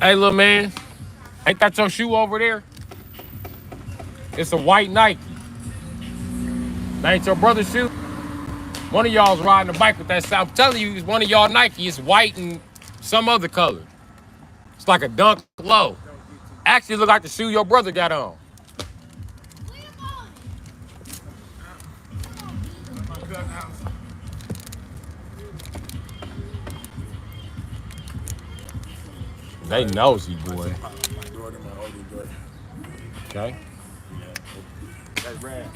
Hey, little man, ain't that your shoe over there? It's a white Nike. That ain't your brother's shoe? One of y'all's riding a bike with that sound. I'm telling you, it's one of y'all Nike. It's white and some other color. It's like a dunk low. Actually, look like the shoe your brother got on. They nosy, boy. My daughter, my older daughter. Okay. That's rad.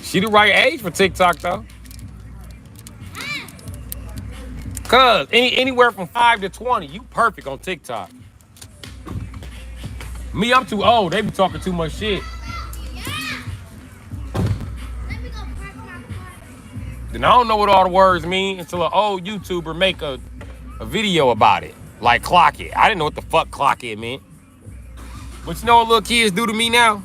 She the right age for TikTok though. Cause anywhere from 5 to 20, you perfect on TikTok. Me, I'm too old. They be talking too much shit. Then I don't know what all the words mean until an old YouTuber make a video about it. Like clock it. I didn't know what the fuck clock it meant. But you know what little kids do to me now?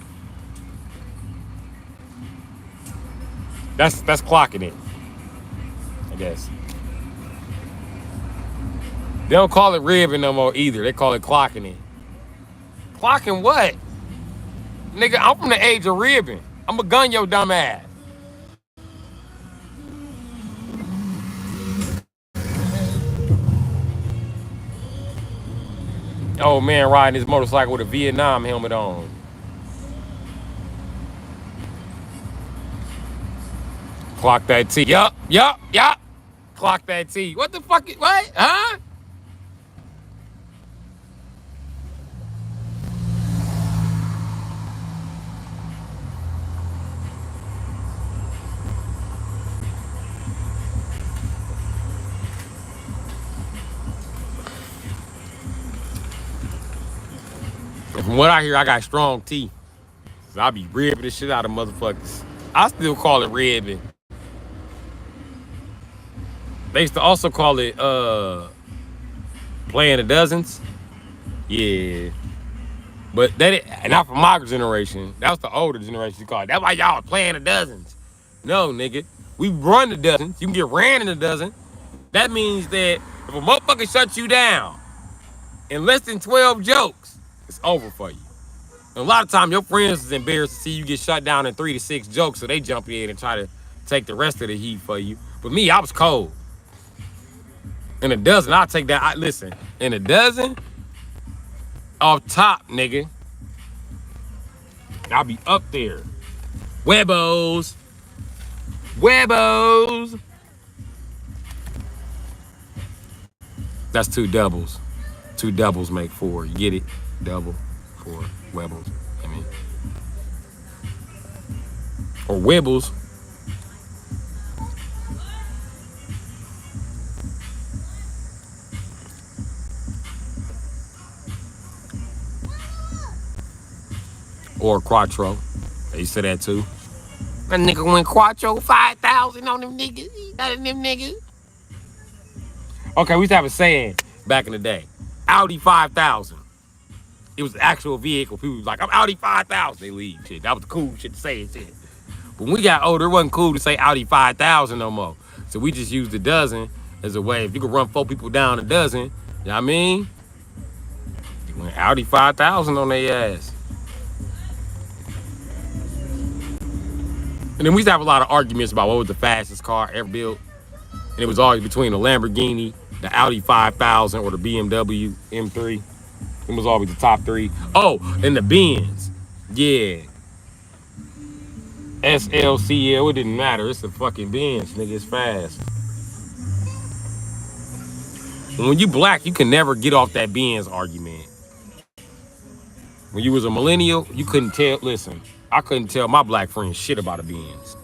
That's clocking it, I guess. They don't call it ribbing no more either. They call it clocking it. Clocking what? Nigga, I'm from the age of ribbing. I'm going to gun your dumb ass. Oh man, riding his motorcycle with a Vietnam helmet on. Clock that T. Yup. Clock that T. What the fuck? What? Huh? From what I hear, I got strong T. So I be ribbing the shit out of motherfuckers. I still call it ribbing. They used to also call it playing the dozens. Yeah. But that not from my generation. That was the older generation you call it. That's why y'all playing the dozens. No, nigga. We run the dozens. You can get ran in a dozen. That means that if a motherfucker shuts you down in less than 12 jokes, it's over for you. And a lot of times your friends is embarrassed to see you get shut down in 3 to 6 jokes, so they jump in and try to take the rest of the heat for you. But me, I was cold. In a dozen, I'll take that. Listen, in a dozen, off top, nigga, I'll be up there. Huevos. That's 2 doubles. 2 doubles make 4. You get it? Double, 4, huevos. I mean, or wibbles. Or quattro. They used to that too. That nigga went quattro 5,000 on them niggas. He got them niggas. Okay, we used to have a saying back in the day. Audi 5,000. It was the actual vehicle. People was like, I'm Audi 5,000. They leave shit. That was the cool shit to say and shit. But when we got older, it wasn't cool to say Audi 5,000 no more. So we just used a dozen as a way. If you could run 4 people down a dozen, you know what I mean? You went Audi 5,000 on their ass. And then we used to have a lot of arguments about what was the fastest car ever built. And it was always between the Lamborghini, the Audi 5000, or the BMW M3. It was always the top 3. Oh, and the Benz. Yeah. SLCL, it didn't matter. It's a fucking Benz, nigga. It's fast. And when you black, you can never get off that Benz argument. When you was a millennial, you couldn't tell. Listen, I couldn't tell my black friends shit about a Benz.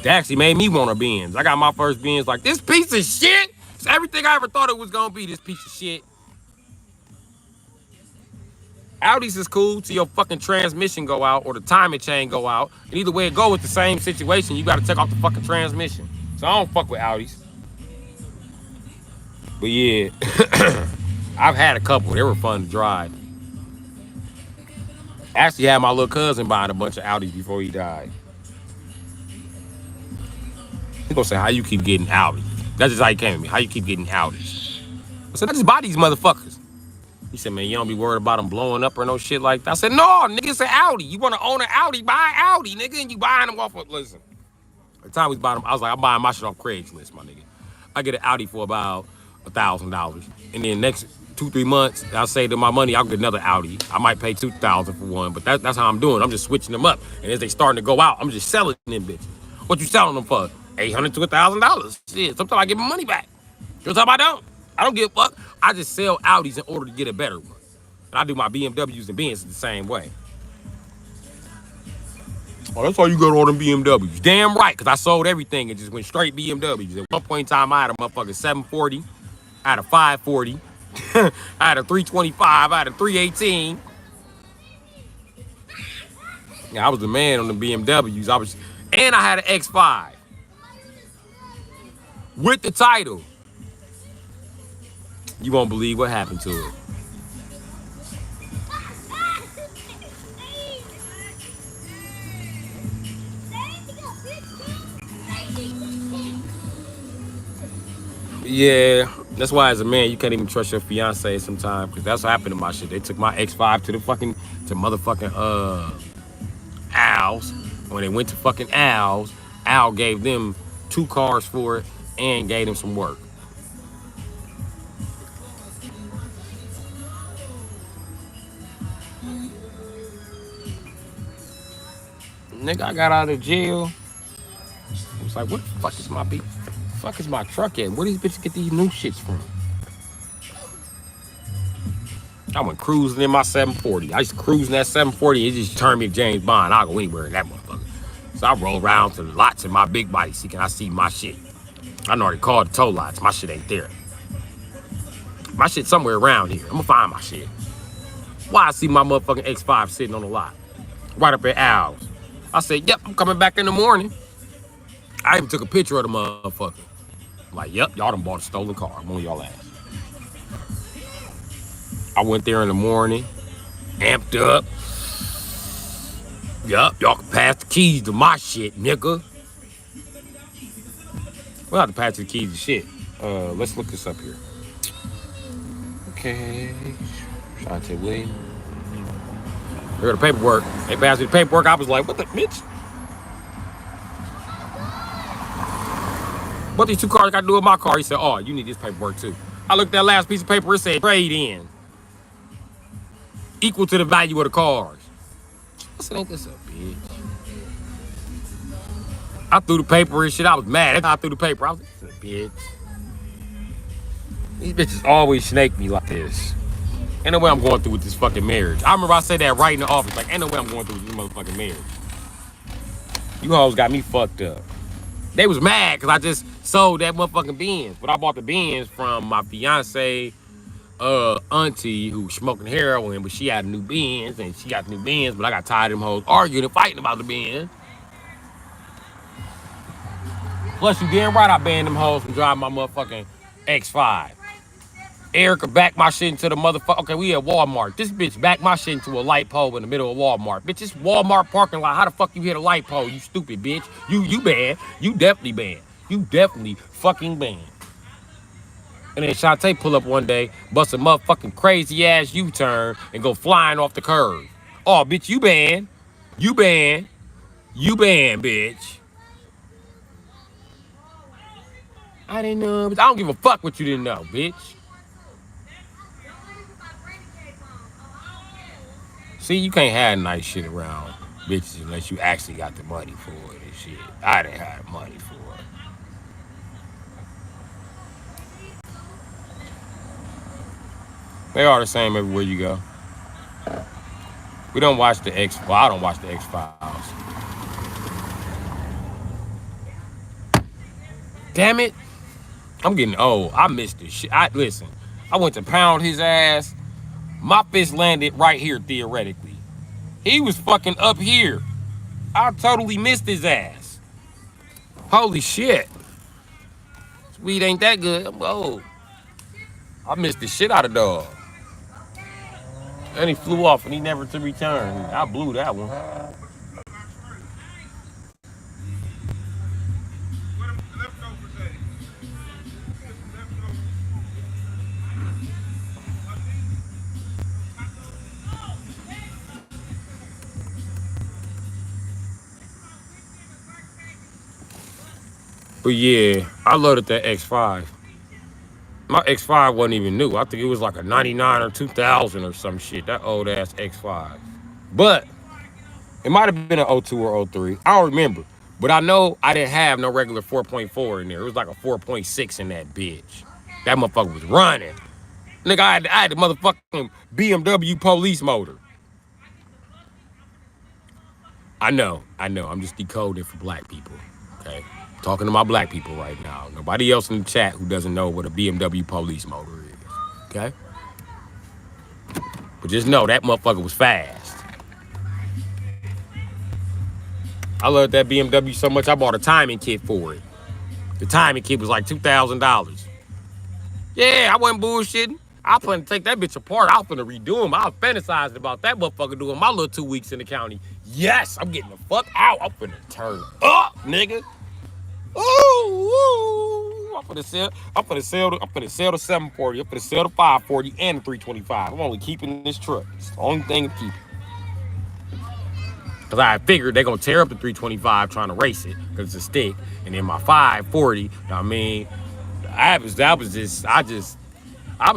They actually made me want a Benz. I got my first Benz like, this piece of shit? It's everything I ever thought it was gonna be, this piece of shit. Audis is cool till your fucking transmission go out or the timing chain go out. And either way it go, it's the same situation. You gotta take off the fucking transmission. So I don't fuck with Audis. But yeah, I've had a couple. They were fun to drive. Actually had my little cousin buying a bunch of Audis before he died. He gonna say, how you keep getting Audis? That's just how he came to me. How you keep getting Audis? I said, I just buy these motherfuckers. He said, man, you don't be worried about them blowing up or no shit like that. I said, no, nigga, it's an Audi. You want to own an Audi, buy an Audi, nigga, and you buying them off of, listen. By the time we bought them, I was like, I'm buying my shit off Craigslist, my nigga. I get an Audi for about $1,000. And then next 2-3 months, I'll save them my money, I'll get another Audi. I might pay $2,000 for one, but that's how I'm doing. I'm just switching them up. And as they starting to go out, I'm just selling them bitches. What you selling them for? $800 to $1,000. Shit, sometimes I get my money back. Sometimes I don't. I don't give a fuck. I just sell Audis in order to get a better one. And I do my BMWs and Benzes the same way. Oh, that's why you got all them BMWs. Damn right, because I sold everything and just went straight BMWs. At one point in time, I had a motherfucking 740. I had a 540. I had a 325. I had a 318. Yeah, I was the man on the BMWs. And I had an X5. With the title. You won't believe what happened to it. Yeah, that's why as a man you can't even trust your fiance sometimes, because that's what happened to my shit. They took my X5 to motherfucking Al's. When they went to fucking Al's, Al gave them 2 cars for it and gave them some work. Nigga, I got out of jail. I was like, what the fuck is my beef? Fuck is my truck at? Where these bitches get these new shits from? I went cruising in my 740. I used to cruise in that 740. It just turned me to James Bond. I'll go anywhere in that motherfucker. So I roll around to the lots in my big body. See, can I see my shit? I already called the tow lots. My shit ain't there. My shit somewhere around here. I'm gonna find my shit. Why I see my motherfucking X5 sitting on the lot? Right up at Al's. I said, yep, I'm coming back in the morning. I even took a picture of the motherfucker. Like, yep, y'all done bought a stolen car. I'm on y'all ass. I went there in the morning, amped up. Yup, y'all can pass the keys to my shit, nigga. We'll have to pass the keys to shit. Let's look this up here. Okay. Shante Williams. Here the paperwork. They passed me the paperwork. I was like, what the bitch? What these 2 cars got to do with my car? He said, oh, you need this paperwork too. I looked at that last piece of paper. It said trade in. Equal to the value of the cars. I said, ain't this a bitch? I threw the paper and shit. I was mad. That's how I threw the paper. I was like, this is a bitch. These bitches always snake me like this. Ain't no way I'm going through with this fucking marriage. I remember I said that right in the office. Like, ain't no way I'm going through with this motherfucking marriage. You hoes got me fucked up. They was mad because I just sold that motherfucking Benz. But I bought the Benz from my fiance, auntie, who was smoking heroin, but she had a new Benz, and she got the new Benz, but I got tired of them hoes arguing and fighting about the Benz. Plus, you damn right I banned them hoes from driving my motherfucking X5. Erica backed my shit into the motherfucker. Okay, we at Walmart. This bitch backed my shit into a light pole in the middle of Walmart. Bitch, it's Walmart parking lot. How the fuck you hit a light pole, you stupid bitch? You banned. You definitely banned. You definitely fucking banned. And then Shantae pull up one day, bust a motherfucking crazy ass U-turn, and go flying off the curb. Oh, bitch, you banned. You banned. You banned, bitch. I didn't know. I don't give a fuck what you didn't know, bitch. See, you can't have nice shit around bitches unless you actually got the money for it and shit. I didn't have money for it. They are the same everywhere you go. We don't watch the X-Files. Well, I don't watch the X-Files. Damn it. I'm getting old. I missed this shit. Listen, I went to pound his ass. My fist landed right here, theoretically. He was fucking up here. I totally missed his ass. Holy shit. This weed ain't that good. I'm old. I missed the shit out of dog. And he flew off and he never to return. I blew that one. But yeah, I loaded that X5. My X5 wasn't even new. I think it was like a 99 or 2000 or some shit. That old ass X5. But it might have been an '02 or '03. I don't remember. But I know I didn't have no regular 4.4 in there. It was like a 4.6 in that bitch. That motherfucker was running. Nigga, I had the motherfucking BMW police motor. I know. I'm just decoding for black people. Okay? Talking to my black people right now. Nobody else in the chat who doesn't know what a BMW police motor is. Okay? But just know that motherfucker was fast. I loved that BMW so much I bought a timing kit for it. The timing kit was like $2,000. Yeah, I wasn't bullshitting. I was finna take that bitch apart. I was finna redo him. I was fantasizing about that motherfucker doing my little 2 weeks in the county. Yes, I'm getting the fuck out. I'm finna turn up, nigga. Ooh. I'm finna sell the 740. I'm finna sell the 540 and the 325. I'm only keeping this truck. It's the only thing I'm keeping. Cause I figured they're gonna tear up the 325 trying to race it, cause it's a stick. And then my 540, I mean, I was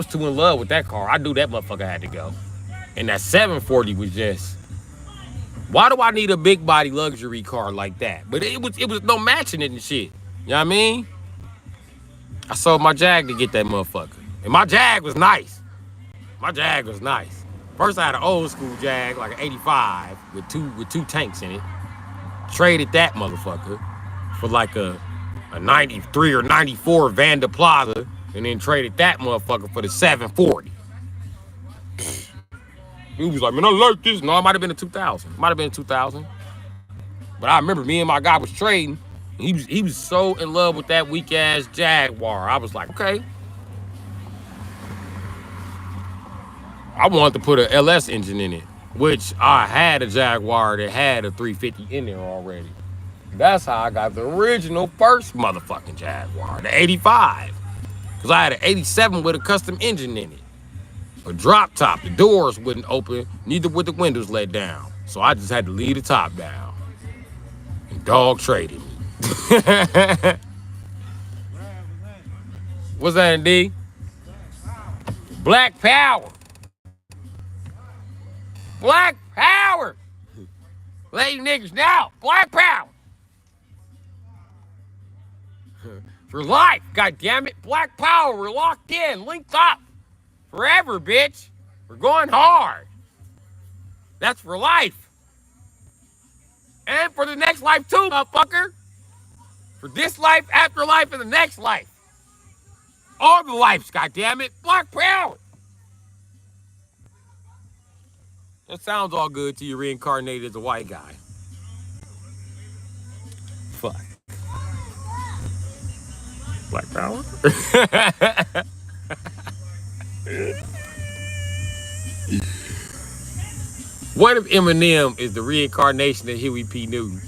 too in love with that car. I knew that motherfucker had to go. And that 740 was just, why do I need a big body luxury car like that? But it was no matching it and shit. You know what I mean? I sold my Jag to get that motherfucker. And my Jag was nice. First I had an old school Jag, like an 85 with two tanks in it. Traded that motherfucker for like a 93 or 94 Van de Plaza, and then traded that motherfucker for the 740. He was like, man, I like this. No, it might have been a 2000. But I remember me and my guy was trading. He was so in love with that weak ass Jaguar. I was like, okay. I wanted to put an LS engine in it, which I had a Jaguar that had a 350 in there already. That's how I got the original first motherfucking Jaguar, the 85. Because I had an 87 with a custom engine in it. A drop top, the doors wouldn't open, neither would the windows let down. So I just had to leave the top down. And dog traded me. What's that, D? Black Power. Black Power. Let you niggas know. Black Power. For life, goddammit. Black Power, we're locked in, linked up. Forever, bitch. We're going hard. That's for life. And for the next life too, motherfucker. For this life, afterlife, and the next life. All the lives, goddammit. Black Power. That sounds all good till you reincarnated as a white guy. Fuck. Black Power? What if Eminem is the reincarnation of Huey P. Newton?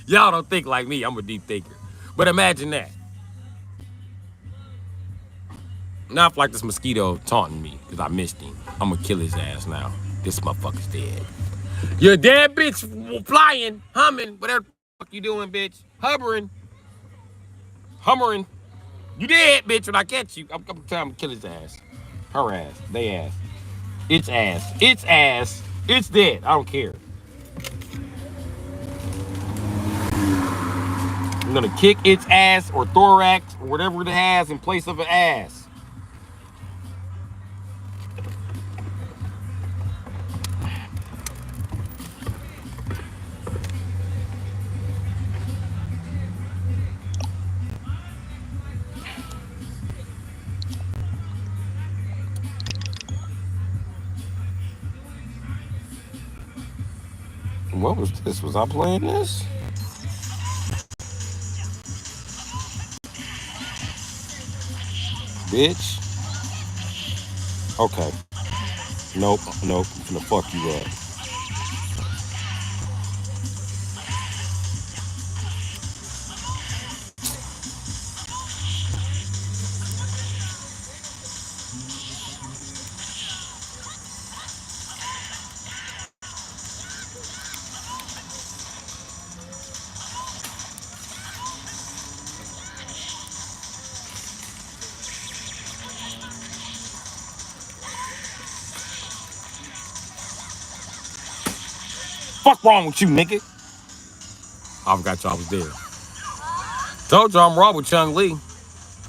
Y'all don't think like me. I'm a deep thinker. But imagine that. Not like this mosquito taunting me because I missed him. I'm going to kill his ass now. This motherfucker's dead. You're dead, bitch. Flying, humming, whatever the fuck you doing, bitch. Hummering. You dead, bitch, when I catch you. I'm trying to kill his ass. Her ass. They ass. Its ass. Its ass. It's dead. I don't care. I'm gonna kick its ass or thorax or whatever it has in place of an ass. What was this? Was I playing this? Bitch. Okay. Nope. I'm gonna fuck you up. Fuck wrong with you, nigga? I forgot y'all was there. Told y'all I'm raw with Chung Lee.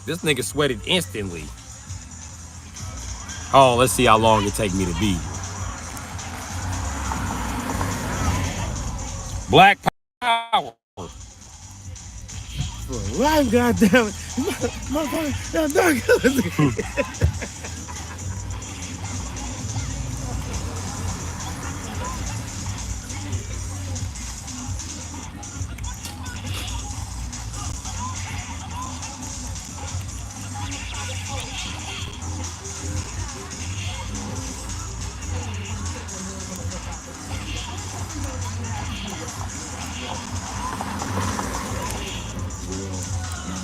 This nigga sweated instantly. Oh, let's see how long it take me to beat. Black power. For life, goddamn it. Motherfucker, goddamn.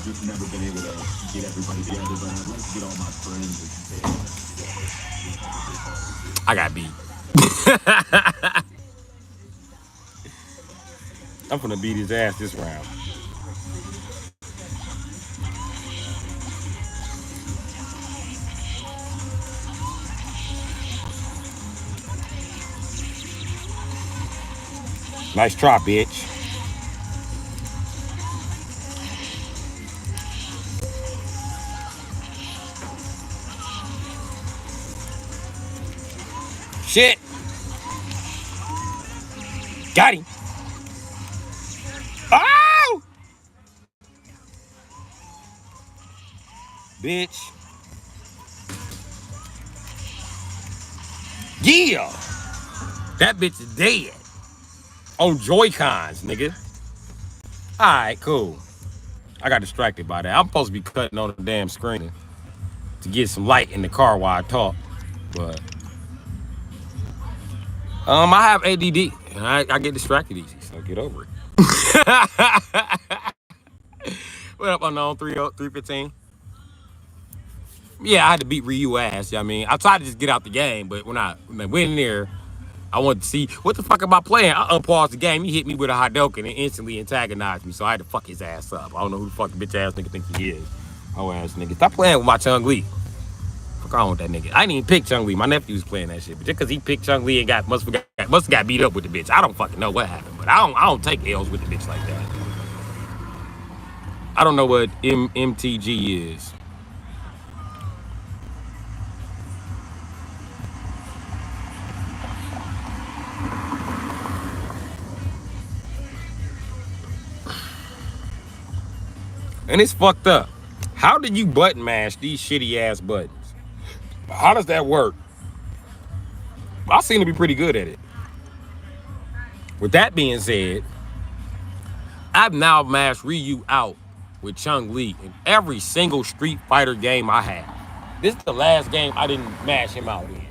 Just never been able to get everybody together, but I'd like to get all my friends. I got beat. I'm finna beat his ass this round. Nice try, bitch. Shit. Got him. Oh! Bitch. Yeah. That bitch is dead. On Joy-Cons, nigga. Alright, cool. I got distracted by that. I'm supposed to be cutting on the damn screen to get some light in the car while I talk. But I have ADD and I get distracted easy, so get over it. What up, unknown 315? Yeah, I had to beat Ryu ass. You know what I mean, I tried to just get out the game, but when I went in there, I wanted to see what the fuck am I playing. I unpaused the game. He hit me with a Hadouken and instantly antagonized me, so I had to fuck his ass up. I don't know who the fuck the bitch ass nigga think he is. Oh ass nigga, stop playing with my Chung Lee. Fuck on with that nigga. I didn't even pick Chung Lee. My nephew was playing that shit, but just because he picked Chung Lee and must have got beat up with the bitch. I don't fucking know what happened, but I don't take L's with the bitch like that. I don't know what MTG is. And it's fucked up. How do you button mash these shitty ass buttons? How does that work? I seem to be pretty good at it. With that being said, I've now mashed Ryu out with Chung Lee in every single Street Fighter game I have. This is the last game I didn't mash him out in.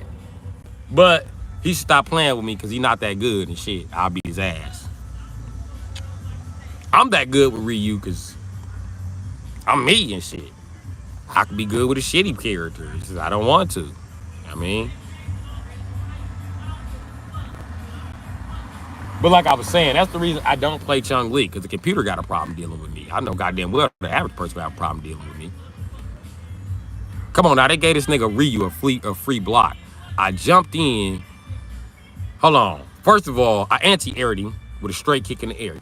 But he should stop playing with me because he's not that good and shit. I'll beat his ass. I'm that good with Ryu because I'm me and shit. I could be good with a shitty character. It's just I don't want to. I mean. But like I was saying, that's the reason I don't play Chung Lee, because the computer got a problem dealing with me. I know goddamn well the average person will have a problem dealing with me. Come on now, they gave this nigga Ryu a free block. I jumped in. Hold on. First of all, I anti-aired him with a straight kick in the air.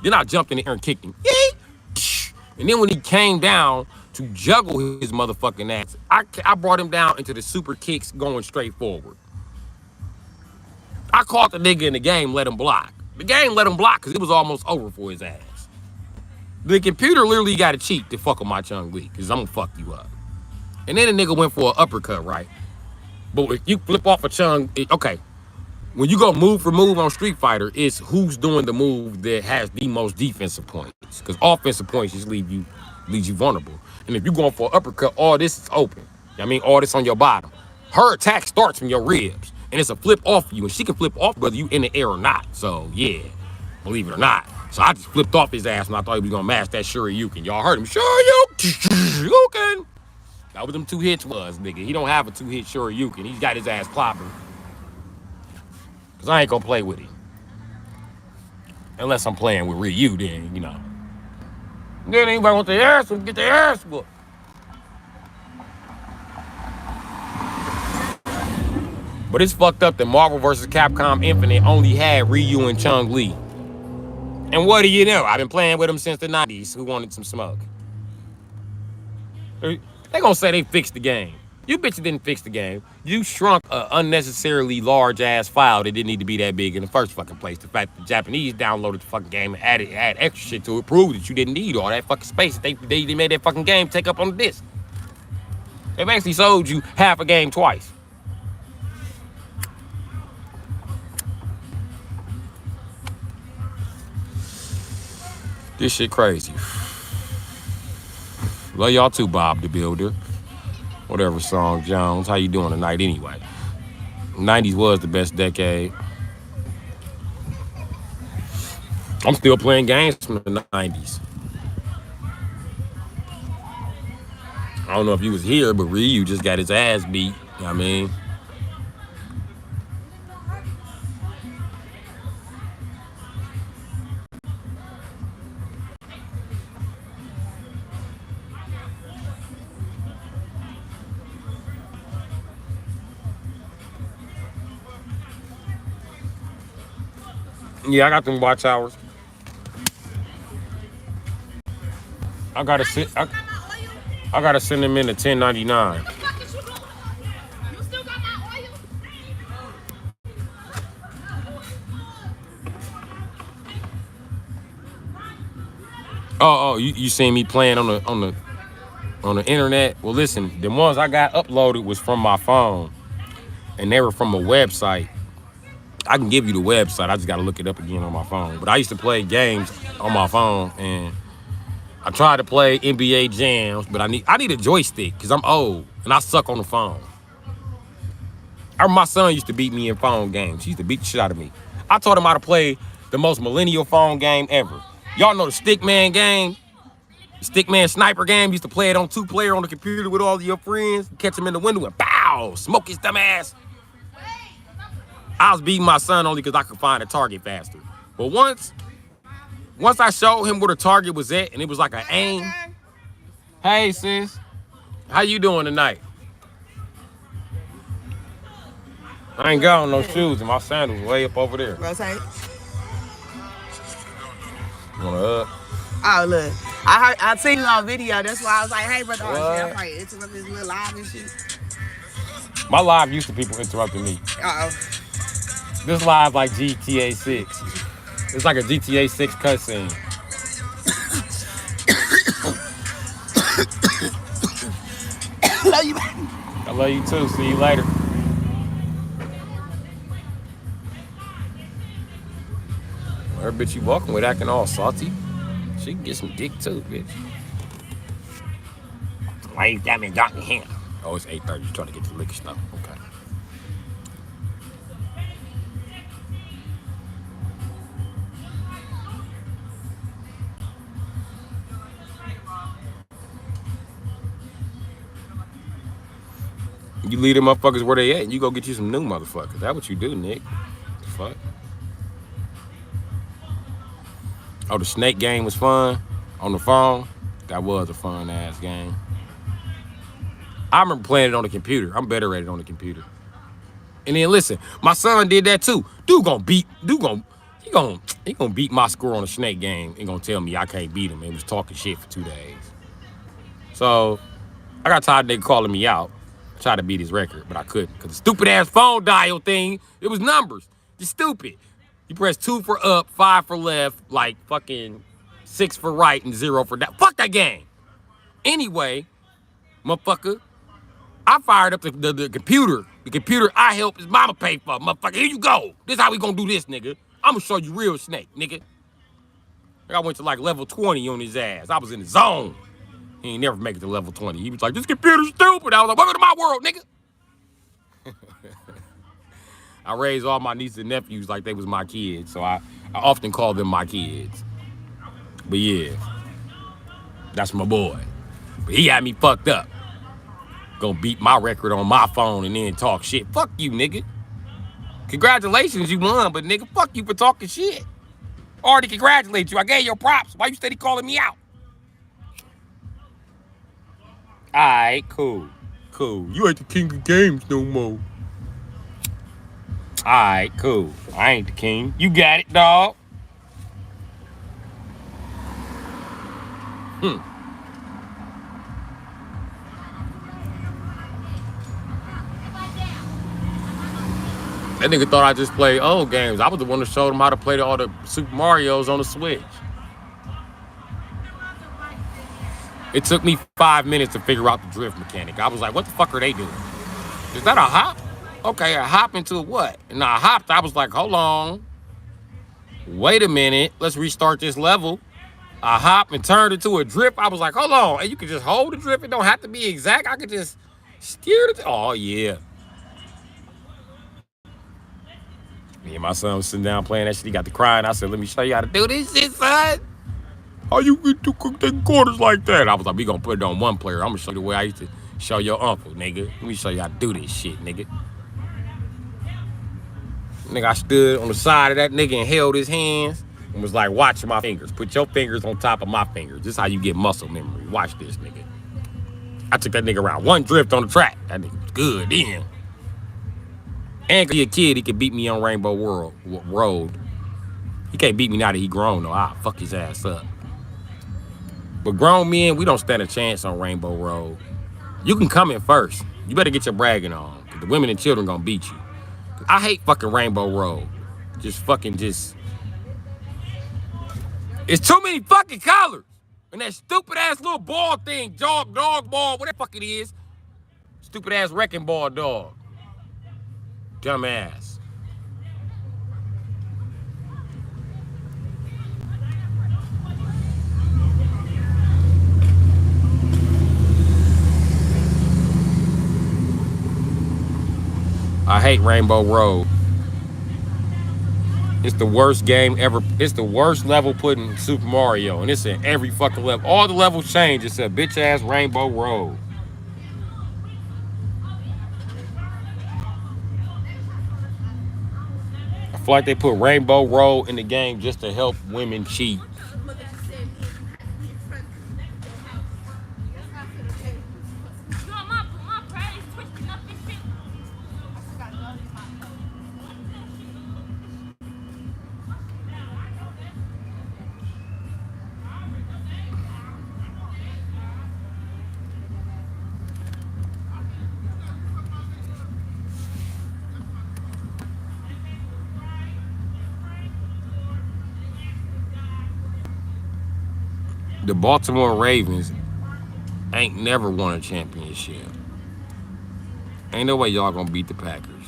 Then I jumped in the air and kicked him. And then when he came down to juggle his motherfucking ass, I brought him down into the super kicks going straight forward. I caught the nigga in the game, let him block. The game let him block because it was almost over for his ass. The computer literally got to cheat to fuck with my Chung Lee because I'm going to fuck you up. And then the nigga went for an uppercut, right? But if you flip off a Chung, okay. When you go move for move on Street Fighter, it's who's doing the move that has the most defensive points. Because offensive points just leaves you vulnerable. And if you're going for an uppercut, all this is open. I mean, all this on your bottom. Her attack starts from your ribs. And it's a flip off you. And she can flip off whether you in the air or not. So, yeah. Believe it or not. So I just flipped off his ass and I thought he was going to mash that Shoryuken. Y'all heard him. Shoryuken. That what them 2 hits was, nigga. He don't have a 2-hit Shoryuken. He's got his ass clobbering. Because I ain't going to play with him. Unless I'm playing with Ryu, then, you know. Then anybody want their ass, get their ass whooped. But it's fucked up that Marvel vs. Capcom Infinite only had Ryu and Chun-Li. And what do you know? I've been playing with them since the 90s. Who wanted some smoke? They gonna say they fixed the game. You bitches didn't fix the game. You shrunk an unnecessarily large ass file that didn't need to be that big in the first fucking place. The fact that the Japanese downloaded the fucking game and added extra shit to it proved that you didn't need all that fucking space that they made that fucking game take up on the disc. They basically sold you half a game twice. This shit crazy. Love y'all too, Bob the Builder. Whatever song, Jones. How you doing tonight anyway? 90s was the best decade. I'm still playing games from the 90s. I don't know if you was here, but Ryu just got his ass beat. You know what I mean? Yeah, I got them watch hours. I gotta send them in at 10.99. Oh, you seen me playing on the internet? Well, listen, the ones I got uploaded was from my phone, and they were from a website. I can give you the website. I just gotta look it up again on my phone. But I used to play games on my phone, and I tried to play NBA Jams, but I need a joystick because I'm old and I suck on the phone. My son used to beat me in phone games. He used to beat the shit out of me. I taught him how to play the most millennial phone game ever. Y'all know the Stickman game? The Stickman sniper game. Used to play it on 2-player on the computer with all of your friends. Catch them in the window and pow! Smoke his dumb ass. I was beating my son only because I could find a target faster. But once I showed him where the target was at and it was like an aim. Hey, sis. How you doing tonight? I ain't got on no shoes and my sandals way up over there. Rose? You want a hug? Oh, look. I seen it on video. That's why I was like, hey, brother. What? I'm like, interrupt this little live and shit. My live used to people interrupting me. Uh-oh. This live like GTA 6. It's like a GTA 6 cutscene. Love you. I love you too. See you later. Her bitch you walking with acting all salty. She can get some dick too, bitch. Why you got me got in here? Oh, it's 8:30. You trying to get the liquor stuff. Okay. You leave them motherfuckers where they at and you go get you some new motherfuckers. That's what you do, Nick. The fuck? Oh, the snake game was fun on the phone. That was a fun ass game. I remember playing it on the computer. I'm better at it on the computer. And then listen, my son did that too. He gonna beat my score on the snake game and gonna tell me I can't beat him and was talking shit for 2 days. So I got tired of nigga calling me out. Tried to beat his record, but I couldn't because the stupid ass phone dial thing, it was numbers. Just stupid. You press 2 for up, 5 for left, like fucking 6 for right and 0 for down. Fuck that game. Anyway, motherfucker, I fired up the computer. The computer I helped his mama pay for. Motherfucker, here you go. This how we gonna do this, nigga. I'm gonna show you real snake, nigga. I went to like level 20 on his ass. I was in the zone. He ain't never make it to level 20. He was like, this computer's stupid. I was like, welcome to my world, nigga. I raised all my nieces and nephews like they was my kids. So I often call them my kids. But yeah, that's my boy. But he had me fucked up. Gonna beat my record on my phone and then talk shit. Fuck you, nigga. Congratulations, you won, but nigga, fuck you for talking shit. Already congratulate you. I gave your props. Why you steady calling me out? Alright, cool. You ain't the king of games no more. right, cool. I ain't the king. You got it, dog. That nigga thought I just played old games. I was the one that showed him how to play all the Super Marios on the Switch. It took me 5 minutes to figure out the drift mechanic. I was like, what the fuck are they doing? Is that a hop? Okay, a hop into what? And I hopped. I was like, hold on. Wait a minute. Let's restart this level. I hop and turned into a drift. I was like, hold on. And you can just hold the drift. It don't have to be exact. I could just steer the... Oh, yeah. Me and my son was sitting down playing that shit. He got to crying. I said, let me show you how to do this shit, son. How you get to cook them quarters like that? I was like, we gonna put it on one player. I'm gonna show you the way I used to show your uncle, nigga. Let me show you how to do this shit, nigga. Nigga, I stood on the side of that nigga and held his hands and was like, watch my fingers. Put your fingers on top of my fingers. This is how you get muscle memory. Watch this, nigga. I took that nigga around one drift on the track. That nigga was good then. And he a kid, he could beat me on Rainbow Road. He can't beat me now that he grown, though. I'll fuck his ass up. But grown men, we don't stand a chance on Rainbow Road. You can come in first. You better get your bragging on, because the women and children gonna beat you. I hate fucking Rainbow Road. It's too many fucking colors. And that stupid ass little ball thing, dog ball, whatever the fuck it is. Stupid ass wrecking ball dog. Dumbass. I hate Rainbow Road. It's the worst game ever. It's the worst level put in Super Mario. And it's in every fucking level. All the levels change. It's a bitch ass Rainbow Road. I feel like they put Rainbow Road in the game just to help women cheat. The Baltimore Ravens ain't never won a championship. Ain't no way y'all gonna beat the Packers.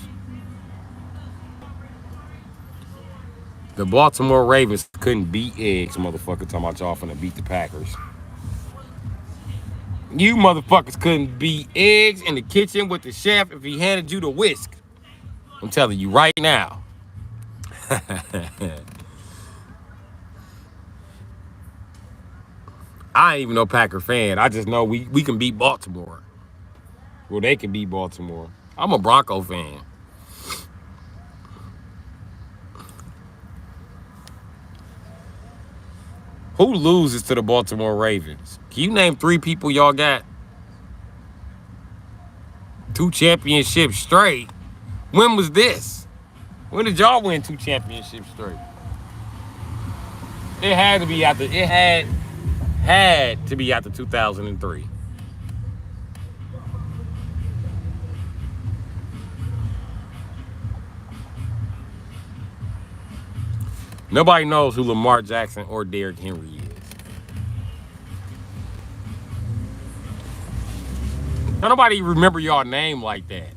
The Baltimore Ravens couldn't beat eggs, motherfucker, talking about y'all finna beat the Packers. You motherfuckers couldn't beat eggs in the kitchen with the chef if he handed you the whisk. I'm telling you right now. I ain't even no Packer fan. I just know we can beat Baltimore. Well, they can beat Baltimore. I'm a Bronco fan. Who loses to the Baltimore Ravens? Can you name 3 people y'all got? 2 championships straight? When was this? When did y'all win 2 championships straight? It had to be after. It had to be after 2003. Nobody knows who Lamar Jackson or Derrick Henry is. Nobody remember y'all name like that.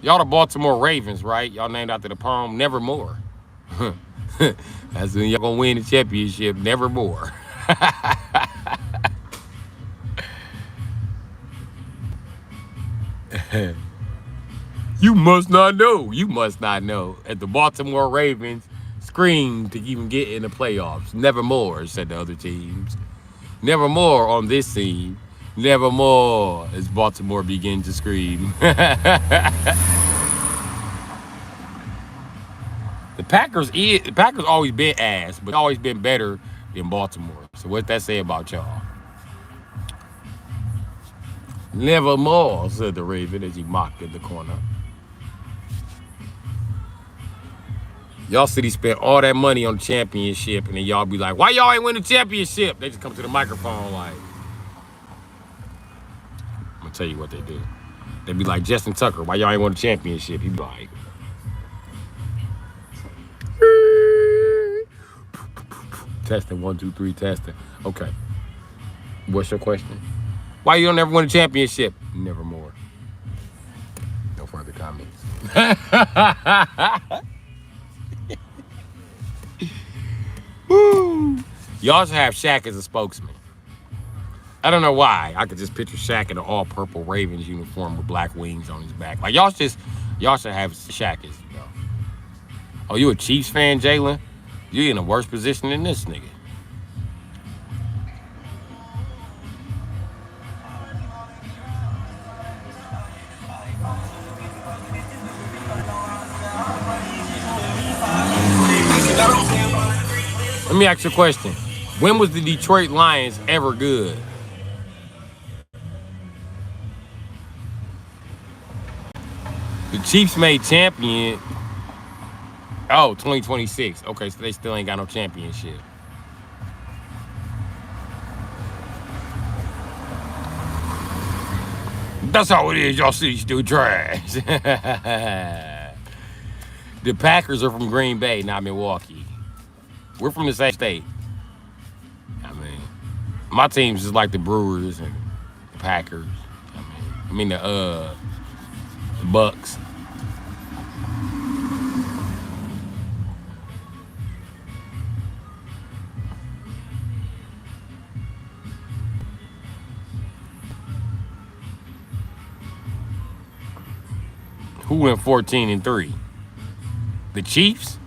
Y'all the Baltimore Ravens, right? Y'all named after the poem Nevermore. That's when y'all gonna win the championship, Nevermore. You must not know. You must not know. At the Baltimore Ravens screamed to even get in the playoffs. Nevermore, said the other teams. Nevermore on this team. Nevermore as Baltimore began to scream. The Packers always been ass, but always been better than Baltimore. So what's that say about y'all? Nevermore, said the Raven as he mocked in the corner. Y'all city spent all that money on the championship, and then y'all be like, why y'all ain't win the championship? They just come to the microphone like, I'm gonna tell you what they do. They be like, Justin Tucker, why y'all ain't won the championship? He be like, testing, 1, 2, 3, testing. Okay. What's your question? Why you don't ever win a championship? Nevermore. No further comments. Woo. Y'all should have Shaq as a spokesman. I don't know why. I could just picture Shaq in an all-purple Ravens uniform with black wings on his back. Like y'all should have Shaq as, you know. Oh, you a Chiefs fan, Jalen? You're in a worse position than this nigga. Let me ask you a question. When was the Detroit Lions ever good? The Chiefs made champion. Oh, 2026. Okay, so they still ain't got no championship. That's how it is. Y'all city's still trash. The Packers are from Green Bay, not Milwaukee. We're from the same state. I mean, my team's just like the Brewers and the Packers. I mean the Bucks. Who went 14-3? The Chiefs?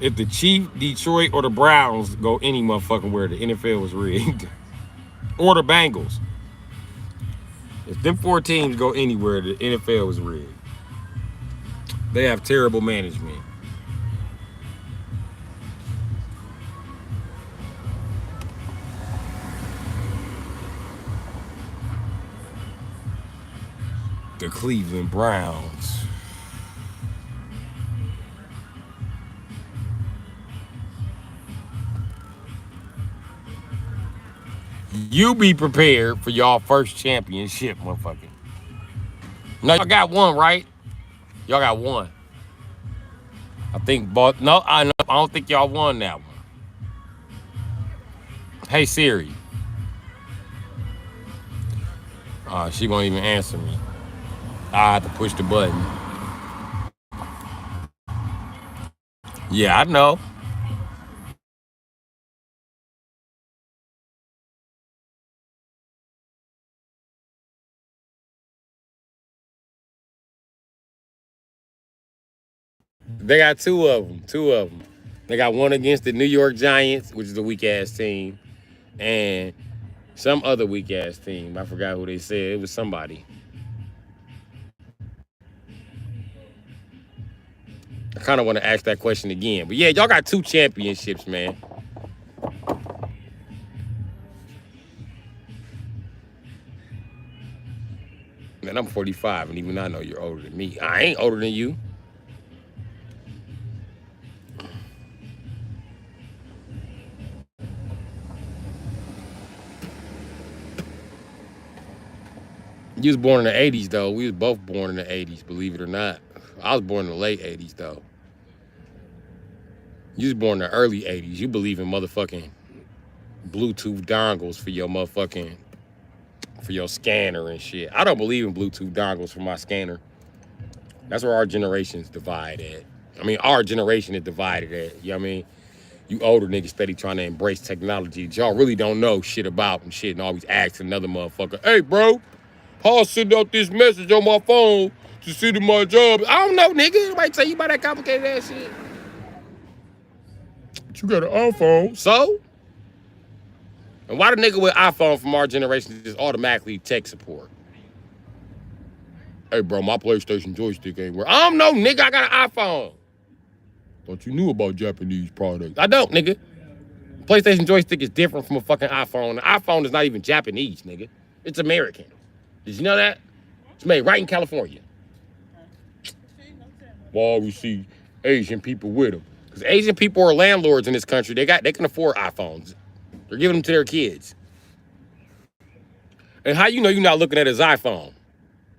If the Chiefs, Detroit, or the Browns go any motherfucking where, the NFL was rigged. Or the Bengals. If them 4 teams go anywhere, the NFL was rigged. They have terrible management. The Cleveland Browns. You be prepared for y'all first championship, motherfucker. No, y'all got one, right? Y'all got one. I think both. No, I don't think y'all won that one. Hey Siri. She won't even answer me. I have to push the button. Yeah, I know. They got 2 of them. 2 of them. They got one against the New York Giants, which is a weak ass team, and some other weak ass team. I forgot who they said. It was somebody. I kind of want to ask that question again. But yeah, y'all got 2 championships, man. Man, I'm 45, and even I know you're older than me. I ain't older than you. You was born in the 80s, though. We was both born in the 80s, believe it or not. I was born in the late 80s, though. You was born in the early 80s. You believe in motherfucking Bluetooth dongles for your motherfucking, for your scanner and shit. I don't believe in Bluetooth dongles for my scanner. That's where our generation's divided at. I mean, our generation is divided at. You know what I mean? You older niggas steady trying to embrace technology that y'all really don't know shit about and shit, and always asking another motherfucker, hey, bro, I'll send out this message on my phone to send to my job. I don't know, nigga. Nobody tell you about that complicated ass shit. But you got an iPhone. So? And why the nigga with iPhone from our generation just automatically tech support? Hey, bro, my PlayStation joystick ain't working. I don't know, nigga. I got an iPhone. Thought you knew about Japanese products. I don't, nigga. PlayStation joystick is different from a fucking iPhone. The iPhone is not even Japanese, nigga. It's American. Did you know that? It's made right in California. Well, we see Asian people with them. Because Asian people are landlords in this country. They can afford iPhones. They're giving them to their kids. And how you know you're not looking at his iPhone?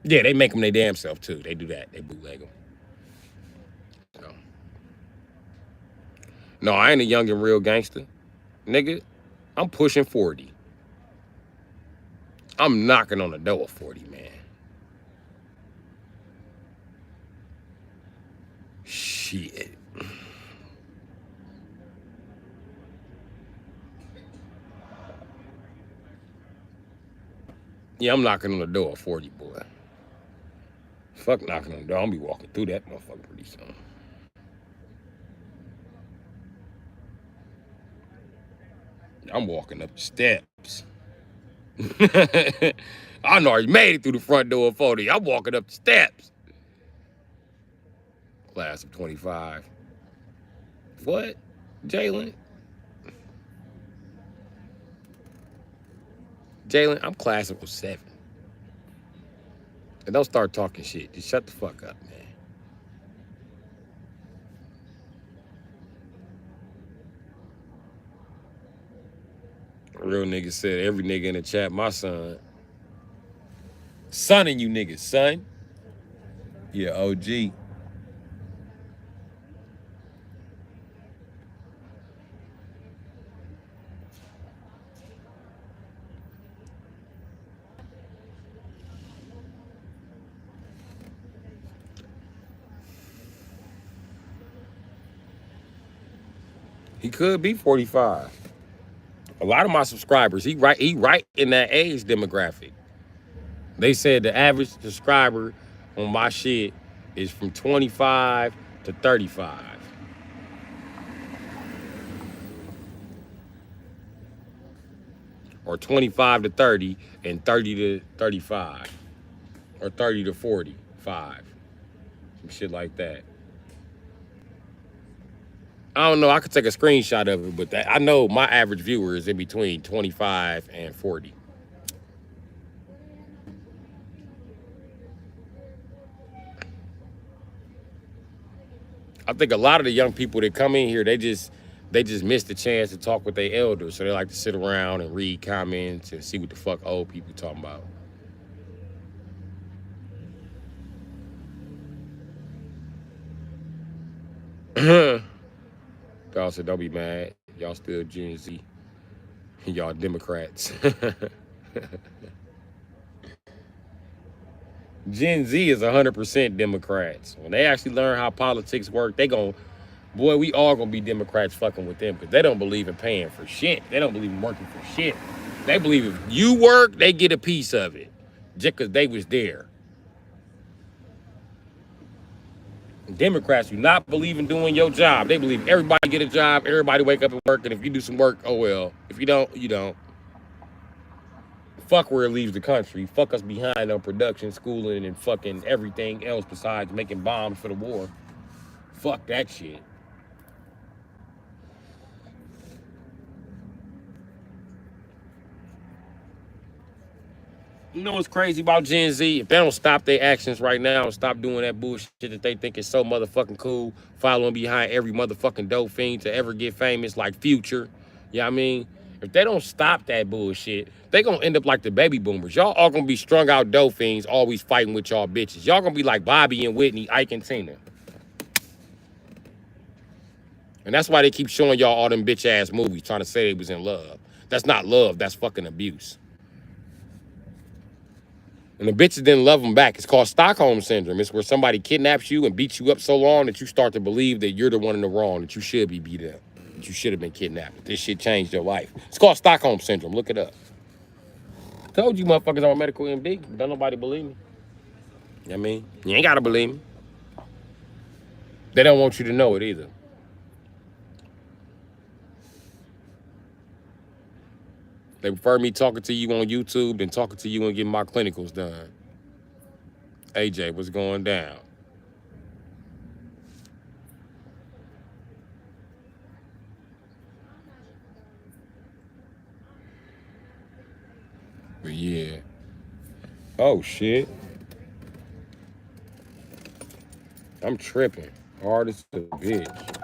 Yeah, they make them their damn self too. They do that. They bootleg them. No, no, I ain't a young and real gangster. Nigga, I'm pushing 40. I'm knocking on the door of 40, man. Shit. Yeah, I'm knocking on the door of 40, boy. Fuck knocking on the door. I'm gonna be walking through that motherfucker pretty soon. I'm walking up the steps. I know I made it through the front door of 40. I'm walking up the steps. Class of 25. What? Jalen? Jalen, I'm class of 07. And don't start talking shit. Just shut the fuck up, man. A real nigga said, every nigga in the chat, my son. Son and you niggas, son. Yeah, OG. He could be 45. A lot of my subscribers, he right in that age demographic. They said the average subscriber on my shit is from 25 to 35. Or 25 to 30 and 30 to 35. Or 30 to 45. Some shit like that. I don't know. I could take a screenshot of it, but I know my average viewer is in between 25 and 40. I think a lot of the young people that come in here, they just miss the chance to talk with their elders. So they like to sit around and read comments and see what the fuck old people talking about. Y'all said, don't be mad. Y'all still Gen Z. Y'all Democrats. Gen Z is 100% Democrats. When they actually learn how politics work, we all gonna be Democrats fucking with them because they don't believe in paying for shit. They don't believe in working for shit. They believe if you work, they get a piece of it just because they was there. Democrats do not believe in doing your job. They believe everybody get a job, everybody wake up and work, and if you do some work, oh well. If you don't, you don't. Fuck where it leaves the country. Fuck us behind on production, schooling, and fucking everything else besides making bombs for the war. Fuck that shit. You know what's crazy about Gen Z? If they don't stop their actions right now and stop doing that bullshit that they think is so motherfucking cool, following behind every motherfucking dope fiend to ever get famous like Future, you know what I mean? If they don't stop that bullshit, they gonna end up like the baby boomers. Y'all all gonna be strung out dope fiends always fighting with y'all bitches. Y'all gonna be like Bobby and Whitney, Ike and Tina. And that's why they keep showing y'all all them bitch ass movies trying to say they was in love. That's not love, that's fucking abuse. And the bitches didn't love them back. It's called Stockholm Syndrome. It's where somebody kidnaps you and beats you up so long that you start to believe that you're the one in the wrong, that you should be beat up, that you should have been kidnapped. This shit changed your life. It's called Stockholm Syndrome. Look it up. I told you motherfuckers I'm a medical MD. Don't nobody believe me. You know what I mean? You ain't gotta believe me. They don't want you to know it either. They prefer me talking to you on YouTube than talking to you and getting my clinicals done. AJ, what's going down? But yeah. Oh shit. I'm tripping. Hard as a bitch.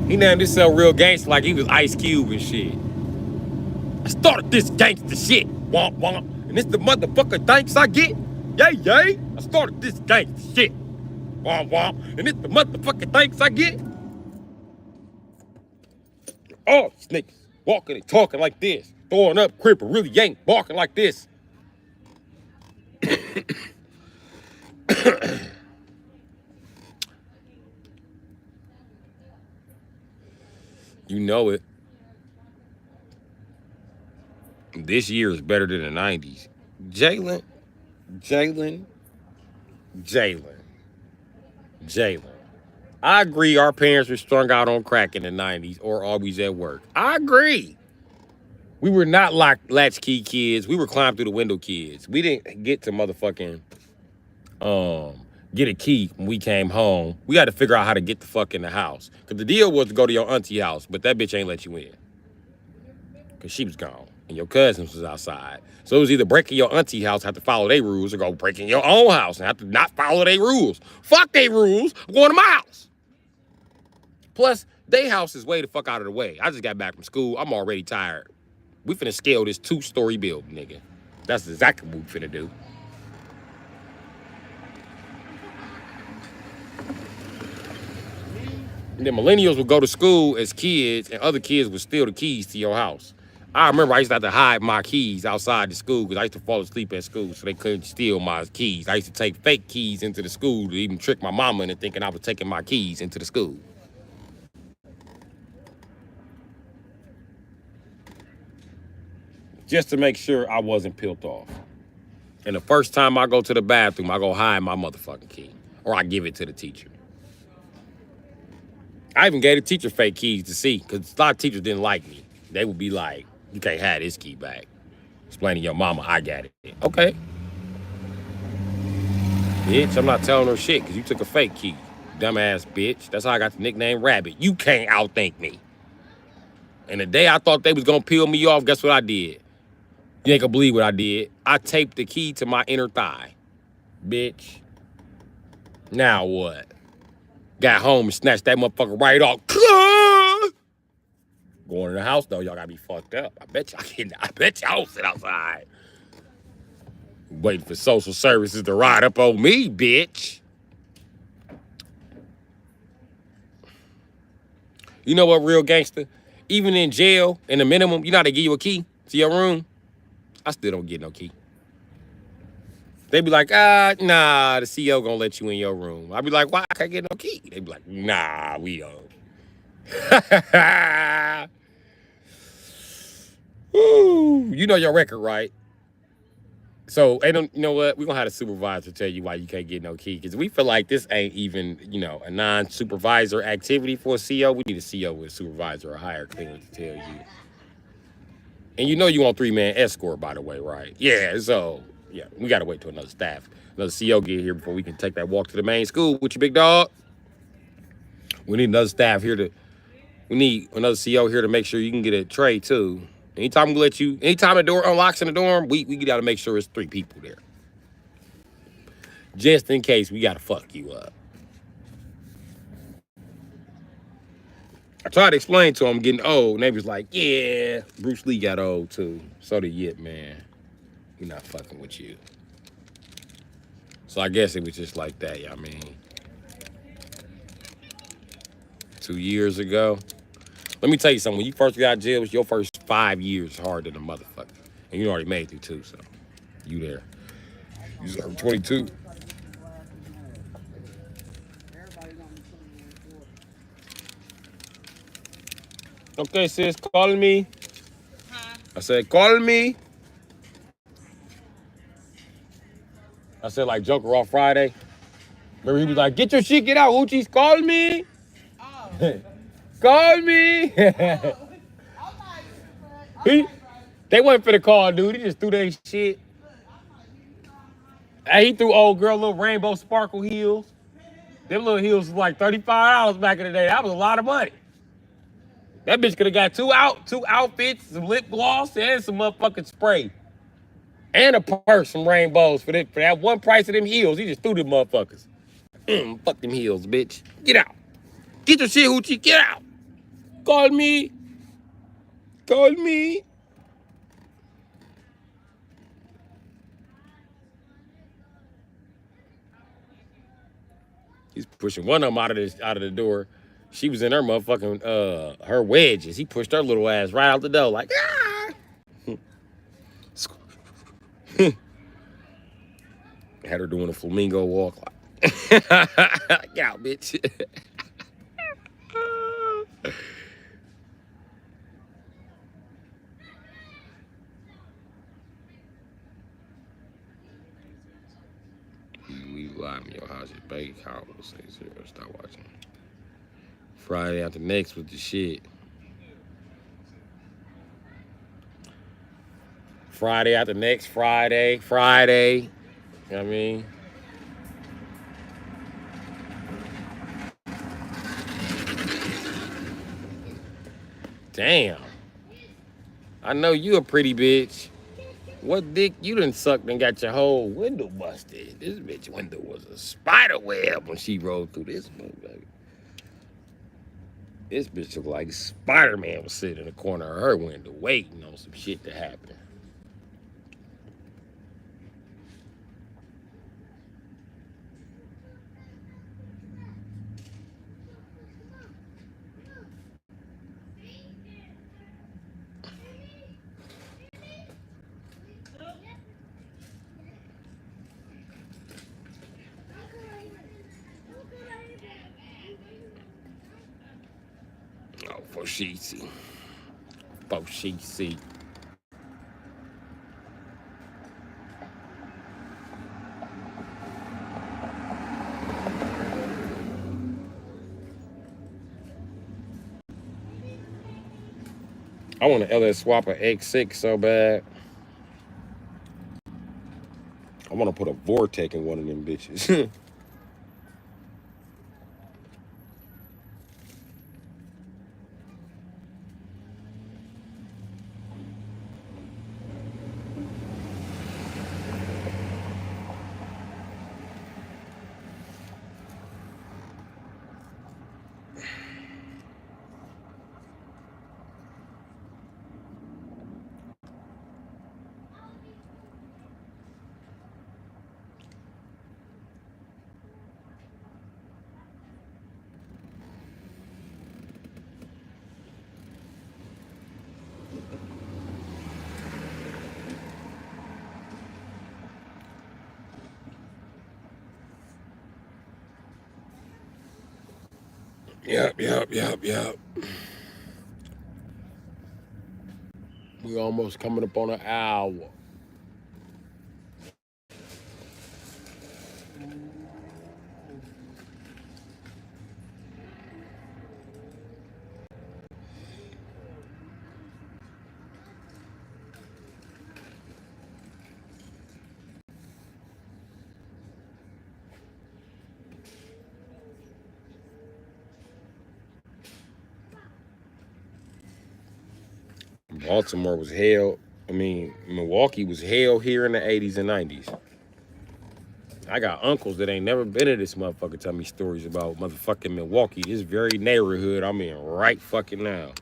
He named himself Real Gangster like he was Ice Cube and shit. I started this gangster shit. Womp womp. And it's the motherfucker thanks I get. Yay, yay. I started this gangster shit. Womp womp. And it's the motherfucker thanks I get. Oh, snakes. Walking and talking like this. Throwing up cripper really ain't barking like this. You know it. This year is better than the 90s. Jalen. I agree our parents were strung out on crack in the 90s or always at work. I agree. We were not latchkey kids. We were climb through the window kids. We didn't get to motherfucking get a key when we came home. We had to figure out how to get the fuck in the house. Because the deal was to go to your auntie house, but that bitch ain't let you in. Because she was gone and your cousins was outside. So it was either breaking your auntie house, have to follow their rules, or go breaking your own house and have to not follow their rules. Fuck their rules. I'm going to my house. Plus, their house is way the fuck out of the way. I just got back from school. I'm already tired. We finna scale this 2-story building, nigga. That's exactly what we finna do. And then millennials would go to school as kids, and other kids would steal the keys to your house. I remember I used to have to hide my keys outside the school because I used to fall asleep at school, so they couldn't steal my keys. I used to take fake keys into the school to even trick my mama into thinking I was taking my keys into the school. Just to make sure I wasn't peeled off. And the first time I go to the bathroom, I go hide my motherfucking key. Or I give it to the teacher. I even gave the teacher fake keys to see, because a lot of teachers didn't like me. They would be like, you can't have this key back. Explaining to your mama, I got it. Okay. Bitch, I'm not telling her shit, because you took a fake key. Dumbass bitch. That's how I got the nickname Rabbit. You can't outthink me. And the day I thought they was going to peel me off, guess what I did? You ain't gonna believe what I did. I taped the key to my inner thigh. Bitch. Now what? Got home and snatched that motherfucker right off. Going to the house though, y'all gotta be fucked up. I bet y'all sit outside. Waiting for social services to ride up on me, bitch. You know what, real gangster? Even in jail, in the minimum, you know how they give you a key to your room? I still don't get no key. They be like, nah, the CO gonna let you in your room. I be like, why I can't get no key? They be like, nah, we don't. Woo, you know your record, right? So, you know what? We're gonna have a supervisor tell you why you can't get no key. Because we feel like this ain't even, a non-supervisor activity for a CO. We need a CO with a supervisor or higher clearance to tell you. And you know you want 3-man escort, by the way, right? Yeah, so, yeah, we got to wait till another CO get here before we can take that walk to the main school with you, big dog. We need another we need another CO here to make sure you can get a tray, too. Anytime the door unlocks in the dorm, we got to make sure it's 3 people there. Just in case we got to fuck you up. I tried to explain to him I'm getting old, and they was like, yeah, Bruce Lee got old too. So did Yip, man. We not fucking with you. So I guess it was just like that, I mean. 2 years ago. Let me tell you something. When you first got out of jail, it was your first 5 years harder than a motherfucker. And you already made through 2, so you there. You deserve 22. Okay, sis, call me. Huh? I said, call me. I said like Joker off Friday. Remember he was like, get your shit, get out, Hoochie's call me. Call me. he, they wasn't finna call dude, he just threw their shit. Hey, he threw old girl little rainbow sparkle heels. Them little heels was like $35 back in the day. That was a lot of money. That bitch could have got two outfits, some lip gloss, and some motherfucking spray. And a purse, some rainbows for that one price of them heels. He just threw them motherfuckers. Fuck them heels, bitch. Get out. Get your shit, Hoochie. Get out. Call me. Call me. He's pushing one of them out of the door. She was in her motherfucking her wedges. He pushed her little ass right out the door, like ah. Had her doing a flamingo walk, like get out, bitch. We live in your house, your bank account will say zero. Stop watching. Friday after next with the shit. Friday after next Friday. You know what I mean? Damn. I know you a pretty bitch. What dick you done sucked and got your whole window busted? This bitch window was a spider web when she rolled through this motherfucker. This bitch looked like Spider-Man was sitting in the corner of her window waiting on some shit to happen. Oh, for she see. For she see. I want an LS swap an X6 so bad. I want to put a Vortec in one of them bitches. Yep. We almost coming up on an hour. Baltimore was hell. Milwaukee was hell here in the 80s and 90s. I got uncles that ain't never been to this motherfucker tell me stories about motherfucking Milwaukee, this very neighborhood I'm in right fucking now.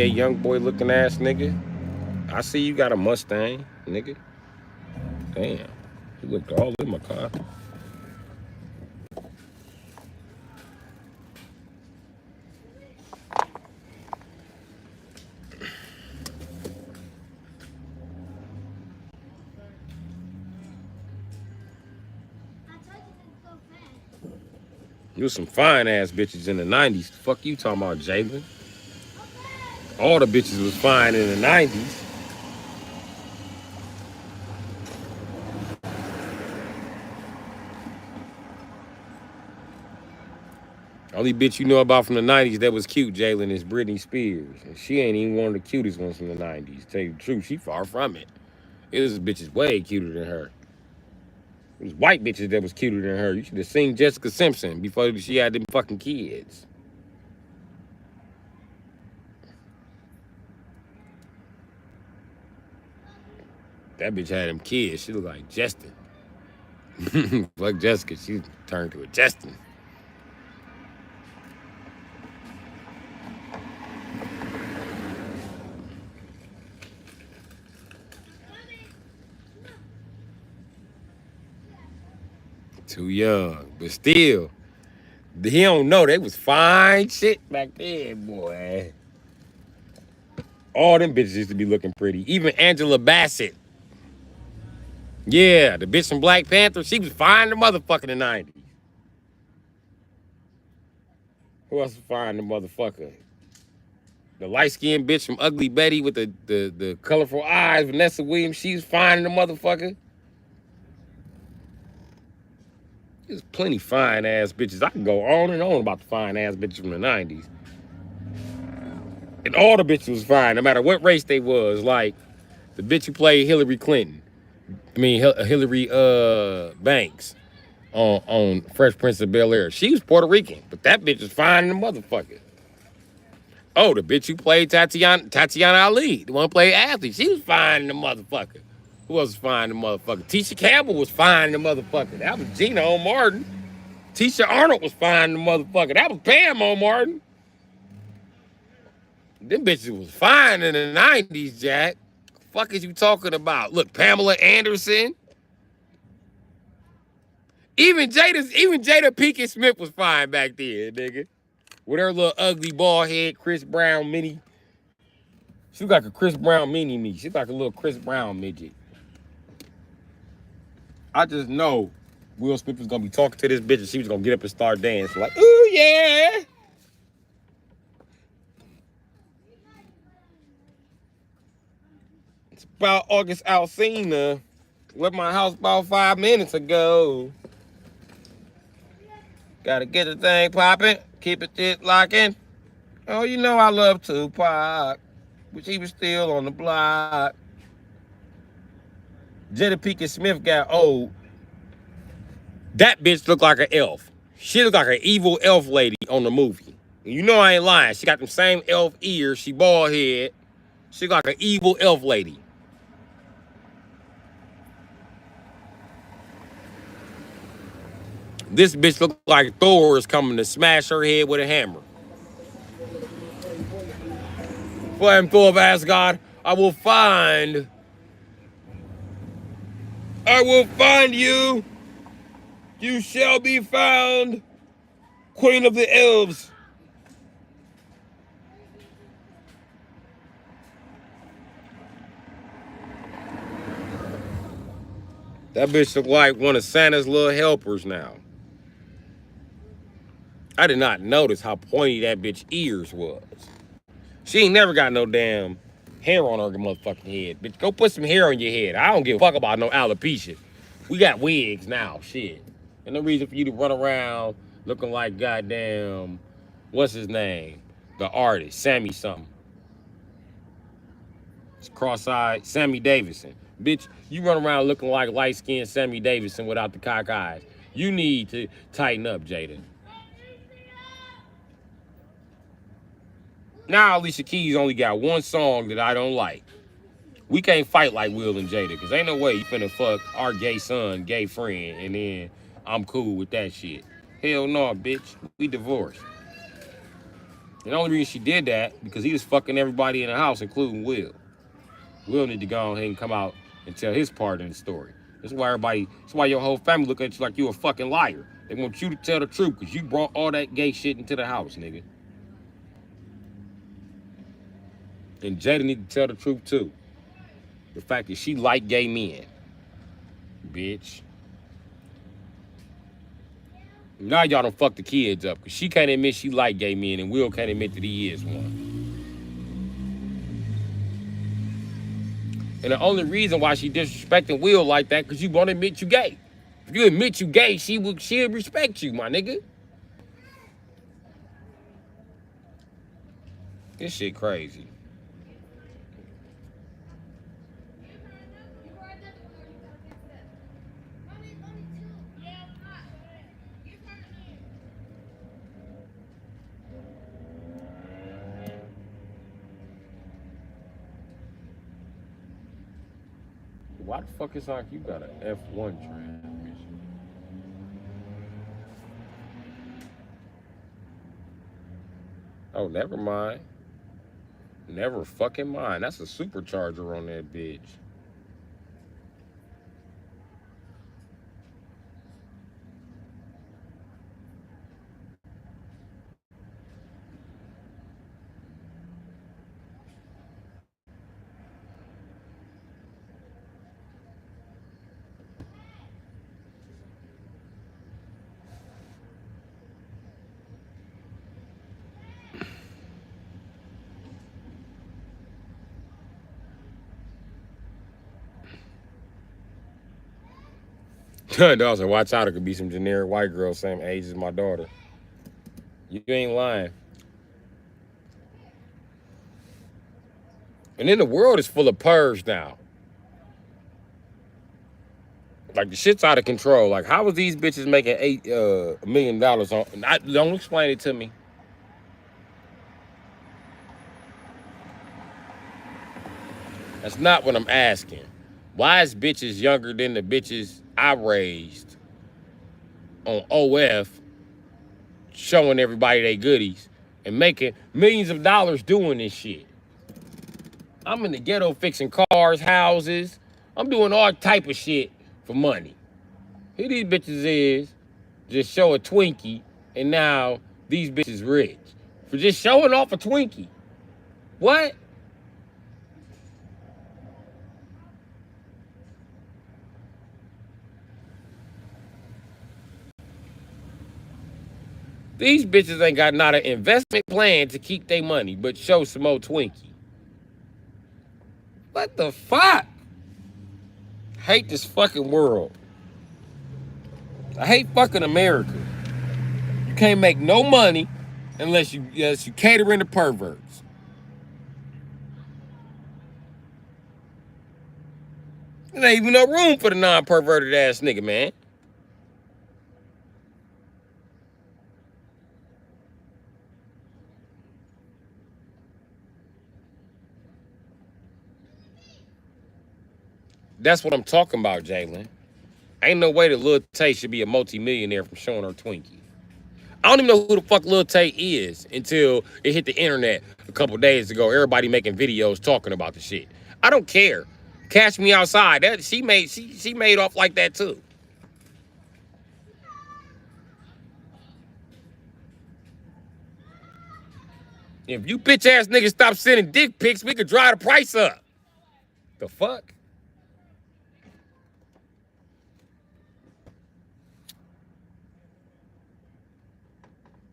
NBA young boy looking ass nigga. I see you got a Mustang, nigga. Damn. You looked all in my car. You was some fine ass bitches in the 90s. Fuck you talking about, Jalen? All the bitches was fine in the 90s. Only bitch you know about from the 90s that was cute, Jalen, is Britney Spears. And she ain't even one of the cutest ones from the 90s. Tell you the truth, she far from it. It was bitches way cuter than her. It was white bitches that was cuter than her. You should have seen Jessica Simpson before she had them fucking kids. That bitch had them kids. She looked like Justin. Fuck Jessica, she turned to a Justin. Too young, but still, he don't know they was fine shit back then, boy. All them bitches used to be looking pretty. Even Angela Bassett. Yeah, the bitch from Black Panther, she was fine the motherfucker in the 90s. Who else was fine the motherfucker? The light-skinned bitch from Ugly Betty with the colorful eyes, Vanessa Williams, she was fine in the motherfucker. There's plenty fine ass bitches. I can go on and on about the fine ass bitches from the 90s. And all the bitches was fine, no matter what race they was. Like the bitch who played Hillary Clinton. Hillary Banks on Fresh Prince of Bel-Air. She was Puerto Rican, but that bitch was fine in the motherfucker. Oh, the bitch who played Tatiana Ali, the one who played athlete, she was fine in the motherfucker. Who else was fine in the motherfucker? Tisha Campbell was fine in the motherfucker. That was Gina on Martin. Tisha Arnold was fine in the motherfucker. That was Pam on Martin. Them bitches was fine in the 90s, Jack. Fuck is you talking about? Look, Pamela Anderson. Even Jada Pinkett Smith was fine back then, nigga. With her little ugly bald head, Chris Brown mini. She look like a Chris Brown mini me. She's like a little Chris Brown midget. I just know Will Smith was gonna be talking to this bitch and she was gonna get up and start dancing. Like, ooh, yeah. It's about August Alsina. Left my house about 5 minutes ago. Gotta get the thing popping. Keep it shit locking. Oh, you know I love Tupac. But she was still on the block. Jada Pinkett Smith got old. That bitch looked like an elf. She looked like an evil elf lady on the movie. And you know I ain't lying. She got them same elf ears. She bald head. She look like an evil elf lady. This bitch looked like Thor is coming to smash her head with a hammer. For I am Thor of Asgard, I will find you. You shall be found, Queen of the Elves. That bitch look like one of Santa's little helpers now. I did not notice how pointy that bitch ears was. She ain't never got no damn hair on her motherfucking head. Bitch, go put some hair on your head. I don't give a fuck about no alopecia. We got wigs now, shit. And no reason for you to run around looking like goddamn, what's his name? The artist, Sammy something. It's cross-eyed Sammy Davidson. Bitch, you run around looking like light-skinned Sammy Davidson without the cock eyes. You need to tighten up, Jada. Now Alicia Keys only got one song that I don't like. We can't fight like Will and Jada, because ain't no way you finna fuck our gay son, gay friend, and then I'm cool with that shit. Hell no, bitch. We divorced. And the only reason she did that because he was fucking everybody in the house, including Will. Will need to go ahead and come out and tell his part in the story. That's why your whole family look at you like you a fucking liar. They want you to tell the truth because you brought all that gay shit into the house, nigga. And Jada need to tell the truth too. The fact that she like gay men. Bitch. Now y'all done fuck the kids up because she can't admit she like gay men and Will can't admit that he is one. And the only reason why she disrespecting Will like that, because you won't admit you gay. If you admit you gay, she'll respect you, my nigga. This shit crazy. Why the fuck is like you got an F1 transmission? Oh, never mind. Never fucking mind. That's a supercharger on that bitch. Dawson, watch out. It could be some generic white girl same age as my daughter. You ain't lying. And then the world is full of pervs now. Like the shit's out of control. Like how was these bitches making $1 million on? Don't explain it to me. That's not what I'm asking. Why is bitches younger than the bitches I raised on OF showing everybody they goodies and making millions of dollars doing this shit? I'm in the ghetto fixing cars, houses. I'm doing all type of shit for money. Here these bitches is just show a Twinkie and now these bitches rich for just showing off a Twinkie. What? These bitches ain't got not an investment plan to keep their money, but show some more Twinkie. What the fuck? I hate this fucking world. I hate fucking America. You can't make no money unless you catering to perverts. There ain't even no room for the non-perverted ass nigga, man. That's what I'm talking about, Jalen. Ain't no way that Lil Tay should be a multi-millionaire from showing her Twinkie. I don't even know who the fuck Lil Tay is until it hit the internet a couple days ago. Everybody making videos talking about the shit. I don't care. Cash Me Outside. That she made off like that too. If you bitch ass niggas stop sending dick pics, we could drive the price up. The fuck?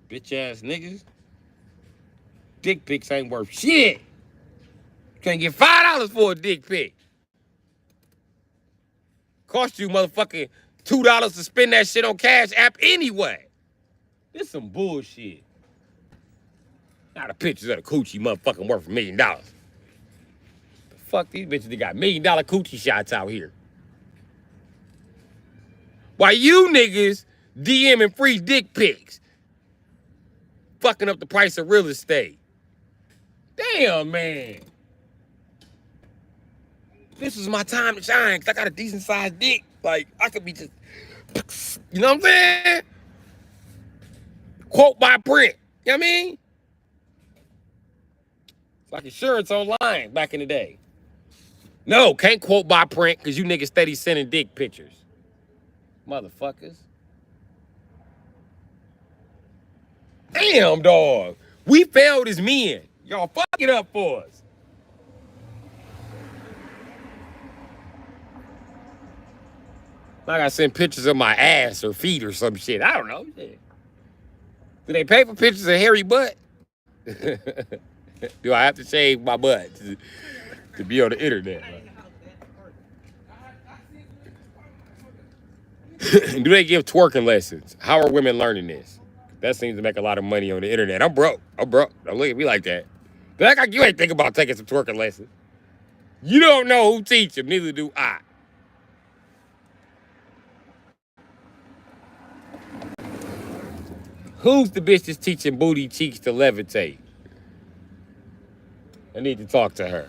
Bitch ass niggas. Dick pics ain't worth shit. You can't get $5 for a dick pic. Cost you motherfucking $2 to spend that shit on Cash App anyway. This some bullshit. Now the pictures of the coochie motherfucking worth $1 million. The fuck these bitches, they got $1 million coochie shots out here. Why you niggas DMing free dick pics? Fucking up the price of real estate. Damn, man. This is my time to shine because I got a decent sized dick. Like, I could be just, you know what I'm saying? Quote by print. You know what I mean? It's like insurance online back in the day. No, can't quote by print because you niggas steady sending dick pictures. Motherfuckers. Damn, dog. We failed as men. Y'all fuck it up for us. I gotta send pictures of my ass or feet or some shit. I don't know. Shit. Do they pay for pictures of hairy butt? Do I have to shave my butt to be on the internet? Do they give twerking lessons? How are women learning this? That seems to make a lot of money on the internet. I'm broke. I'm broke. Don't look at me like that. But act like you ain't thinking about taking some twerking lessons. You don't know who teach them, neither do I. Who's the bitch that's teaching booty cheeks to levitate? I need to talk to her.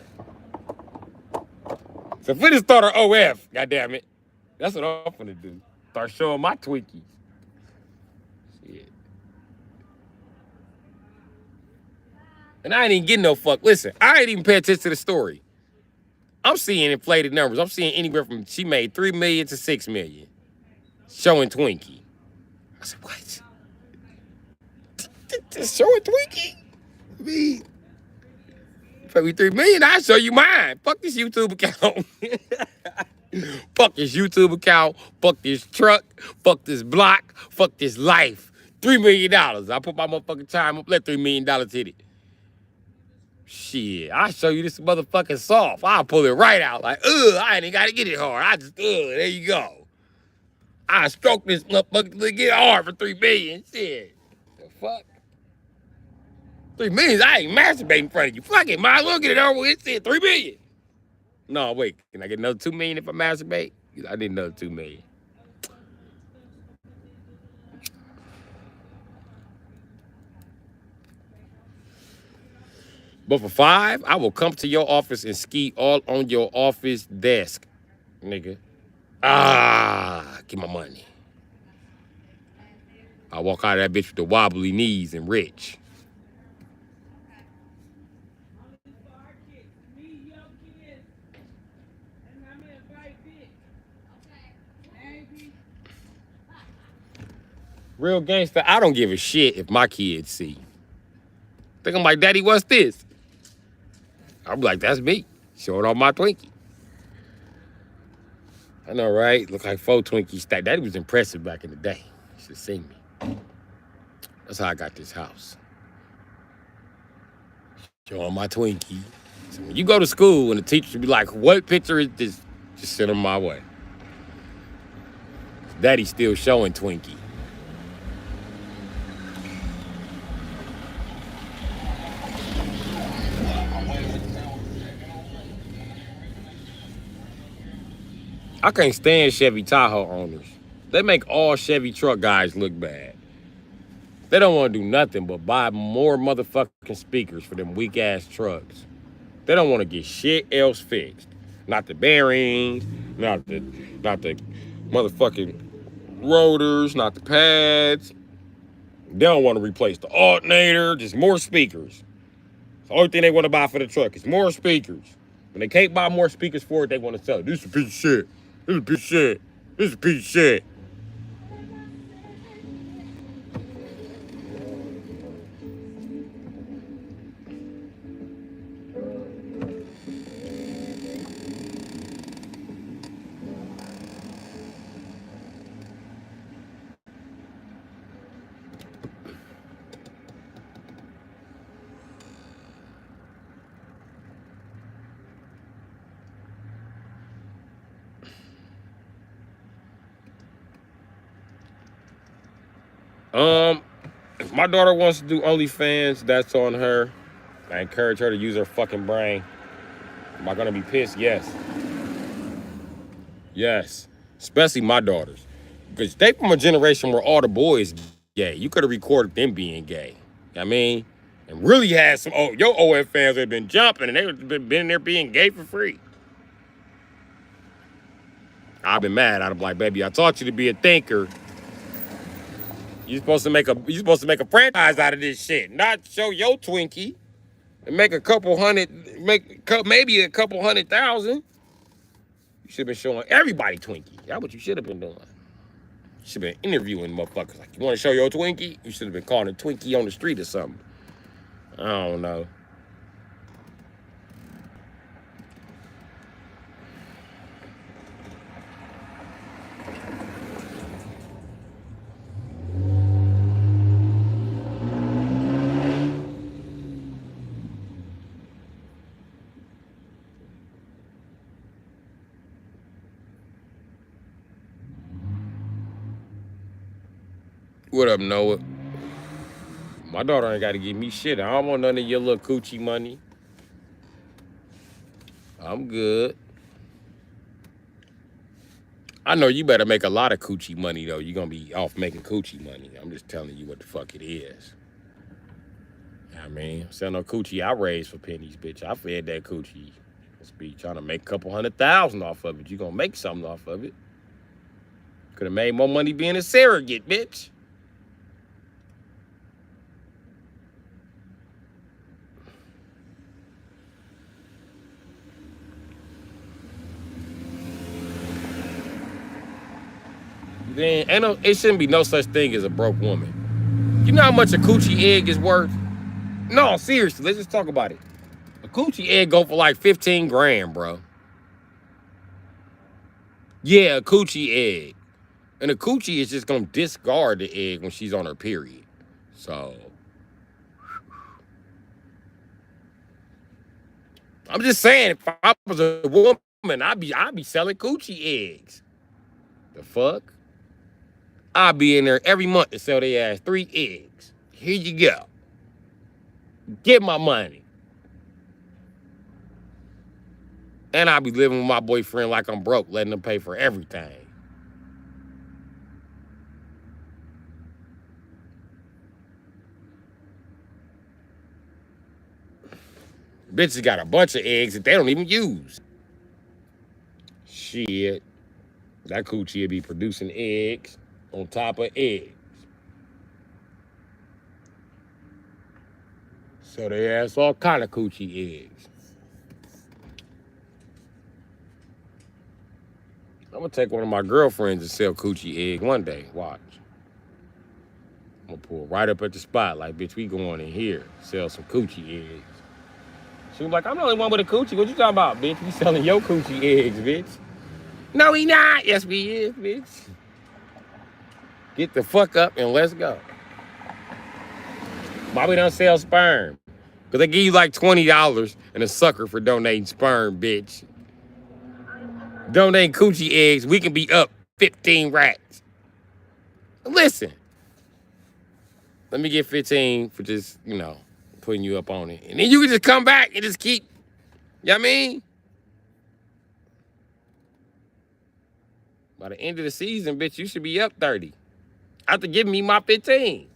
So if we just start her OF, goddammit. That's what I'm gonna do. Start showing my Twinkies. Shit. And I ain't even getting no fuck. Listen, I ain't even pay attention to the story. I'm seeing inflated numbers. I'm seeing anywhere from she made 3 million to 6 million. Showing Twinkie. I said, what? Just showing Twinkie? I mean, pay me 3 million, I'll show you mine. Fuck this YouTube account. Fuck this YouTube account. Fuck this truck. Fuck this block. Fuck this life. $3 million. I put my motherfucking time up. Let $3 million hit it. Shit, I'll show you this motherfucking soft. I'll pull it right out. Like, I ain't even got to get it hard. I just, there you go. I stroke this motherfucker to get hard for $3 million. Shit. The fuck? 3 million, I ain't masturbating in front of you. Fuck it, might as well get it over with. Shit, 3 million. No, wait, can I get another 2 million if I masturbate? I need another 2 million. But for 5, I will come to your office and ski all on your office desk, nigga. Get my money. I walk out of that bitch with the wobbly knees and rich. Real gangster, I don't give a shit if my kids see. Think I'm like, Daddy, what's this? I'll be like, that's me, showing off my Twinkie. I know, right? Look like 4 Twinkies stacked. Daddy was impressive back in the day. You should see me. That's how I got this house. Showing my Twinkie. So when you go to school and the teacher be like, what picture is this? Just send them my way. Daddy's still showing Twinkie. I can't stand Chevy Tahoe owners. They make all Chevy truck guys look bad. They don't want to do nothing but buy more motherfucking speakers for them weak-ass trucks. They don't want to get shit else fixed. Not the bearings, not the motherfucking rotors, not the pads. They don't want to replace the alternator, just more speakers. The only thing they want to buy for the truck is more speakers. When they can't buy more speakers for it, they want to sell it. This is a piece of shit. This is a piece of shit. This is a piece of shit. If my daughter wants to do OnlyFans, that's on her. I encourage her to use her fucking brain. Am I gonna be pissed? Yes. Yes. Especially my daughters. Because they from a generation where all the boys gay. You could have recorded them being gay. I mean, and really had some, your OF fans have been jumping and they've been there being gay for free. I've been mad. I'd be like, baby, I taught you to be a thinker. You're supposed to make a franchise out of this shit, not show your Twinkie. and make a couple hundred, maybe a couple 100,000. You should have been showing everybody Twinkie. That's what you should have been doing. You should have been interviewing motherfuckers. Like, you want to show your Twinkie? You should have been calling a Twinkie on the street or something. I don't know. What up, Noah? My daughter ain't got to give me shit. I don't want none of your little coochie money. I'm good. I know you better make a lot of coochie money, though. You're going to be off making coochie money. I'm just telling you what the fuck it is. I mean, sell no coochie I raised for pennies, bitch. I fed that coochie. Let's be trying to make a couple 100,000 off of it. You going to make something off of it. Could have made more money being a surrogate, bitch. Then it shouldn't be no such thing as a broke woman. You know how much a coochie egg is worth? No, seriously, let's just talk about it. A coochie egg go for like 15 grand, bro. Yeah, a coochie egg. And a coochie is just gonna discard the egg when she's on her period. So I'm just saying, if I was a woman, I'd be selling coochie eggs. The fuck? I'll be in there every month to sell their ass 3 eggs. Here you go. Get my money. And I'll be living with my boyfriend like I'm broke, letting him pay for everything. Bitches got a bunch of eggs that they don't even use. Shit. That coochie will be producing eggs on top of eggs. So they ask all kind of coochie eggs. I'm gonna take one of my girlfriends and sell coochie egg one day. Watch. I'm gonna pull right up at the spot like, bitch, we going in here, sell some coochie eggs. She was like, I'm the only one with a coochie. What you talking about, bitch? We selling your coochie eggs, bitch. No, we not. Yes, we is, bitch. Get the fuck up and let's go. Why we don't sell sperm? Because they give you like $20 and a sucker for donating sperm, bitch. Donate coochie eggs, we can be up 15 racks. Listen. Let me get 15 for just, putting you up on it. And then you can just come back and just keep, you know what I mean? By the end of the season, bitch, you should be up 30. After giving me my 15.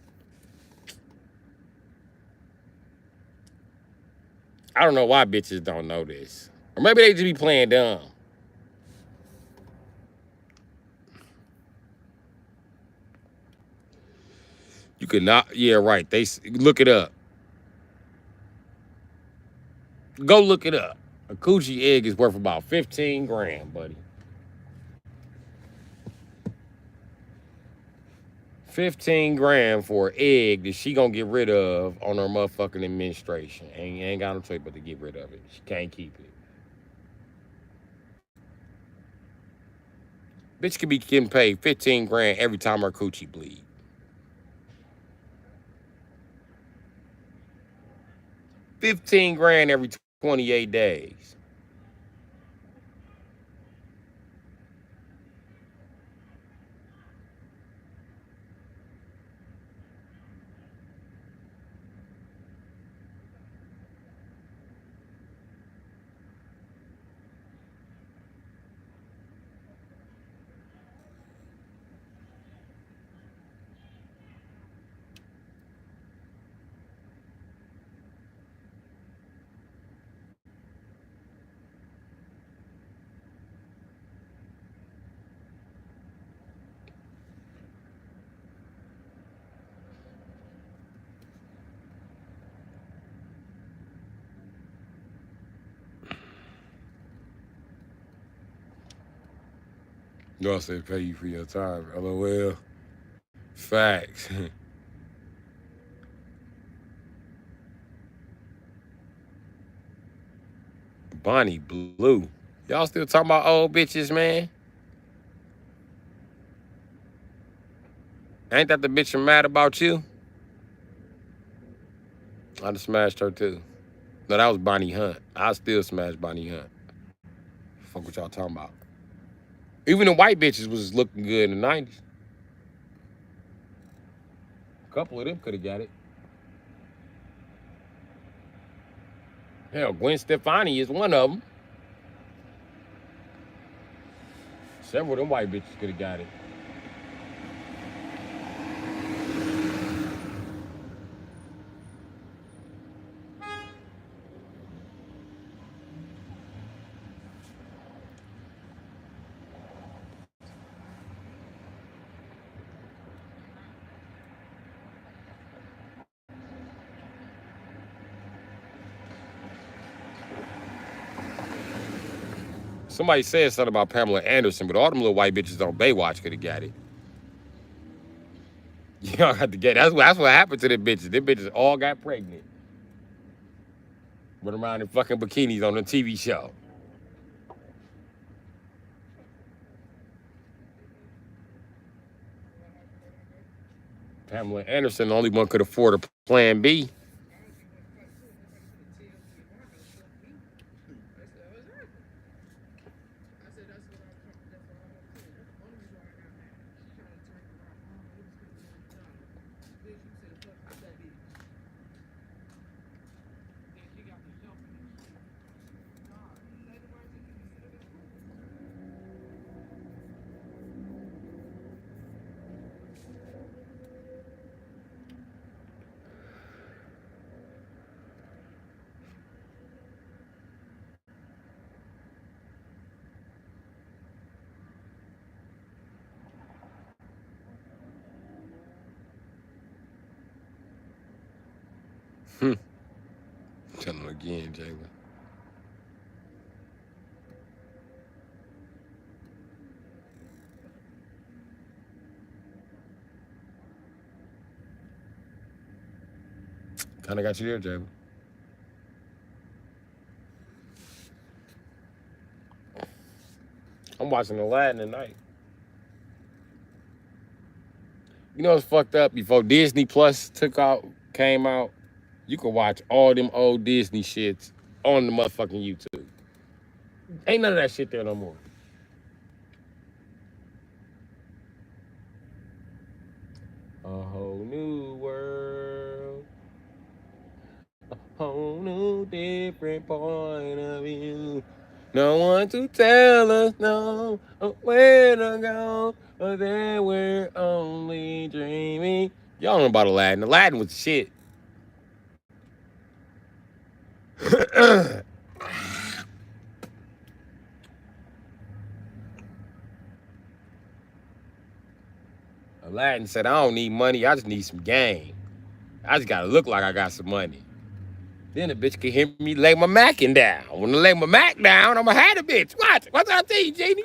I don't know why bitches don't know this. Or maybe they just be playing dumb. You could not, yeah, right. Look it up. Go look it up. A coochie egg is worth about 15 grand, buddy. 15 grand for an egg that she gonna get rid of on her motherfucking administration. Ain't got no choice but to get rid of it. She can't keep it. Bitch could be getting paid 15 grand every time her coochie bleed. 15 grand every 28 days. Y'all said pay you for your time. LOL. Facts. Bonnie Blue. Y'all still talking about old bitches, man? Ain't that the bitch I'm mad about you? I done smashed her too. No, that was Bonnie Hunt. I still smash Bonnie Hunt. Fuck what y'all talking about. Even the white bitches was looking good in the 90s. A couple of them could have got it. Hell, Gwen Stefani is one of them. Several of them white bitches could have got it. Somebody said something about Pamela Anderson, but all them little white bitches on Baywatch could have got it. Y'all got to get it. That's what happened to them bitches. Them bitches all got pregnant. Went around in fucking bikinis on the TV show. Pamela Anderson, the only one could afford a plan B. Tell him again, Jalen. Kind of got you there, Jalen. I'm watching Aladdin tonight. You know what's fucked up? Before Disney Plus came out, you could watch all them old Disney shits on the motherfucking YouTube. Ain't none of that shit there no more. A whole new world. A whole new different point of view. No one to tell us no where to go, but then we're only dreaming. Y'all know about Aladdin. Aladdin was the shit. Aladdin said, I don't need money, I just need some game. I just gotta look like I got some money. Then the bitch could hear me lay my Mackin down. When I lay my Mac down, I'ma have the bitch. Watch it. What's I tell you, Genie?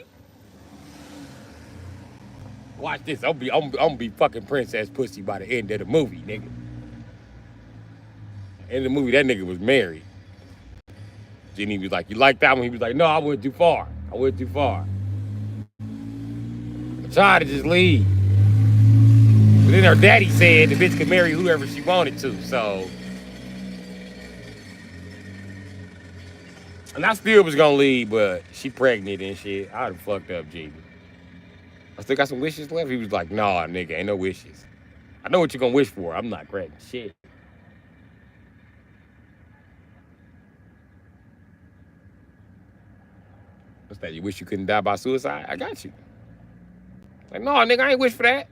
Watch this. I'm gonna be fucking Princess Pussy by the end of the movie, nigga. In the movie, that nigga was married. Genie was like, you like that one? He was like, no, I went too far. I went too far. I tried to just leave. But then her daddy said the bitch could marry whoever she wanted to, so. And I still was gonna leave, but she pregnant and shit. I done fucked up, Genie. I still got some wishes left. He was like, nah, nigga, ain't no wishes. I know what you're gonna wish for. I'm not pregnant. Shit. What's that? You wish you couldn't die by suicide? I got you. Like, no, nigga, I ain't wish for that.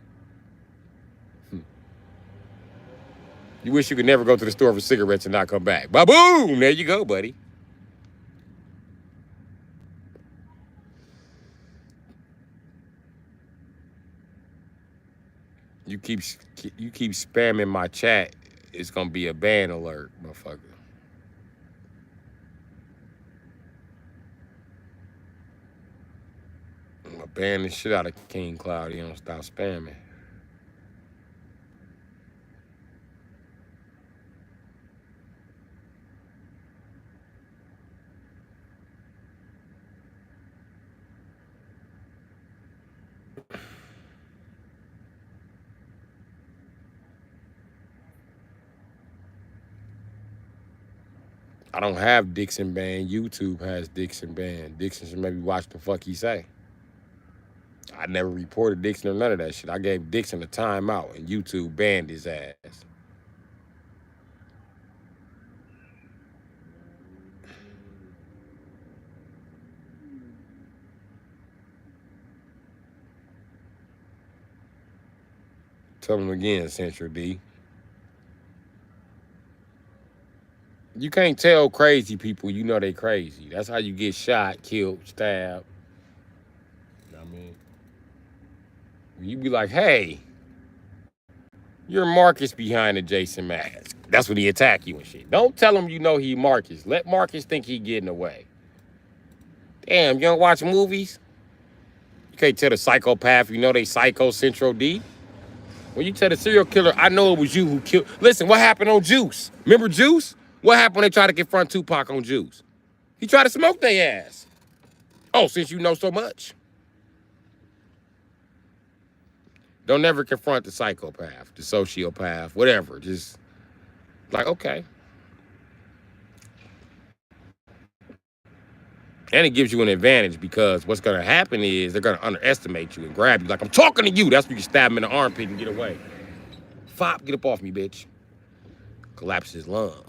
You wish you could never go to the store for cigarettes and not come back. Ba-boom! There you go, buddy. You keep spamming my chat, it's gonna be a ban alert, motherfucker. I'm gonna Ban the shit out of King Cloud. He don't stop spamming. I don't have Dixon banned. YouTube has Dixon banned. Dixon should maybe watch the fuck he say. I never reported Dixon or none of that shit. I gave Dixon a timeout and YouTube banned his ass. Tell him again, Central D. You can't tell crazy people you know they crazy. That's how you get shot, killed, stabbed. You know what I mean? You be like, hey, you're Marcus behind the Jason mask. That's when he attack you and shit. Don't tell him you know he Marcus. Let Marcus think he getting away. Damn, you don't watch movies? You can't tell the psychopath you know they psycho Central D. When you tell the serial killer, I know it was you who killed. Listen, what happened on Juice? Remember Juice? What happened when they tried to confront Tupac on Juice? He tried to smoke their ass. Oh, since you know so much. Don't never confront the psychopath, the sociopath, whatever. Just like, okay. And it gives you an advantage because what's going to happen is they're going to underestimate you and grab you. Like, I'm talking to you. That's when you stab him in the armpit and get away. Fop, get up off me, bitch. Collapse his lung.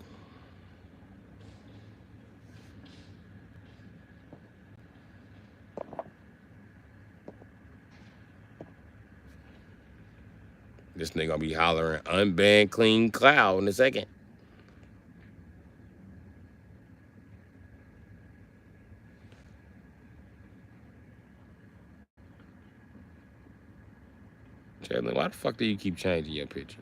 This nigga gonna be hollering unbanned clean cloud in a second. Chandler, why the fuck do you keep changing your picture?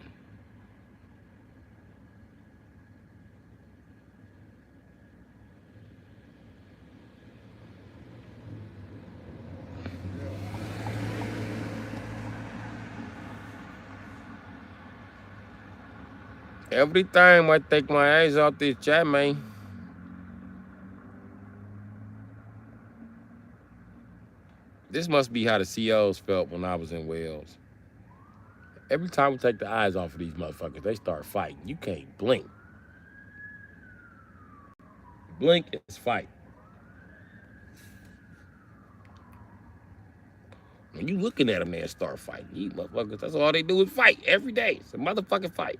Every time I take my eyes off this chat, man. This must be how the COs felt when I was in Wales. Every time we take the eyes off of these motherfuckers, they start fighting. You can't blink. Blink is fight. When you looking at them, they start fighting. These motherfuckers, that's all they do is fight every day. It's a motherfucking fight.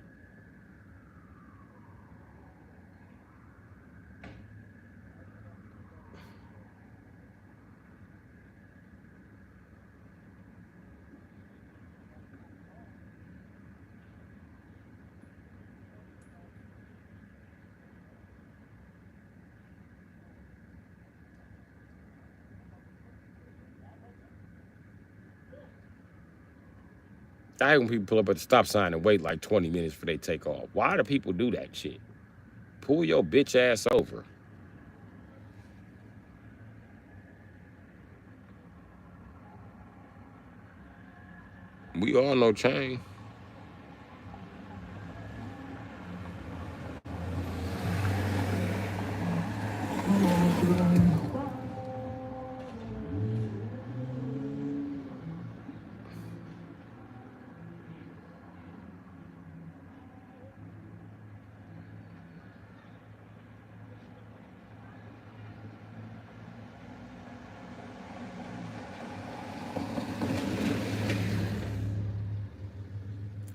I hate when people pull up at the stop sign and wait like 20 minutes before they take off. Why do people do that shit? Pull your bitch ass over. We all know Chain.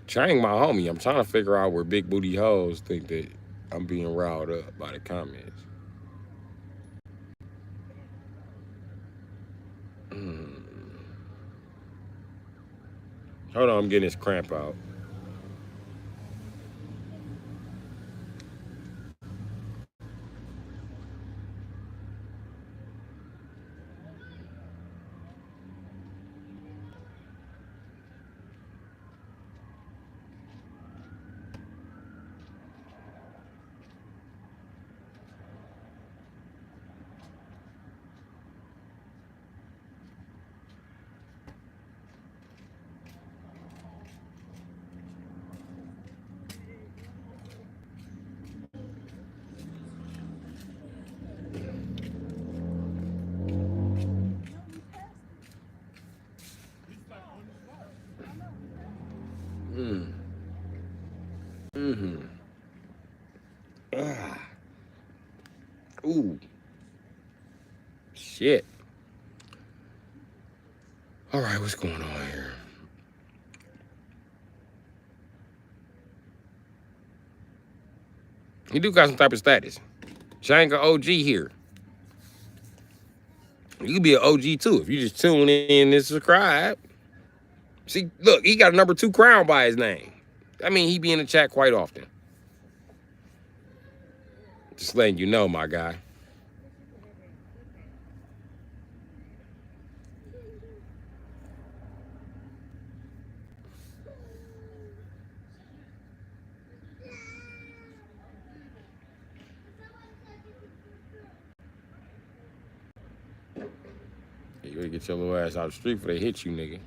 Chang, my homie. I'm trying to figure out where big booty hoes think that I'm being riled up by the comments. Hold on, I'm getting this cramp out. Ah. Ooh. Shit. All right, what's going on here? He do got some type of status. She ain't got OG here. You could be an OG too if you just tune in and subscribe. See, look, he got a #2 crown by his name. I mean, he be in the chat quite often. Just letting you know, my guy. You better get your little ass out of the street before they hit you, nigga.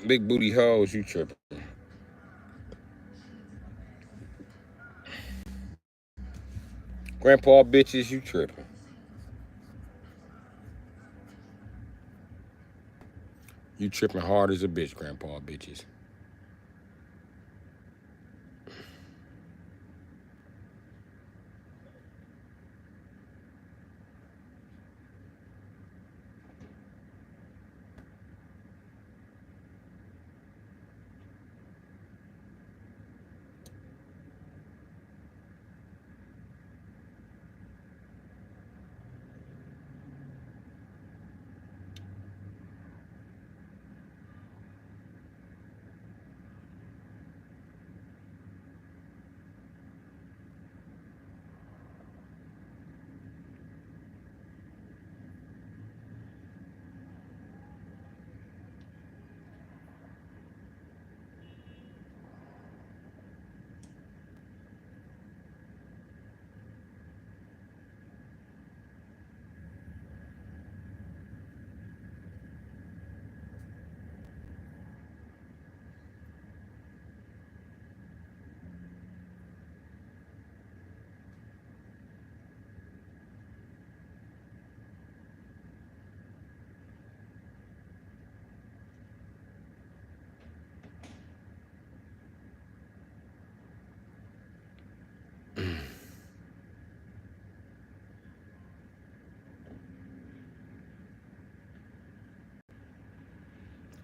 Big booty hoes, you tripping. Grandpa bitches, you tripping. You tripping hard as a bitch, grandpa bitches.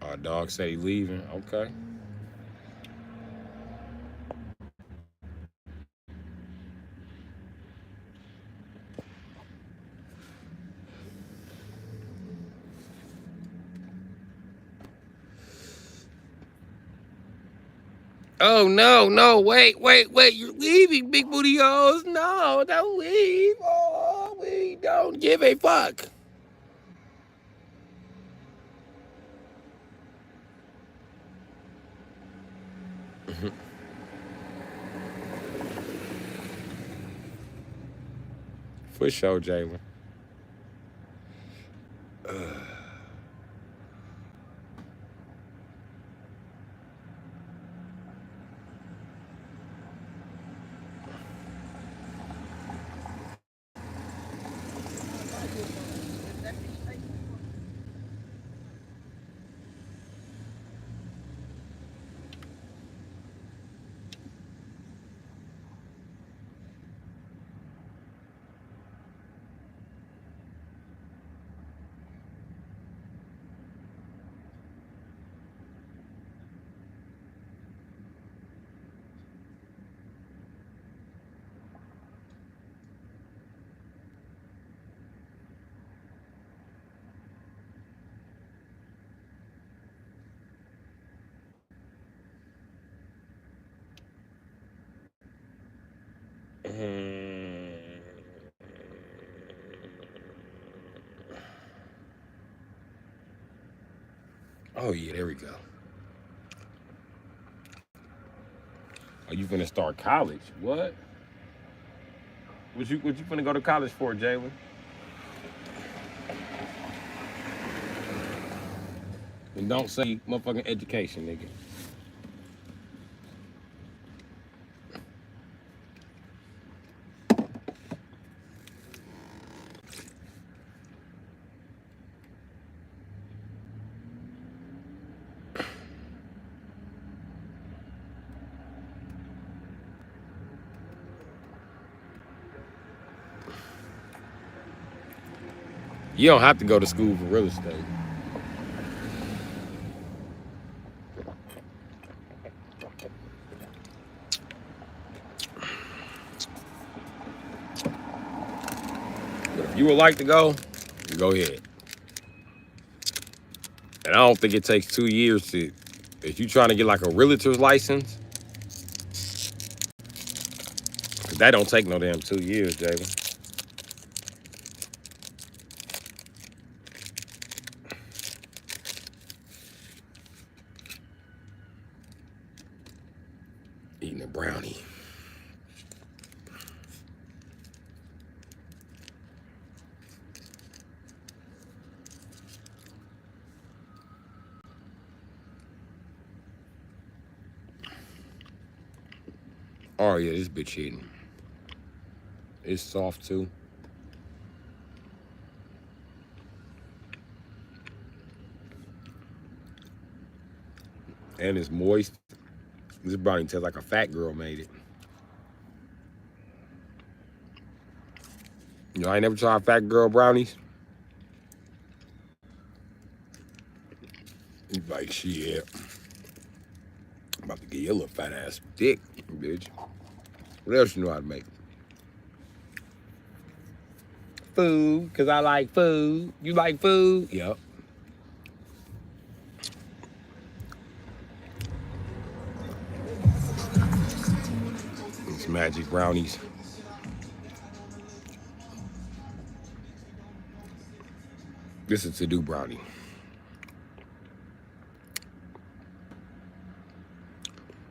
Our dog said he leaving. Okay. Oh no, wait, you're leaving, big booty hoes. No, don't leave. Oh, we don't give a fuck. For sure, Jalen. Oh yeah, there we go. Oh, you finna start college? What? What you finna go to college for, Jalen? And don't say motherfucking education, nigga. You don't have to go to school for real estate. But if you would like to go ahead. And I don't think it takes 2 years to, if you trying to get like a realtor's license, cause that don't take no damn 2 years, Jalen. Eating a brownie. Oh yeah, this bitch eating. It's soft too. And it's moist. This brownie tastes like a fat girl made it. You know, I ain't never tried fat girl brownies. You like, shit. I'm about to get you a little fat ass dick, bitch. What else you know how to make? Food, cause I like food. You like food? Yep. It's magic brownies. This is to-do brownie.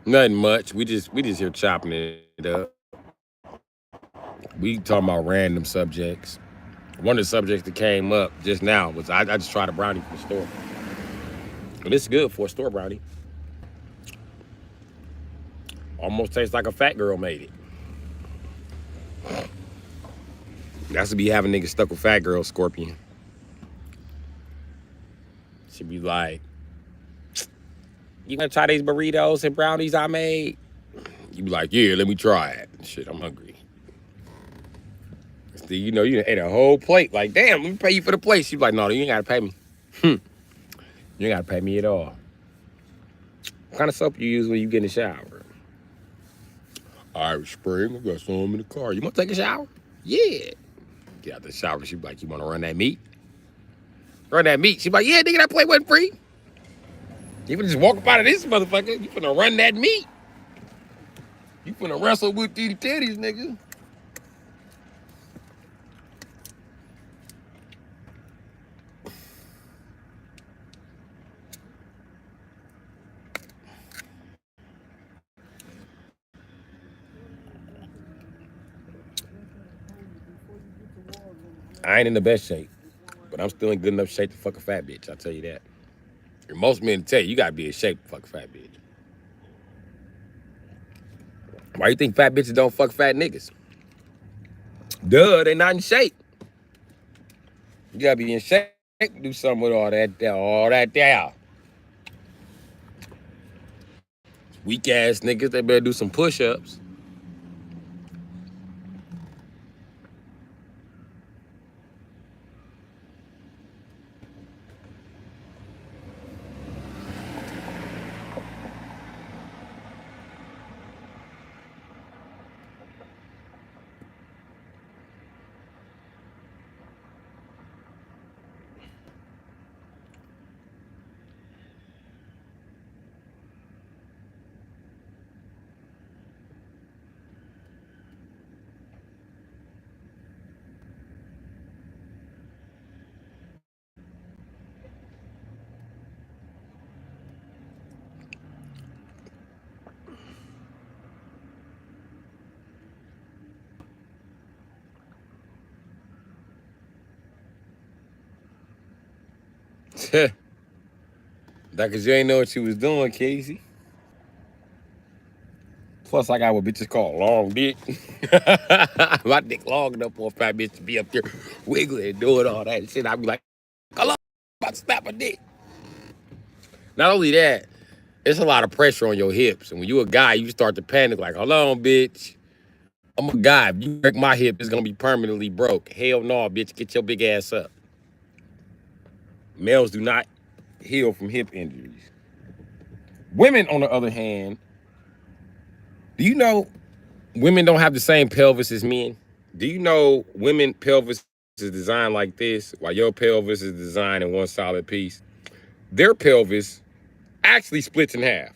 Nothing much. We just here chopping it up. We talking about random subjects. One of the subjects that came up just now was I just tried a brownie from the store. And it's good for a store brownie. Almost tastes like a fat girl made it. That's to be having niggas stuck with fat girl, Scorpion. She'd be like, you gonna try these burritos and brownies I made? You be like, yeah, let me try it. Shit, I'm hungry. See, you ate a whole plate. Like, damn, let me pay you for the plate. She be like, no, you ain't gotta pay me. You ain't gotta pay me at all. What kind of soap you use when you get in the shower? Irish Spring. I got some in the car. You want to take a shower? Yeah. Get out the shower. She be like, you want to run that meat? Run that meat. She be like, yeah, nigga, that plate wasn't free. You finna just walk up out of this motherfucker. You finna run that meat. You finna wrestle with these titties, nigga. I ain't in the best shape, but I'm still in good enough shape to fuck a fat bitch. I'll tell you that. And most men tell you gotta be in shape to fuck a fat bitch. Why you think fat bitches don't fuck fat niggas? Duh, they not in shape. You gotta be in shape to do something with all that there. Weak ass niggas, they better do some push-ups. That cause you ain't know what you was doing, Casey. Plus, I got what bitches call long dick. My dick long enough for a fat bitch to be up there wiggling and doing all that shit. I'd be like, hello, I'm about to snap a dick. Not only that, it's a lot of pressure on your hips. And when you a guy, you start to panic like, hold on, bitch. I'm a guy. If you break my hip, it's gonna be permanently broke. Hell no, bitch, get your big ass up. Males do not heal from hip injuries. Women, on the other hand, do you know women don't have the same pelvis as men? Do you know women pelvis is designed like this, while your pelvis is designed in one solid piece? Their pelvis actually splits in half.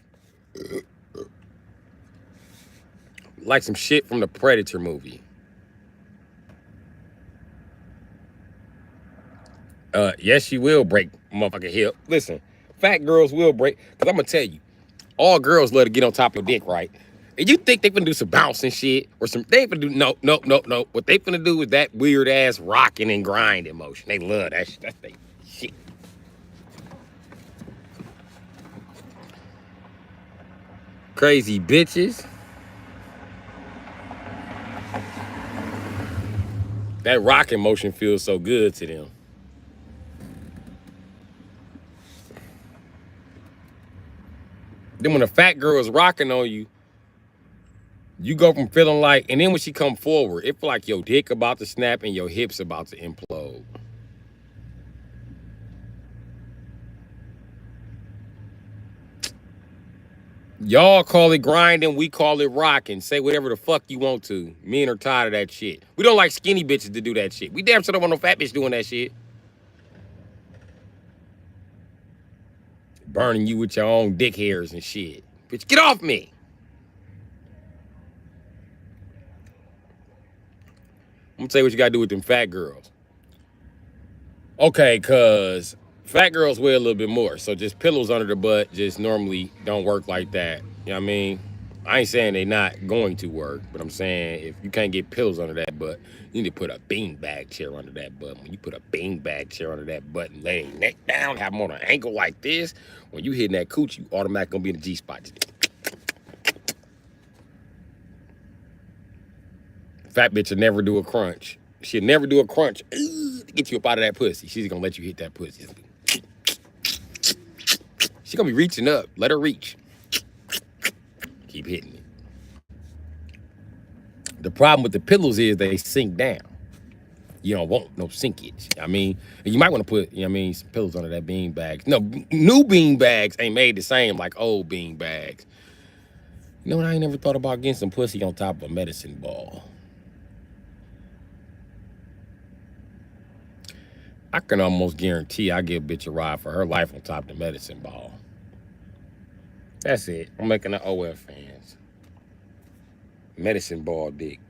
Like some shit from the Predator movie. Yes, she will break motherfucking hip. Listen, fat girls will break, because I'm going to tell you, all girls love to get on top of dick, right? And you think they finna do some bouncing shit or some, they finna do, no. What they finna do is that weird ass rocking and grinding motion. They love that shit. That's their shit. Crazy bitches. That rocking motion feels so good to them. Then when a fat girl is rocking on you, you go from feeling like, and then when she come forward, it feel like your dick about to snap and your hips about to implode. Y'all call it grinding, we call it rocking. Say whatever the fuck you want to. Men are tired of that shit. We don't like skinny bitches to do that shit. We damn sure don't want no fat bitch doing that shit. Burning you with your own dick hairs and shit. Bitch, get off me. I'm gonna tell you what you gotta do with them fat girls. Okay, cause fat girls weigh a little bit more. So just pillows under the butt just normally don't work like that. You know what I mean? I ain't saying they not going to work, but I'm saying if you can't get pillows under that butt, you need to put a beanbag chair under that butt. When you put a beanbag chair under that butt and lay your neck down, have them on an ankle like this, when you hitting that cooch, you automatically gonna be in the G-spot. Fat bitch will never do a crunch. She'll never do a crunch to get you up out of that pussy. She's gonna let you hit that pussy. She's gonna be reaching up. Let her reach. Keep hitting it. The problem with the pillows is they sink down. You don't want no sinkage. I mean, and you might want to put, you know what I mean, some pillows under that bean bag. No, new bean bags ain't made the same like old bean bags. You know what? I ain't never thought about getting some pussy on top of a medicine ball. I can almost guarantee I give a bitch a ride for her life on top of the medicine ball. That's it. I'm making the OF fans. Medicine ball dick.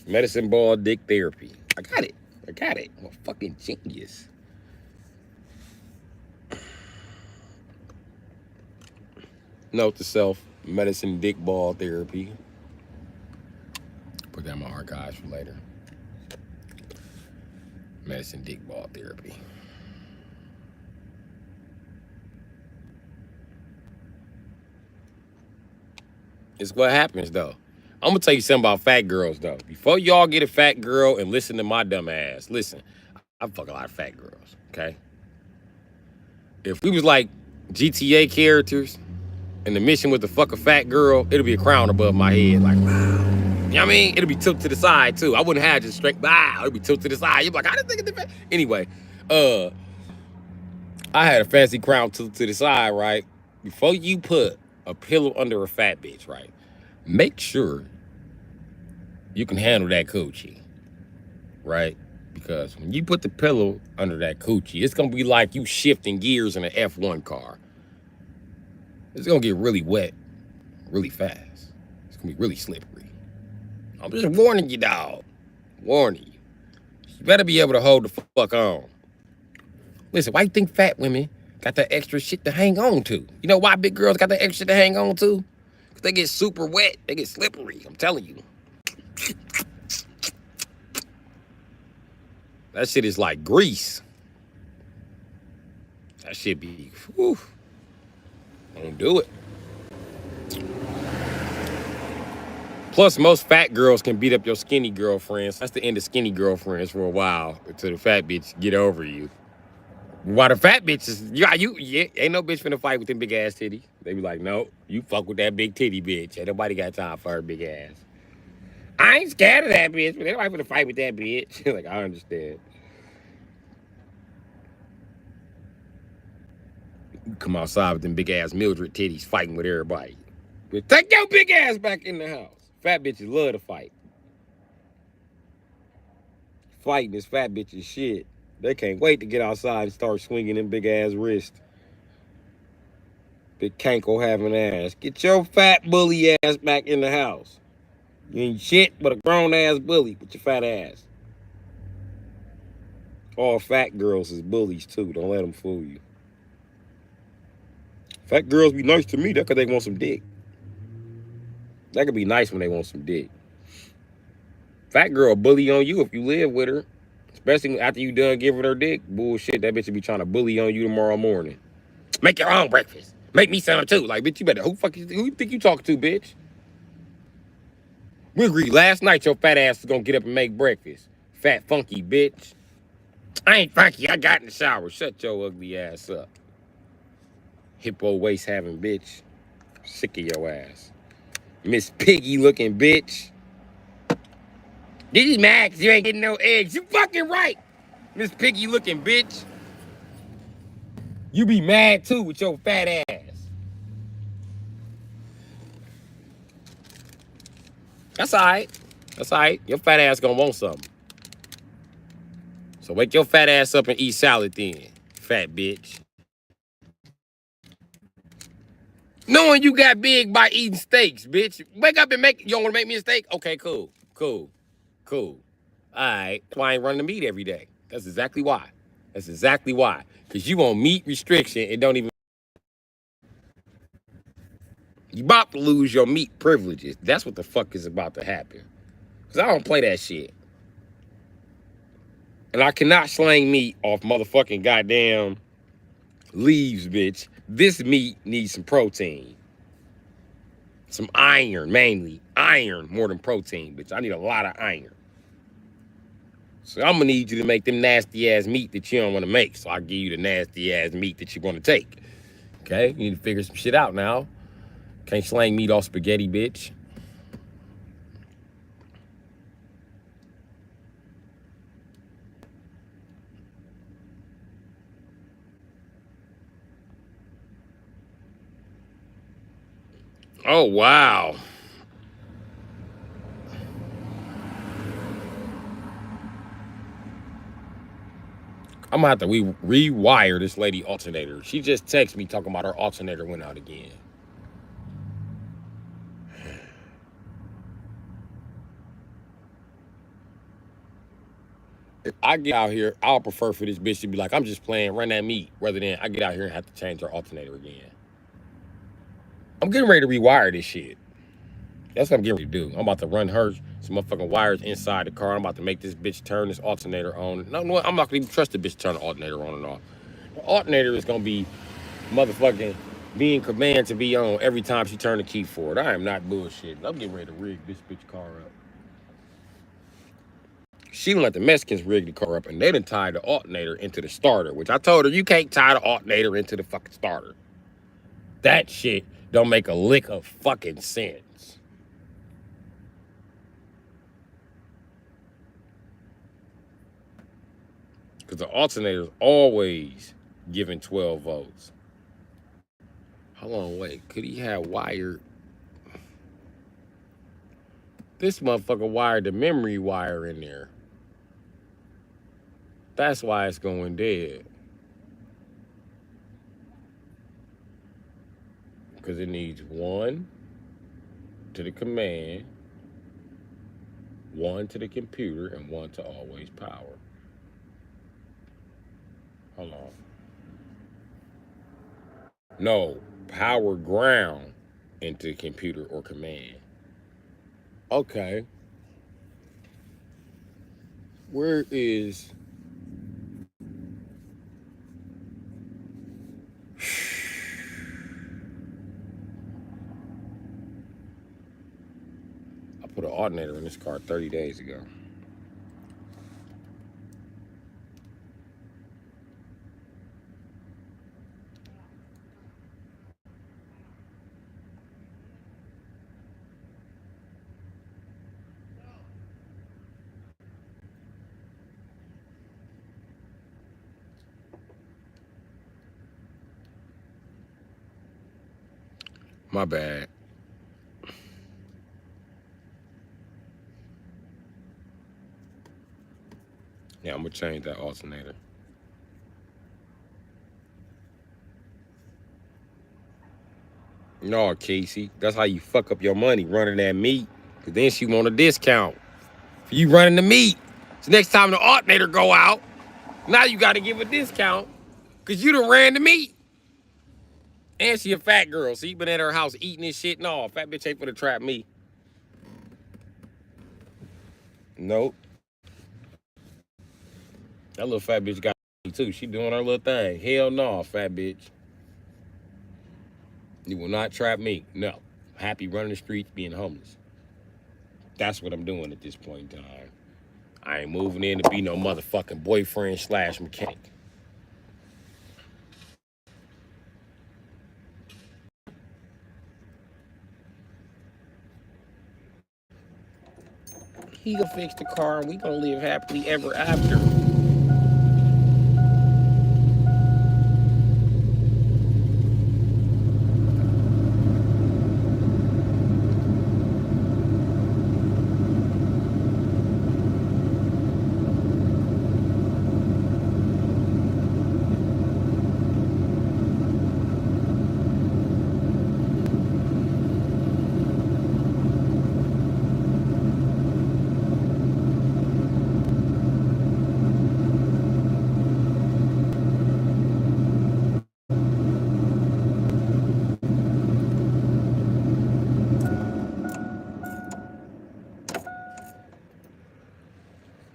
Medicine ball dick therapy. I got it. I'm a fucking genius. Note to self, medicine dick ball therapy. Put that in my archives for later. Medicine dick ball therapy. It's what happens though. I'm gonna tell you something about fat girls though. Before y'all get a fat girl and listen to my dumb ass, listen, I fuck a lot of fat girls, okay? If we was like GTA characters and the mission was to fuck a fat girl, it'll be a crown above my head, like, wow. You know what I mean? It'll be tilted to the side too. I wouldn't have just straight, wow, it'll be tilted to the side. You're like, I didn't think of the fat. Anyway, I had a fancy crown tilted to the side, right? Before you put a pillow under a fat bitch, right? Make sure you can handle that coochie, right? Because when you put the pillow under that coochie, it's gonna be like you shifting gears in an F1 car. It's gonna get really wet, really fast. It's gonna be really slippery. I'm just warning you, dog. Warning you. You better be able to hold the fuck on. Listen, why you think fat women got that extra shit to hang on to? You know why big girls got that extra shit to hang on to? Because they get super wet. They get slippery. I'm telling you. That shit is like grease. That shit be, whew. Don't do it. Plus, most fat girls can beat up your skinny girlfriends. That's the end of skinny girlfriends for a while until the fat bitch get over you. Why the fat bitches, ain't no bitch finna fight with them big ass titties. They be like, no, you fuck with that big titty bitch. Ain't nobody got time for her big ass. I ain't scared of that bitch, but ain't nobody finna fight with that bitch. Like, I understand. You come outside with them big ass Mildred titties fighting with everybody. But take your big ass back in the house. Fat bitches love to fight. Fighting is fat bitches shit. They can't wait to get outside and start swinging them big ass wrists. Big cankle having ass. Get your fat bully ass back in the house. You ain't shit but a grown ass bully with your fat ass. All fat girls is bullies too. Don't let them fool you. Fat girls be nice to me. That's because they want some dick. That could be nice when they want some dick. Fat girl bully on you if you live with her. Especially after you done giving her dick. Bullshit, that bitch will be trying to bully on you tomorrow morning. Make your own breakfast. Make me some too. Like, bitch, you better, who you think you talking to, bitch? We agreed last night your fat ass was gonna get up and make breakfast. Fat, funky bitch. I ain't funky, I got in the shower. Shut your ugly ass up. Hippo waist having bitch. Sick of your ass. Miss Piggy looking bitch. This is mad because you ain't getting no eggs. You fucking right. Miss Piggy looking bitch. You be mad too with your fat ass. That's all right. That's all right. Your fat ass gonna want something. So wake your fat ass up and eat salad then, fat bitch. Knowing you got big by eating steaks, bitch. Wake up and you don't want to make me a steak? Okay, cool. All right. That's why I ain't running the meat every day. That's exactly why. Because you on meat restriction and don't even. You about to lose your meat privileges. That's what the fuck is about to happen. Because I don't play that shit. And I cannot slang meat off motherfucking goddamn leaves, bitch. This meat needs some protein. Some iron, mainly. Iron more than protein, bitch. I need a lot of iron. So I'm gonna need you to make them nasty ass meat that you don't wanna make. So I'll give you the nasty ass meat that you wanna take. Okay? You need to figure some shit out now. Can't slang meat off spaghetti, bitch. Oh, wow. I'm gonna have to rewire this lady alternator. She just texted me talking about her alternator went out again. If I get out here, I'll prefer for this bitch to be like, I'm just playing, run that meat, rather than I get out here and have to change her alternator again. I'm getting ready to rewire this shit. That's what I'm getting ready to do. I'm about to run her some motherfucking wires inside the car. I'm about to make this bitch turn this alternator on. No, I'm not gonna even trust the bitch to turn the alternator on and off. The alternator is gonna be motherfucking being command to be on every time she turn the key for it. I am not bullshitting. I'm getting ready to rig this bitch car up. She done let the Mexicans rig the car up, and they done tied the alternator into the starter, which I told her, you can't tie the alternator into the fucking starter. That shit don't make a lick of fucking sense. Because the alternator is always giving 12 volts. Hold on, wait. Could he have wired? This motherfucker wired the memory wire in there. That's why it's going dead. Because it needs one to the command, one to the computer, and one to always power. Hold on. No, power ground into the computer or command. Okay. Where is... I put an alternator in this car 30 days ago. My bad. Yeah, I'm gonna change that alternator. No, Casey, that's how you fuck up your money running that meat. Cause then she want a discount for you running the meat. So next time the alternator go out, now you gotta give a discount cause you done ran the meat. And she a fat girl, so you been at her house eating this shit. No, fat bitch ain't finna trap me. Nope. That little fat bitch got me too. She doing her little thing. Hell no, fat bitch. You will not trap me. No. Happy running the streets, being homeless. That's what I'm doing at this point in time. I ain't moving in to be no motherfucking boyfriend / mechanic. He gonna fix the car and we gonna live happily ever after.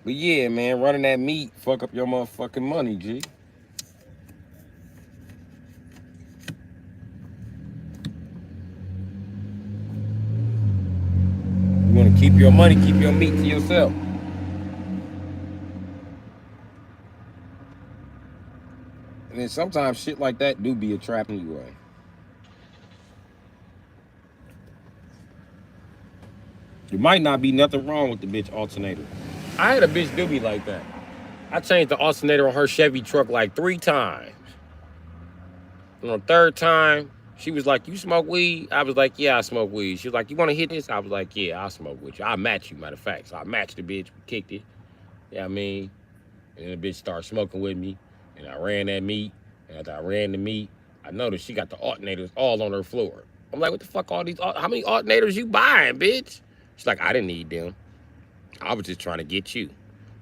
But yeah, man, running that meat fuck up your motherfucking money, G. You wanna keep your money, keep your meat to yourself. And then sometimes shit like that do be a trap anyway. There might not be nothing wrong with the bitch alternator. I had a bitch do me like that. I changed the alternator on her Chevy truck like 3 times. On the 3rd time, She was like, you smoke weed? I was like, yeah, I smoke weed. She was like, you want to hit this? I was like, yeah, I'll smoke with you. I'll match you, matter of fact. So I matched the bitch, kicked it. Yeah, I mean, and then the bitch started smoking with me. And I ran that meat. And after I ran the meat, I noticed she got the alternators all on her floor. I'm like, what the fuck, how many alternators you buying, bitch? She's like, I didn't need them. I was just trying to get you.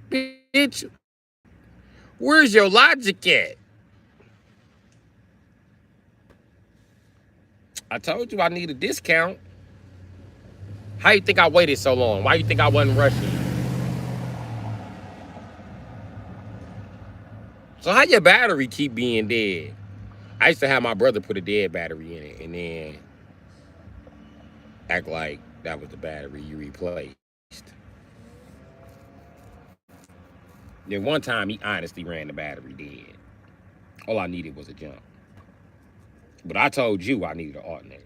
Bitch, where's your logic at? I told you I need a discount. How you think I waited so long? Why you think I wasn't rushing? So how your battery keep being dead? I used to have my brother put a dead battery in it and then act like that was the battery you replaced. Then one time he honestly ran the battery dead. All I needed was a jump. But I told you I needed an alternator.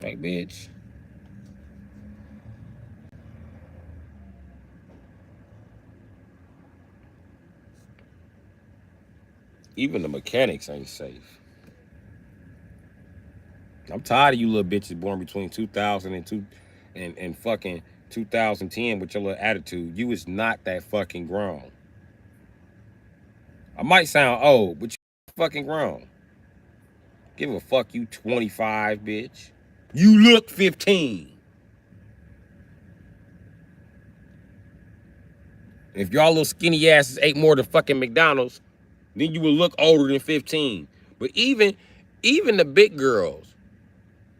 Like, bitch. Even the mechanics ain't safe. I'm tired of you little bitches born between 2000 and fucking 2010 with your little attitude. You is not that fucking grown. I might sound old, but you fucking grown. Give a fuck you 25, bitch. You look 15. If y'all little skinny asses ate more than fucking McDonald's, then you would look older than 15. But even the big girls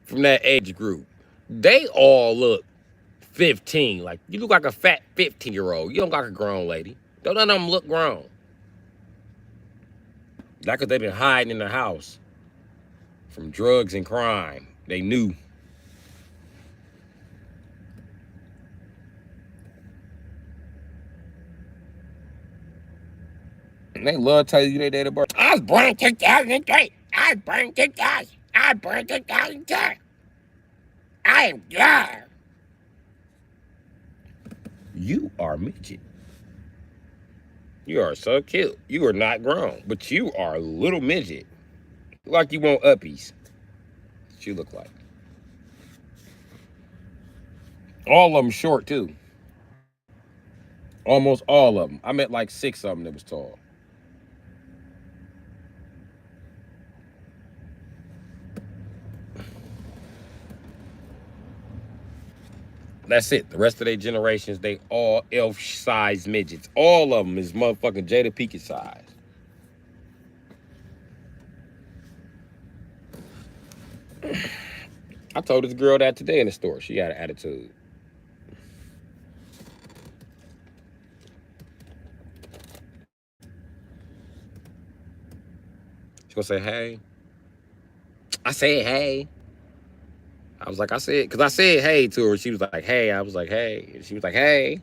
from that age group, they all look 15. Like, you look like a fat 15-year-old. You don't look like a grown lady. Don't none of them look grown. Like, cause they been hiding in the house from drugs and crime. They knew. And they love to tell you they did a birth. I was born in 2003. I was born in 2000. I was born in 2010. I am God. You are midget. You are so cute. You are not grown, but you are a little midget. Like you want uppies. That's what you look like. All of them short too. Almost all of them. I met like 6 of them that was tall. That's it. The rest of their generations, they all elf-sized midgets. All of them is motherfucking Jada Pinkett size. I told this girl that today in the store. She had an attitude. She gonna say, hey. I said, hey. I was like, I said hey to her. She was like, hey. I was like, hey. And she was like, hey.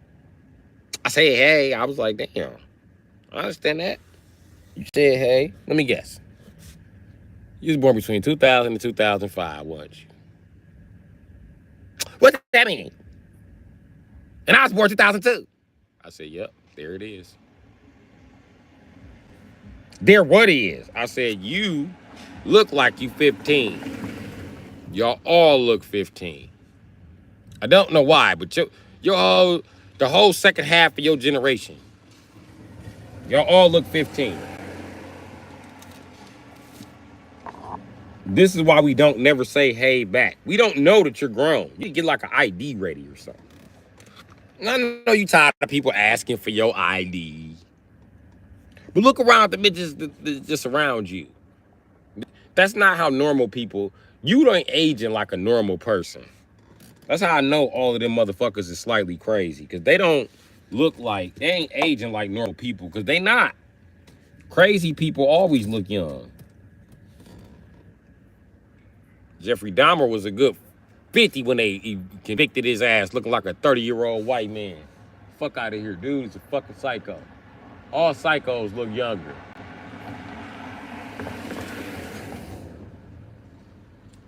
I said, hey. I was like, damn. I understand that. You said, hey. Let me guess. You was born between 2000 and 2005, weren't you? What does that mean? And I was born 2002. I said, yep, there it is. There what is? I said, you look like you 15. Y'all all look 15. I don't know why, but you're all, the whole second half of your generation, y'all all look 15. This is why we don't never say hey back. We don't know that you're grown. You get like an ID ready or something. And I know you tired of people asking for your ID. But look around the bitches that just around you. That's not how normal people, you don't aging like a normal person. That's how I know all of them motherfuckers is slightly crazy. Because they don't look like, they ain't aging like normal people. Because they not. Crazy people always look young. Jeffrey Dahmer was a good 50 when he convicted his ass looking like a 30-year-old white man. Fuck out of here, dude. He's a fucking psycho. All psychos look younger.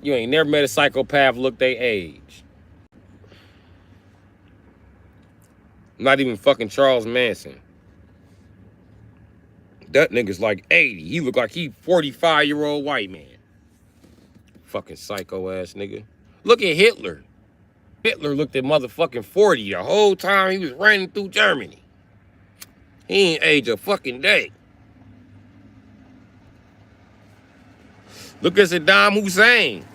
You ain't never met a psychopath look their age. Not even fucking Charles Manson. That nigga's like 80. He look like he 45-year-old white man. Fucking psycho ass nigga. Look at Hitler. Hitler looked at motherfucking 40 the whole time he was running through Germany. He ain't age a fucking day. Look at Saddam Hussein.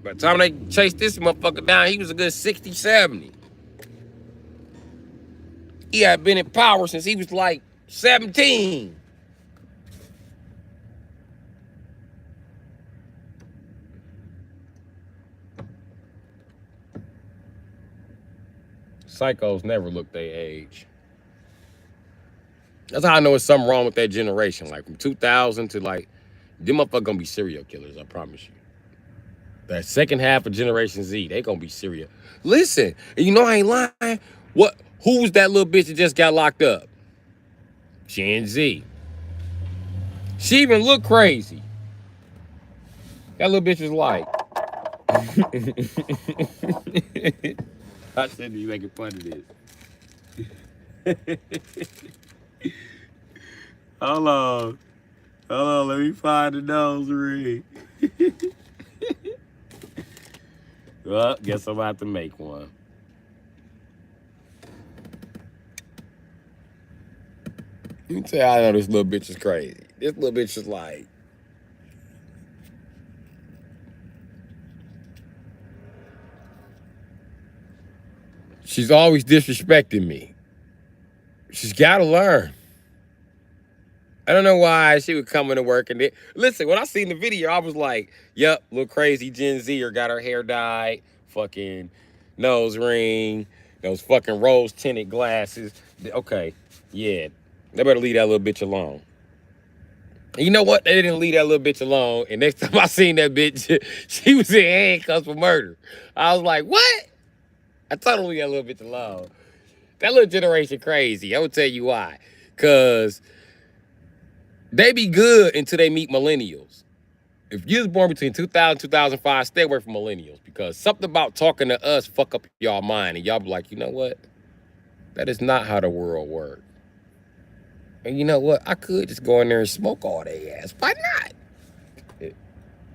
By the time they chased this motherfucker down, he was a good 60, 70. He had been in power since he was like 17. Psychos never look their age. That's how I know there's something wrong with that generation. Like from 2000 to like, them motherfuckers gonna be serial killers, I promise you. That second half of Generation Z, they gonna be serial. Listen, and you know I ain't lying. What? Who was that little bitch that just got locked up? Gen Z. She even looked crazy. That little bitch was like. I shouldn't be making fun of this. Hold on, let me find the nose ring. Well, guess I'm about to make one. Let me tell you how I know this little bitch is crazy. This little bitch is like, she's always disrespecting me. She's got to learn. I don't know why she would come into work and listen, when I seen the video, I was like, yep, little crazy Gen Zer got her hair dyed, fucking nose ring, those fucking rose tinted glasses. Okay, yeah, they better leave that little bitch alone. And you know what? They didn't leave that little bitch alone. And next time I seen that bitch, she was in handcuffs for murder. I was like, what? I told her to leave that little bitch alone. That little generation crazy. I will tell you why. Because they be good until they meet millennials. If you was born between 2000 and 2005, stay away from millennials. Because something about talking to us fuck up y'all mind. And y'all be like, you know what? That is not how the world works. And you know what? I could just go in there and smoke all day ass. Why not?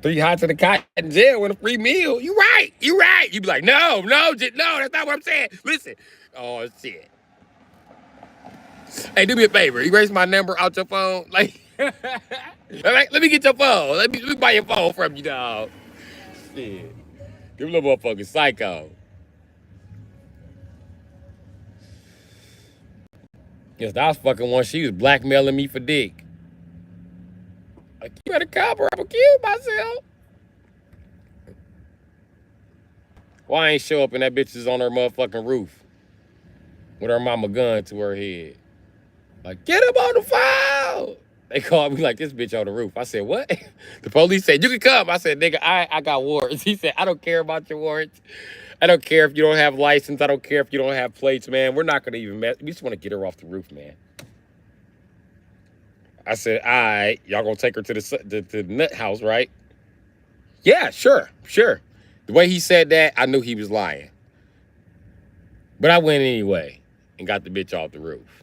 3 hots in the cot in jail with a free meal. You right. You right. You be like, no, that's not what I'm saying. Listen. Oh, shit. Hey, do me a favor. Erase my number out your phone. Like, let me get your phone. Let me buy your phone from you, dog. Shit. Give a little motherfucking psycho. Yes, that was fucking one. She was blackmailing me for dick. Like, you better cover, I'm gonna kill myself. Why I ain't show up and that bitch is on her motherfucking roof with her mama gun to her head? Like, get him on the phone. They called me like, this bitch on the roof. I said, what? The police said, you can come. I said, nigga, I got warrants. He said, I don't care about your warrants. I don't care if you don't have license. I don't care if you don't have plates, man. We're not gonna even mess. We just want to get her off the roof, man. I said, all right, y'all gonna take her to the nut house, right? Yeah, sure. The way he said that, I knew he was lying. But I went anyway and got the bitch off the roof.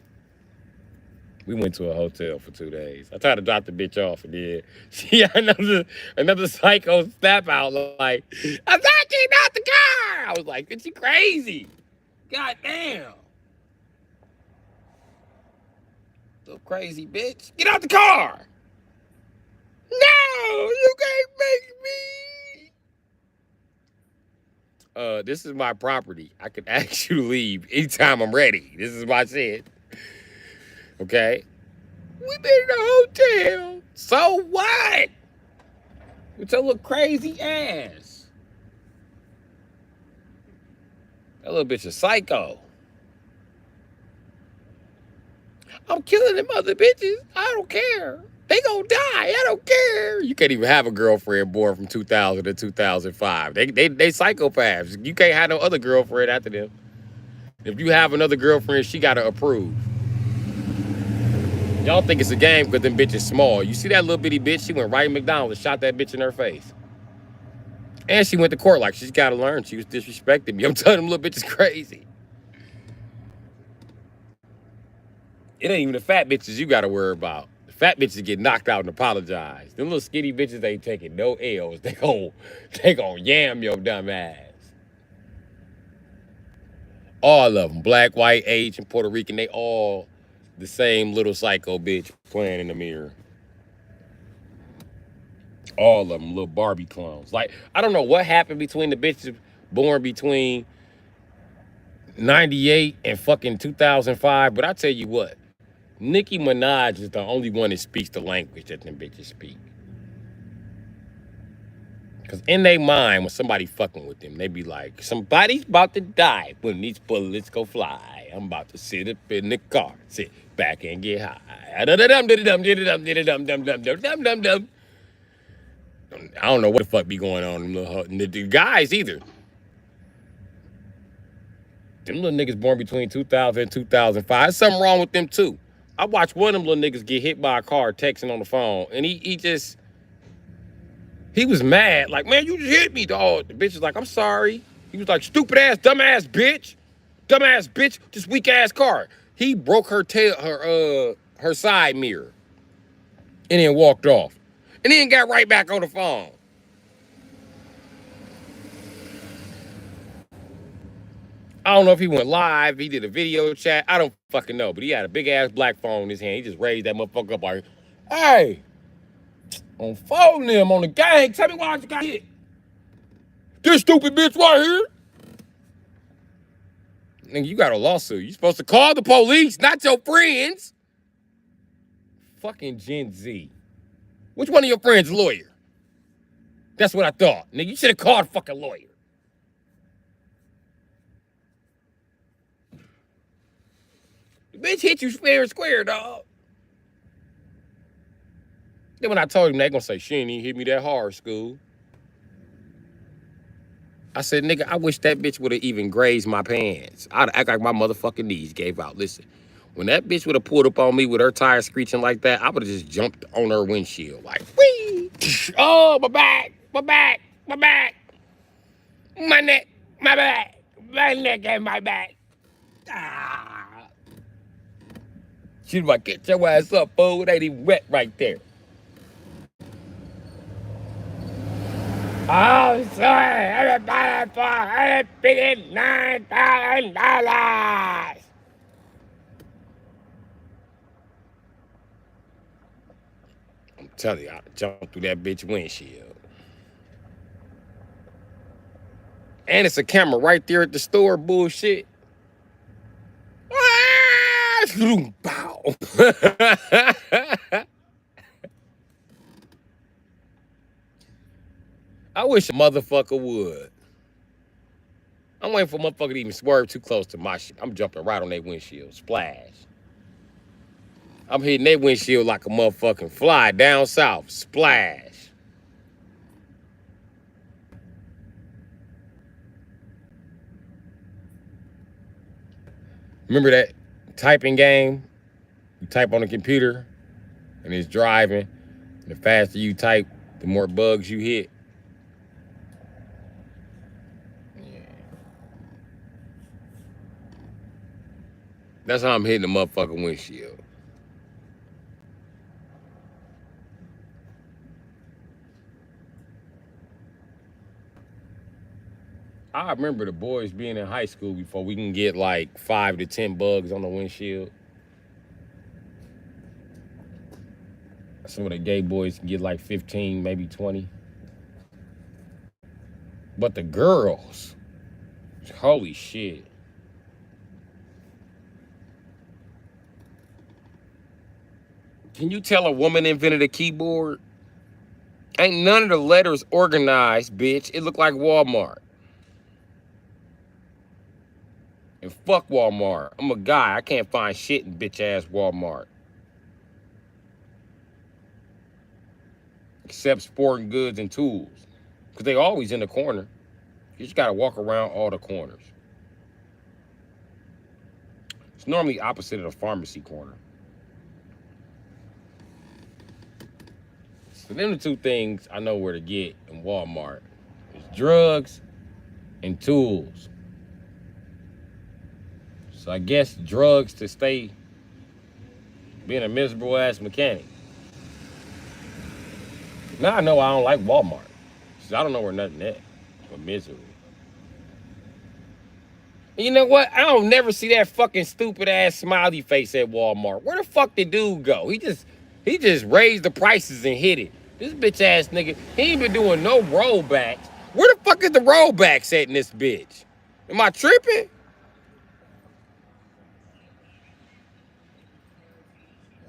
We went to a hotel for 2 days. I tried to drop the bitch off and then she another psycho snap out like, I'm not getting out the car. I was like, is she crazy? God damn. Little crazy bitch. Get out the car. No, you can't make me. This is my property. I can ask you to leave anytime I'm ready. This is my shit. Okay? We been in a hotel. So what? With your little crazy ass. That little bitch is psycho. I'm killing them other bitches. I don't care. They gonna die. I don't care. You can't even have a girlfriend born from 2000 to 2005. They psychopaths. You can't have no other girlfriend after them. If you have another girlfriend, she gotta approve. Y'all think it's a game because them bitches small. You see that little bitty bitch? She went right in McDonald's and shot that bitch in her face. And she went to court like she's got to learn. She was disrespecting me. I'm telling them little bitches crazy. It ain't even the fat bitches you gotta worry about. The fat bitches get knocked out and apologize. Them little skinny bitches ain't taking no L's. They gon' yam your dumb ass. All of them, black, white, Asian, Puerto Rican, they all the same little psycho bitch playing in the mirror. All of them little Barbie clones. Like, I don't know what happened between the bitches born between 98 and fucking 2005, but I tell you what, Nicki Minaj is the only one that speaks the language that them bitches speak. Because in their mind, when somebody fucking with them, they be like, somebody's about to die when these bullets go fly. I'm about to sit up in the car, sit back and get high. I don't know what the fuck be going on. The guys either. Them little niggas born between 2000 and 2005. There's something wrong with them too. I watched one of them little niggas get hit by a car texting on the phone, and he was mad. Like, man, you just hit me, dog. The bitch was like, I'm sorry. He was like, stupid ass, dumbass bitch. Dumbass bitch, this weak ass car. He broke her side mirror and then walked off. And then got right back on the phone. I don't know if he went live, he did a video chat. I don't fucking know, but he had a big ass black phone in his hand. He just raised that motherfucker up like, hey, on phone them on the gang, tell me why you got hit. This stupid bitch right here. Nigga, you got a lawsuit. You supposed to call the police, not your friends. Fucking Gen Z. Which one of your friends a lawyer? That's what I thought. Nigga, you should have called a fucking lawyer. The bitch hit you fair and square, dog. Then when I told him, they gonna say, she ain't even hit me that hard, school. I said, nigga, I wish that bitch would have even grazed my pants. I'd act like my motherfucking knees gave out. Listen, when that bitch would have pulled up on me with her tires screeching like that, I would have just jumped on her windshield. Like, whee! Oh, my back, my back, my back. My neck, my back, my neck and my back. Ah. She's like, get your ass up, fool. It ain't even wet right there. I'm sorry, everybody, for $159,000. I'm telling you, I jumped through that bitch windshield. And it's a camera right there at the store, bullshit. Bow. I wish a motherfucker would. I'm waiting for a motherfucker to even swerve too close to my shit. I'm jumping right on their windshield. Splash. I'm hitting their windshield like a motherfucking fly down south. Splash. Remember that typing game? You type on the computer and it's driving. And the faster you type, the more bugs you hit. That's how I'm hitting the motherfucking windshield. I remember the boys being in high school before we can get like 5 to 10 bugs on the windshield. Some of the gay boys can get like 15, maybe 20. But the girls, holy shit. Can you tell a woman invented a keyboard? Ain't none of the letters organized, bitch. It looked like Walmart. And fuck Walmart. I'm a guy. I can't find shit in bitch-ass Walmart. Except sporting goods and tools. Because they always in the corner. You just got to walk around all the corners. It's normally opposite of the pharmacy corner. So them the two things I know where to get in Walmart. It's drugs and tools. So I guess drugs to stay Being a miserable ass mechanic. Now I know I don't like Walmart. I don't know where nothing at but misery. You know what? I don't never see that fucking stupid ass smiley face at Walmart. Where the fuck did dude go? He just raised the prices and hit it. This bitch ass nigga, he ain't been doing no rollbacks. Where the fuck is the rollbacks at in this bitch? Am I tripping?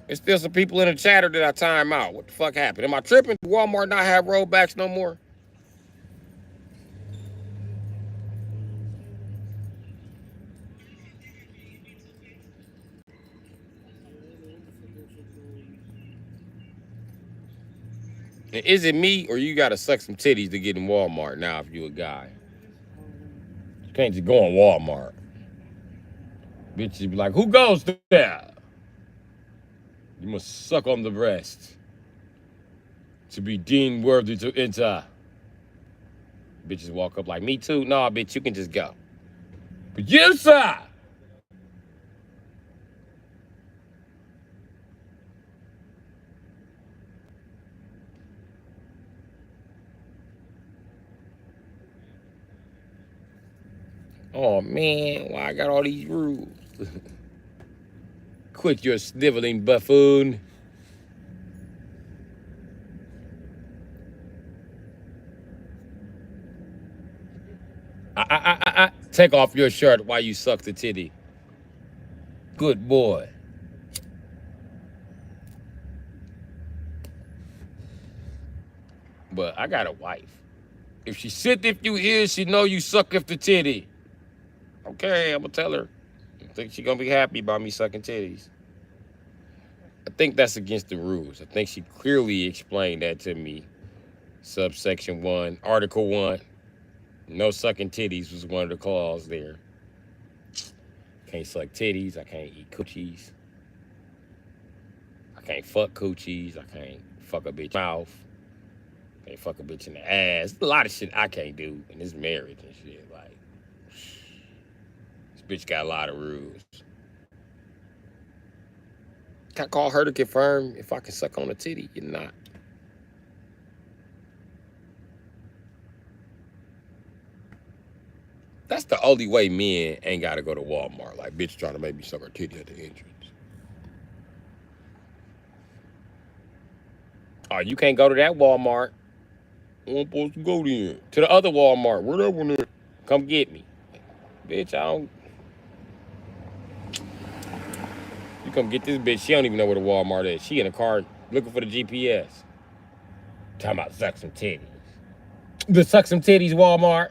There's still some people in the chatter that I time out. What the fuck happened? Am I tripping? Does Walmart not have rollbacks no more? And is it me or you gotta suck some titties to get in Walmart now if you a guy? You can't just go on Walmart. Bitches be like, who goes there? You must suck on the breast to be deemed worthy to enter. Bitches walk up like, me too? Nah, bitch, you can just go. But yes, sir! Oh, man, why I got all these rules? Quit your sniveling buffoon. Take off your shirt while you suck the titty. Good boy. But I got a wife. If she sit if you hear, she know you suck if the titty. Okay, I'm gonna tell her. I think she gonna be happy about me sucking titties. I think that's against the rules. I think she clearly explained that to me. Subsection 1, Article 1. No sucking titties was one of the clauses there. Can't suck titties. I can't eat coochies. I can't fuck coochies. I can't fuck a bitch mouth. Can't fuck a bitch in the ass. There's a lot of shit I can't do in this marriage and shit. Like, this bitch got a lot of rules. Can I call her to confirm if I can suck on a titty or not? That's the only way men ain't gotta go to Walmart. Like, bitch trying to make me suck her titty at the entrance. Oh, you can't go to that Walmart. I'm supposed to go then. To the other Walmart. Where that one at? Come get me. Bitch, I don't. You come get this bitch. She don't even know where the Walmart is. She in the car looking for the GPS. Talking about suck some titties. The suck some titties Walmart.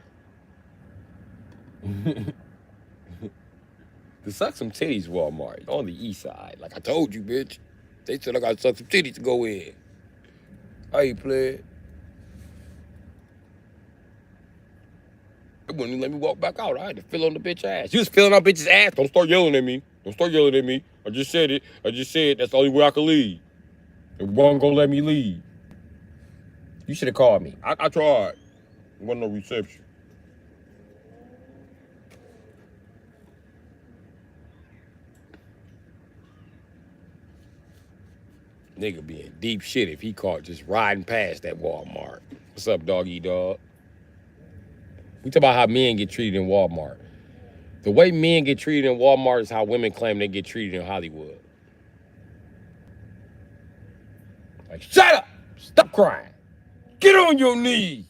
The suck some titties Walmart on the east side. Like I told you, bitch. They said I gotta suck some titties to go in. I ain't playing. They wouldn't even let me walk back out. I had to fill on the bitch ass. You was filling on bitch's ass. Don't start yelling at me. Don't start yelling at me. I just said it. I just said that's the only way I could leave. It wasn't gonna let me leave. You should have called me. I tried. There wasn't no reception. Nigga be in deep shit if he caught just riding past that Walmart. What's up, doggy dog? We talk about how men get treated in Walmart. The way men get treated in Walmart is how women claim they get treated in Hollywood. Like, shut up! Stop crying! Get on your knees!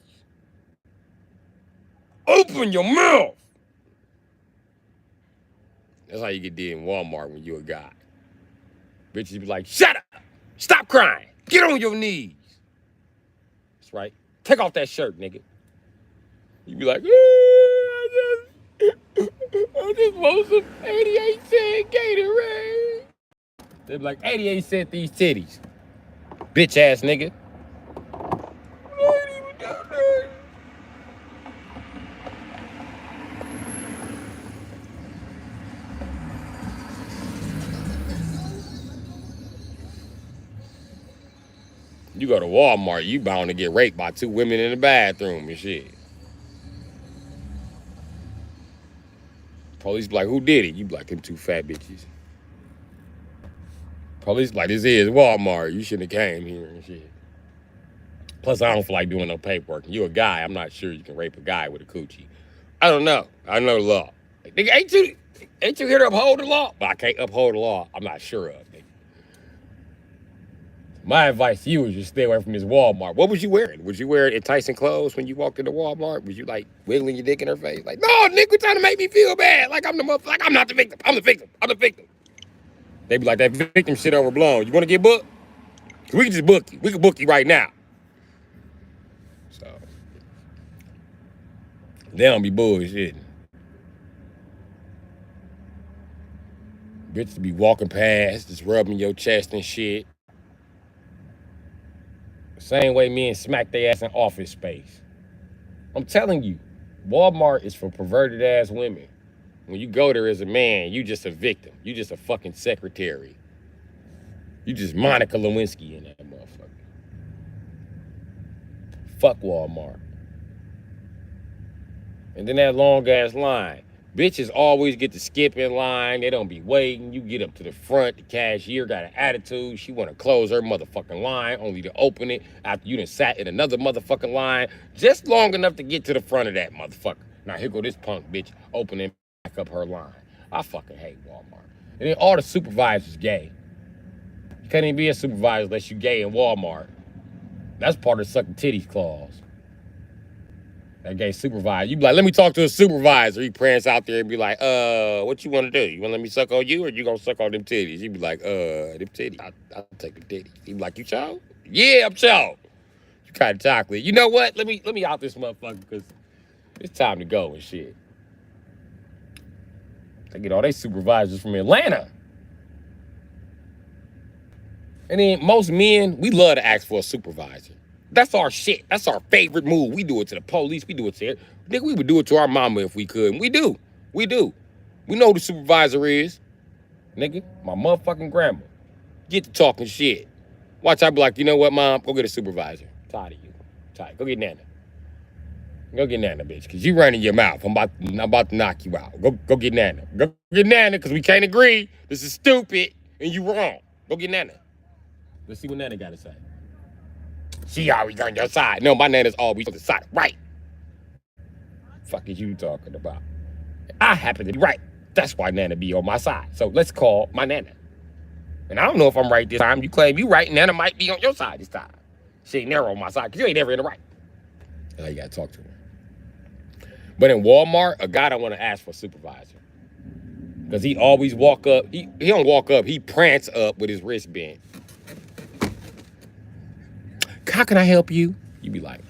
Open your mouth! That's how you get did in Walmart when you're a guy. Bitches be like, shut up! Stop crying! Get on your knees! That's right. Take off that shirt, nigga. You be like, I just want some 88-cent Gatorade. They be like, 88 cent these titties. Bitch ass nigga. I ain't even down there. You go to Walmart, you bound to get raped by 2 women in the bathroom and shit. Police be like, who did it? You be like, them 2 fat bitches. Police like, this is Walmart. You shouldn't have came here and shit. Plus, I don't feel like doing no paperwork. You a guy. I'm not sure you can rape a guy with a coochie. I don't know. I know the law. Like, nigga, ain't you here to uphold the law? But I can't uphold the law. I'm not sure of, nigga. My advice to you is just stay away from this Walmart. What was you wearing? Was you wearing enticing clothes when you walked into Walmart? Was you like wiggling your dick in her face? Like, no, Nick, you're trying to make me feel bad. Like I'm the motherfucker. Like I'm not the victim. I'm the victim. I'm the victim. They be like, that victim shit overblown. You want to get booked? We can just book you. We can book you right now. So they don't be bullshitting. Bitches be walking past, just rubbing your chest and shit. Same way men smack their ass in office space. I'm telling you, Walmart is for perverted ass women. When you go there as a man, you just a victim. You just a fucking secretary. You just Monica Lewinsky in that motherfucker. Fuck Walmart. And then that long ass line. Bitches always get to skip in line. They don't be waiting. You get up to the front. The cashier got an attitude. She want to close her motherfucking line only to open it after you done sat in another motherfucking line just long enough to get to the front of that motherfucker. Now here go this punk bitch opening back up her line. I fucking hate Walmart. And then all the supervisors gay. You can't even be a supervisor unless you gay in Walmart. That's part of the sucking titties clause. That gay supervisor. You be like, let me talk to a supervisor. He prance out there and be like, what you want to do? You want to let me suck on you or you going to suck on them titties? You be like, them titties. I'll take the titties. He be like, you chow? Yeah, I'm chow. You kind of chocolate. You know what? Let me out this motherfucker because it's time to go and shit. They get all they supervisors from Atlanta. And then most men, we love to ask for a supervisor. That's our shit. That's our favorite move. We do it to the police. We do it to it. Nigga, we would do it to our mama if we could. And we do. We do. We know who the supervisor is. Nigga, my motherfucking grandma. Get to talking shit. Watch, I be like, you know what, mom? Go get a supervisor. Tired of you. Tired. Go get Nana. Go get Nana, bitch, because you running your mouth. I'm about to knock you out. Go get Nana. Go get Nana, because we can't agree. This is stupid, and you wrong. Go get Nana. Let's see what Nana got to say. She always on your side. No, my Nana's always on the side. Right. Fuck is you talking about? I happen to be right. That's why Nana be on my side. So let's call my Nana. And I don't know if I'm right this time. You claim you right, Nana might be on your side this time. She ain't never on my side because you ain't never in the right. Now you got to talk to her. But in Walmart, a guy don't want to ask for a supervisor. Because he always walk up. He don't walk up. He prance up with his wristband. How can I help you? You be like,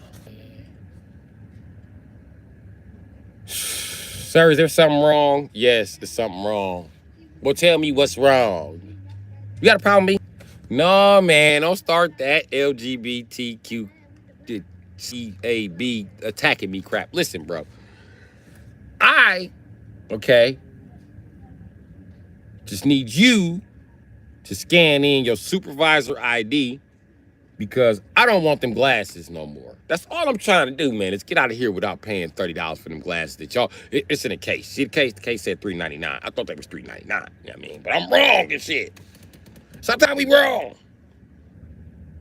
sir, is there something wrong? Yes, there's something wrong. Well, tell me what's wrong. You got a problem with me? No, man, don't start that LGBTQ CAB attacking me crap. Listen, bro. Just need you to scan in your supervisor ID because I don't want them glasses no more. That's all I'm trying to do, man, is get out of here without paying $30 for them glasses that y'all, it's in a case. See, the case said $3.99. I thought they was $3.99, you know what I mean? But I'm wrong and shit. Sometimes we wrong.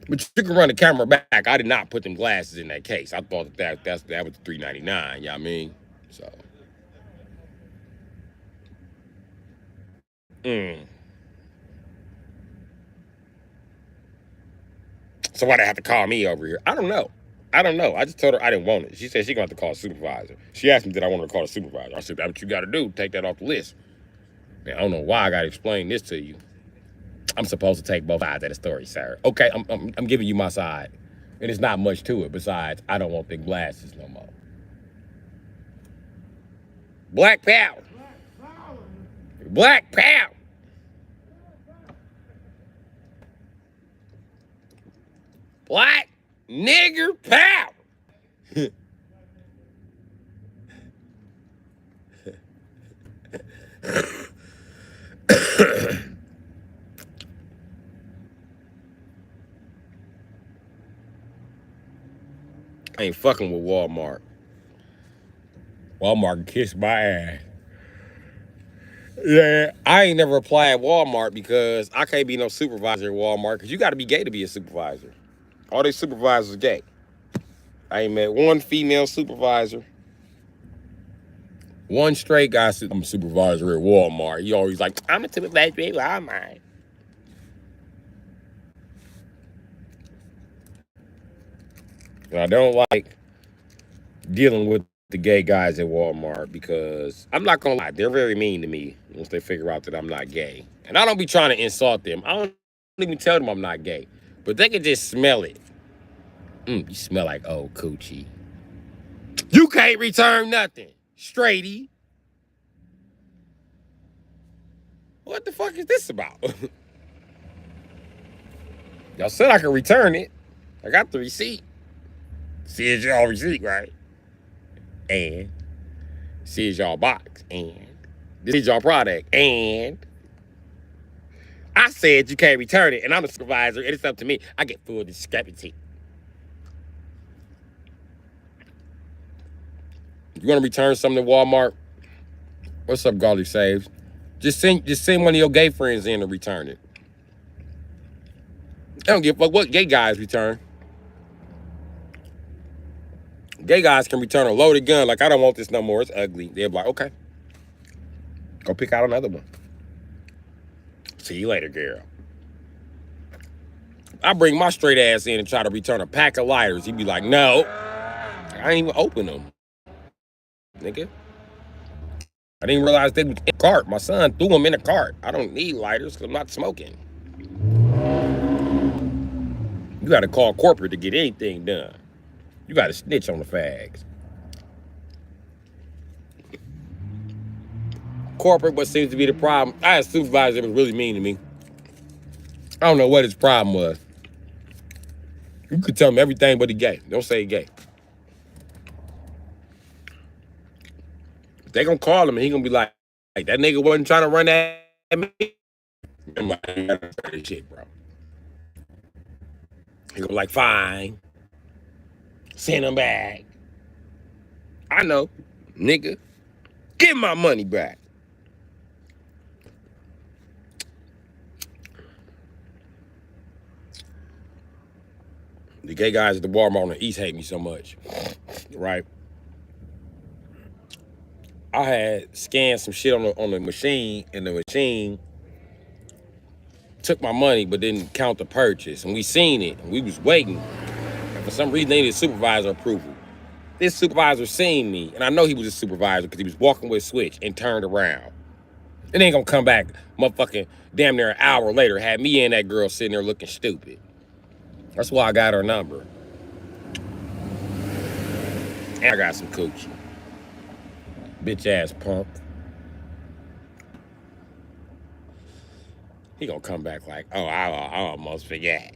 But you can run the camera back. I did not put them glasses in that case. I thought that was $3.99, you know what I mean? So. So why they have to call me over here? I don't know. I just told her I didn't want it. She said she gonna have to call a supervisor. She asked me did I want her to call a supervisor. I said, that's what you gotta do. Take that off the list. Man, I don't know why I gotta explain this to you. I'm supposed to take both sides of the story, sir. Okay, I'm giving you my side. And it's not much to it besides I don't want the glasses no more. Black power. Black power. Black nigger power. I ain't fucking with Walmart. Walmart can kiss my ass. Yeah, I ain't never applied at Walmart because I can't be no supervisor at Walmart because you got to be gay to be a supervisor. All these supervisors gay. I ain't met one female supervisor. One straight guy said, I'm a supervisor at Walmart. He always like, I'm a supervisor at Walmart. And I don't like dealing with the gay guys at Walmart because I'm not gonna lie, they're very mean to me once they figure out that I'm not gay. And I don't be trying to insult them. I don't even tell them I'm not gay. But they can just smell it. You smell like old coochie. You can't return nothing. Straighty. What the fuck is this about? Y'all said I could return it. I got the receipt. See, it's y'all receipt, right? And see, it's y'all box. And this is y'all product. And I said you can't return it. And I'm a supervisor. And it's up to me. I get full discrepancy. You want to return something to Walmart? What's up, Garlic Saves? Just send one of your gay friends in to return it. I don't give a fuck what gay guys return. Gay guys can return a loaded gun. Like, I don't want this no more. It's ugly. They'll be like, okay. Go pick out another one. See you later, girl. I bring my straight ass in and try to return a pack of lighters. He'd be like, no. I ain't even open them. Nigga. I didn't realize they was in the cart. My son threw them in the cart. I don't need lighters because I'm not smoking. You got to call corporate to get anything done. You got to snitch on the fags. Corporate, what seems to be the problem. I had a supervisor that was really mean to me. I don't know what his problem was. You could tell him everything but he gay. Don't say he gay. They gonna call him and he gonna be like that nigga wasn't trying to run at me. I'm like, this shit, bro. He gonna be like, fine. Send him back. I know, nigga. Give my money back. The gay guys at the Walmart on the East hate me so much, right? I had scanned some shit on the machine, and the machine took my money but didn't count the purchase. And we seen it, and we was waiting. And for some reason, they needed supervisor approval. This supervisor seen me, and I know he was a supervisor because he was walking with a switch and turned around. It ain't gonna come back, motherfucking damn near an hour later, had me and that girl sitting there looking stupid. That's why I got her number. And I got some coochie. Bitch ass punk. He gonna come back like, oh, I almost forgot.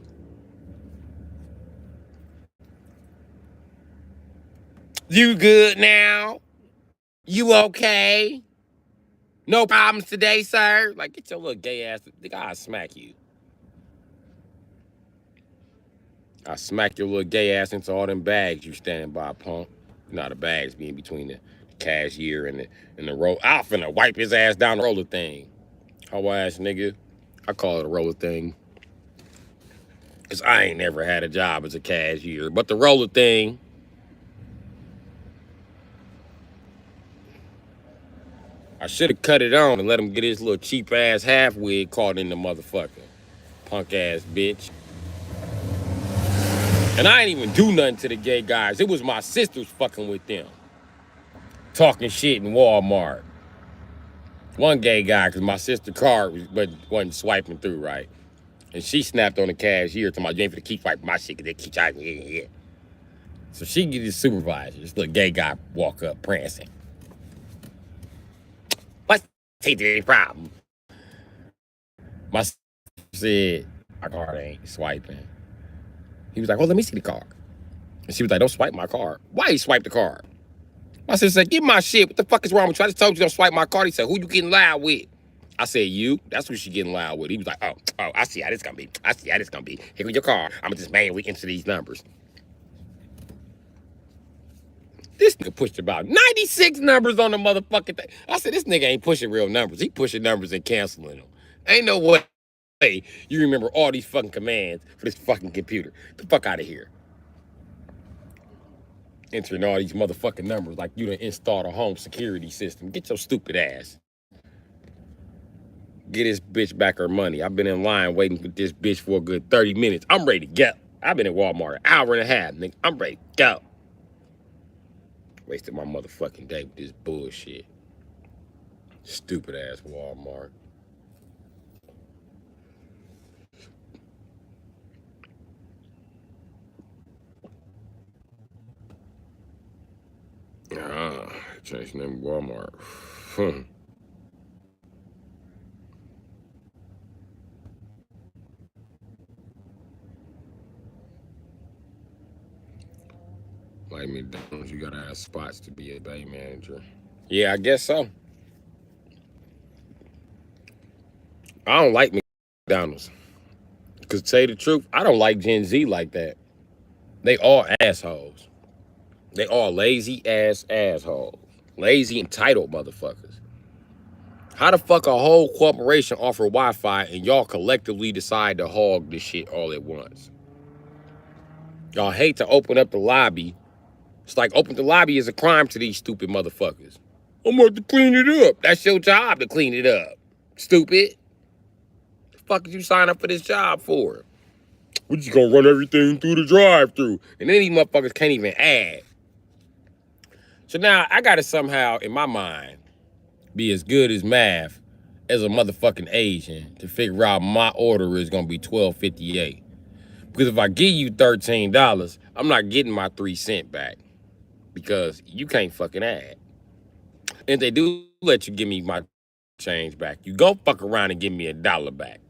You good now? You okay? No problems today, sir? Like, get your little gay ass. Nigga, I'll smack you. I'll smack your little gay ass into all them bags you standing by, punk. Nah, the bags being between the cashier and the roll. I'm finna wipe his ass down the roller thing. How ass nigga. I call it a roller thing. Cause I ain't never had a job as a cashier. But the roller thing. I should have cut it on and let him get his little cheap ass half wig caught in the motherfucker. Punk ass bitch. And I ain't even do nothing to the gay guys. It was my sisters fucking with them. Talking shit in Walmart. One gay guy, because my sister's card wasn't swiping through right. And she snapped on the cashier to my you ain't finna keep swiping my shit because they keep trying yeah. So she get this supervisor. This little gay guy walk up prancing. What's the problem? My sister said, my card ain't swiping. He was like, well, let me see the card. And she was like, don't swipe my card. Why you swipe the card? My sister said, give my shit. What the fuck is wrong with you? I just told you don't swipe my card. He said, who you getting loud with? I said, you. That's who she getting loud with. He was like, oh, I see how this gonna be. I see how this gonna be. Here with your card. I'm gonna just manually enter these numbers. This nigga pushed about 96 numbers on the motherfucking thing. I said, this nigga ain't pushing real numbers. He pushing numbers and canceling them. Ain't no way you remember all these fucking commands for this fucking computer. Get the fuck out of here. Entering all these motherfucking numbers like you done installed a home security system. Get your stupid ass. Get this bitch back her money. I've been in line waiting for this bitch for a good 30 minutes. I'm ready to go. I've been at Walmart an hour and a half, nigga. I'm ready to go. Wasted my motherfucking day with this bullshit. Stupid ass Walmart. Change the name of Walmart. Like McDonald's, you gotta have spots to be a bay manager. Yeah, I guess so. I don't like McDonald's. Cause to tell you the truth, I don't like Gen Z like that. They all assholes. They all lazy ass assholes. Lazy, entitled motherfuckers. How the fuck a whole corporation offer Wi-Fi and y'all collectively decide to hog this shit all at once? Y'all hate to open up the lobby. It's like open the lobby is a crime to these stupid motherfuckers. I'm going to clean it up. That's your job to clean it up. Stupid. The fuck did you sign up for this job for? We're just gonna run everything through the drive-through. And then these motherfuckers can't even add. So now I gotta somehow, in my mind, be as good as math as a motherfucking Asian to figure out my order is gonna be $12.58. Because if I give you $13, I'm not getting my 3 cents back. Because you can't fucking add. And if they do let you give me my change back, you go fuck around and give me $1 back.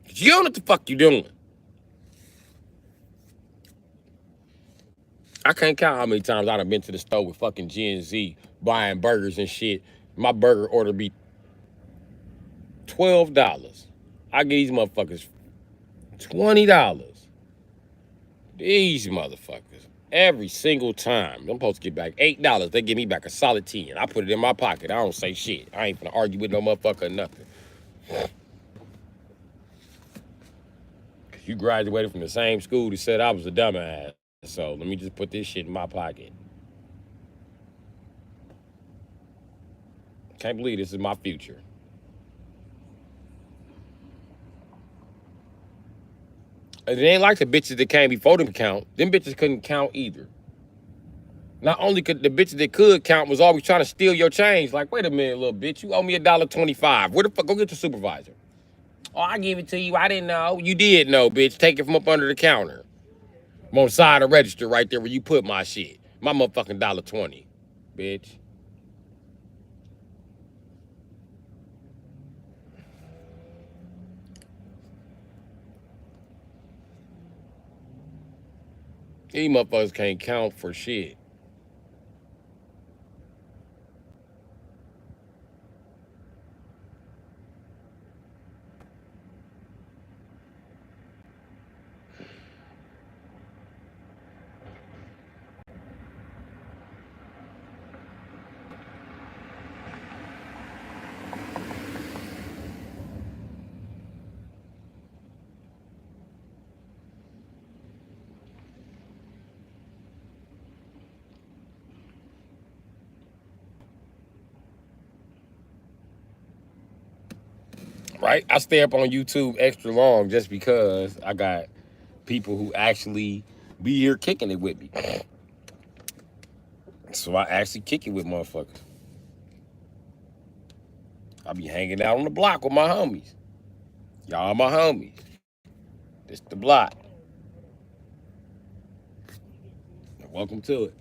You don't know what the fuck you doing. I can't count how many times I've been to the store with fucking Gen Z buying burgers and shit. My burger order be $12. I give these motherfuckers $20. These motherfuckers. Every single time. I'm supposed to get back $8. They give me back a solid 10. I put it in my pocket. I don't say shit. I ain't finna argue with no motherfucker or nothing. You graduated from the same school that said I was a dumbass. So let me just put this shit in my pocket. Can't believe this is my future. And it ain't like the bitches that came before them count. Them bitches couldn't count either. Not only could the bitches that could count was always trying to steal your change. Like, wait a minute, little bitch, you owe me $1.25. Where the fuck? Go get your supervisor. Oh, I gave it to you. I didn't know. You did know, bitch. Take it from up under the counter. I'm on the side of the register right there where you put my shit. My motherfucking $1.20, bitch. These motherfuckers can't count for shit. Right? I stay up on YouTube extra long just because I got people who actually be here kicking it with me. So I actually kick it with motherfuckers. I be hanging out on the block with my homies. Y'all my homies. This the block. Welcome to it.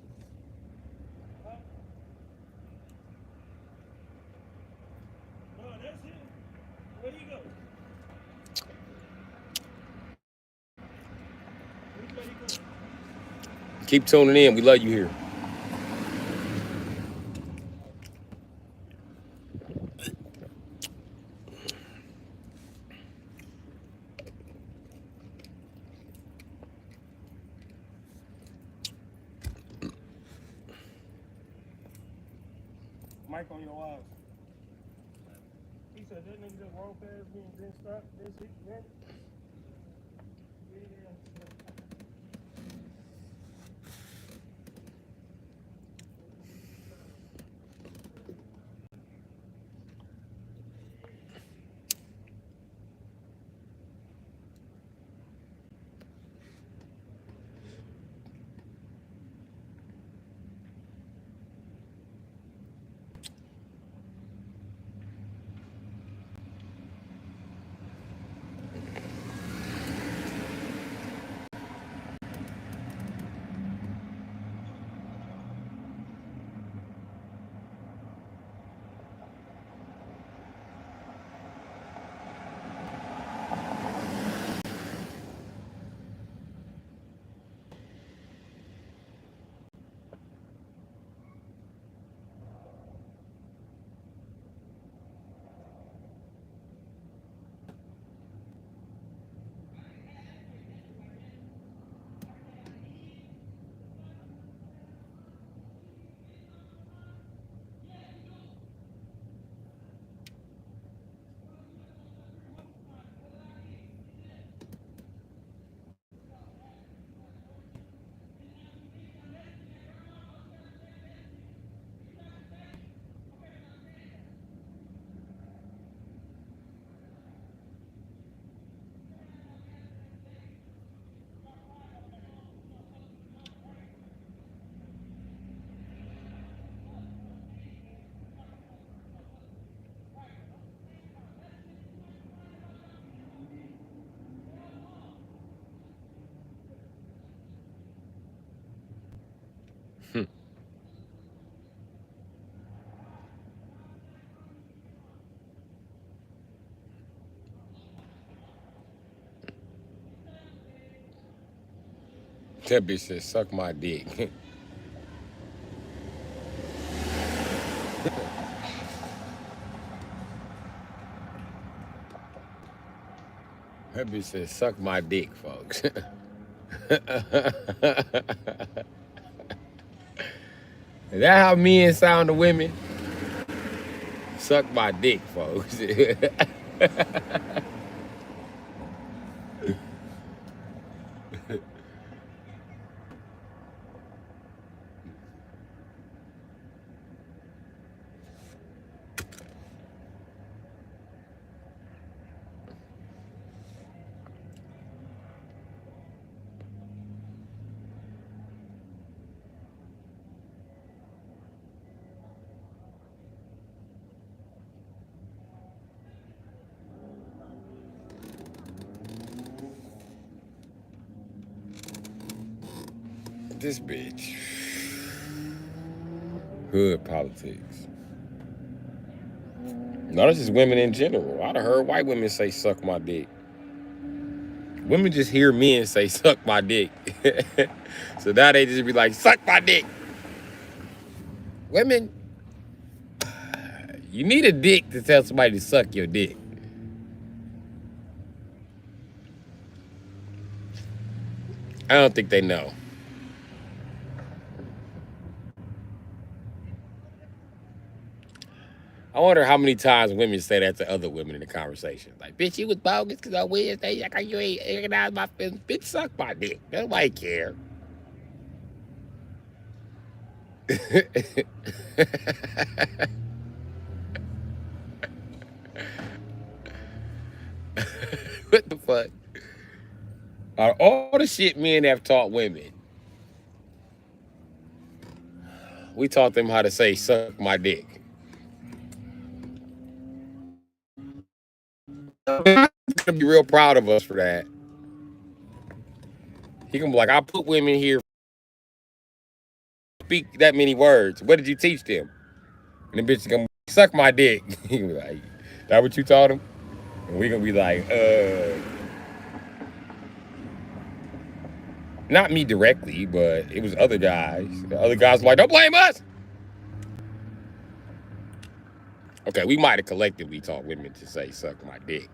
Keep tuning in. We love you here. mic on your eyes. He said that nigga just rolled past me and then stop. This he ran. That bitch said, suck my dick. That bitch said, suck my dick, folks. Is that how men sound to women? Suck my dick, folks. This bitch. Hood politics. No, this is women in general. I'd have heard white women say, suck my dick. Women just hear men say, suck my dick. So now they just be like, suck my dick. Women, you need a dick to tell somebody to suck your dick. I don't think they know. I wonder how many times women say that to other women in the conversation. Like, bitch, you was bogus because on Wednesday, like, you ain't recognize my feelings. Bitch, suck my dick. Nobody care. What the fuck? All the shit men have taught women, we taught them how to say, suck my dick. He's gonna be real proud of us for that. He gonna be like, I put women here speak that many words. What did you teach them? And the bitch is gonna suck my dick. He gonna be like, that what you taught him? And we gonna be like, not me directly, but it was other guys. The other guys were like, don't blame us. Okay, we might have collectively taught women to say, suck my dick.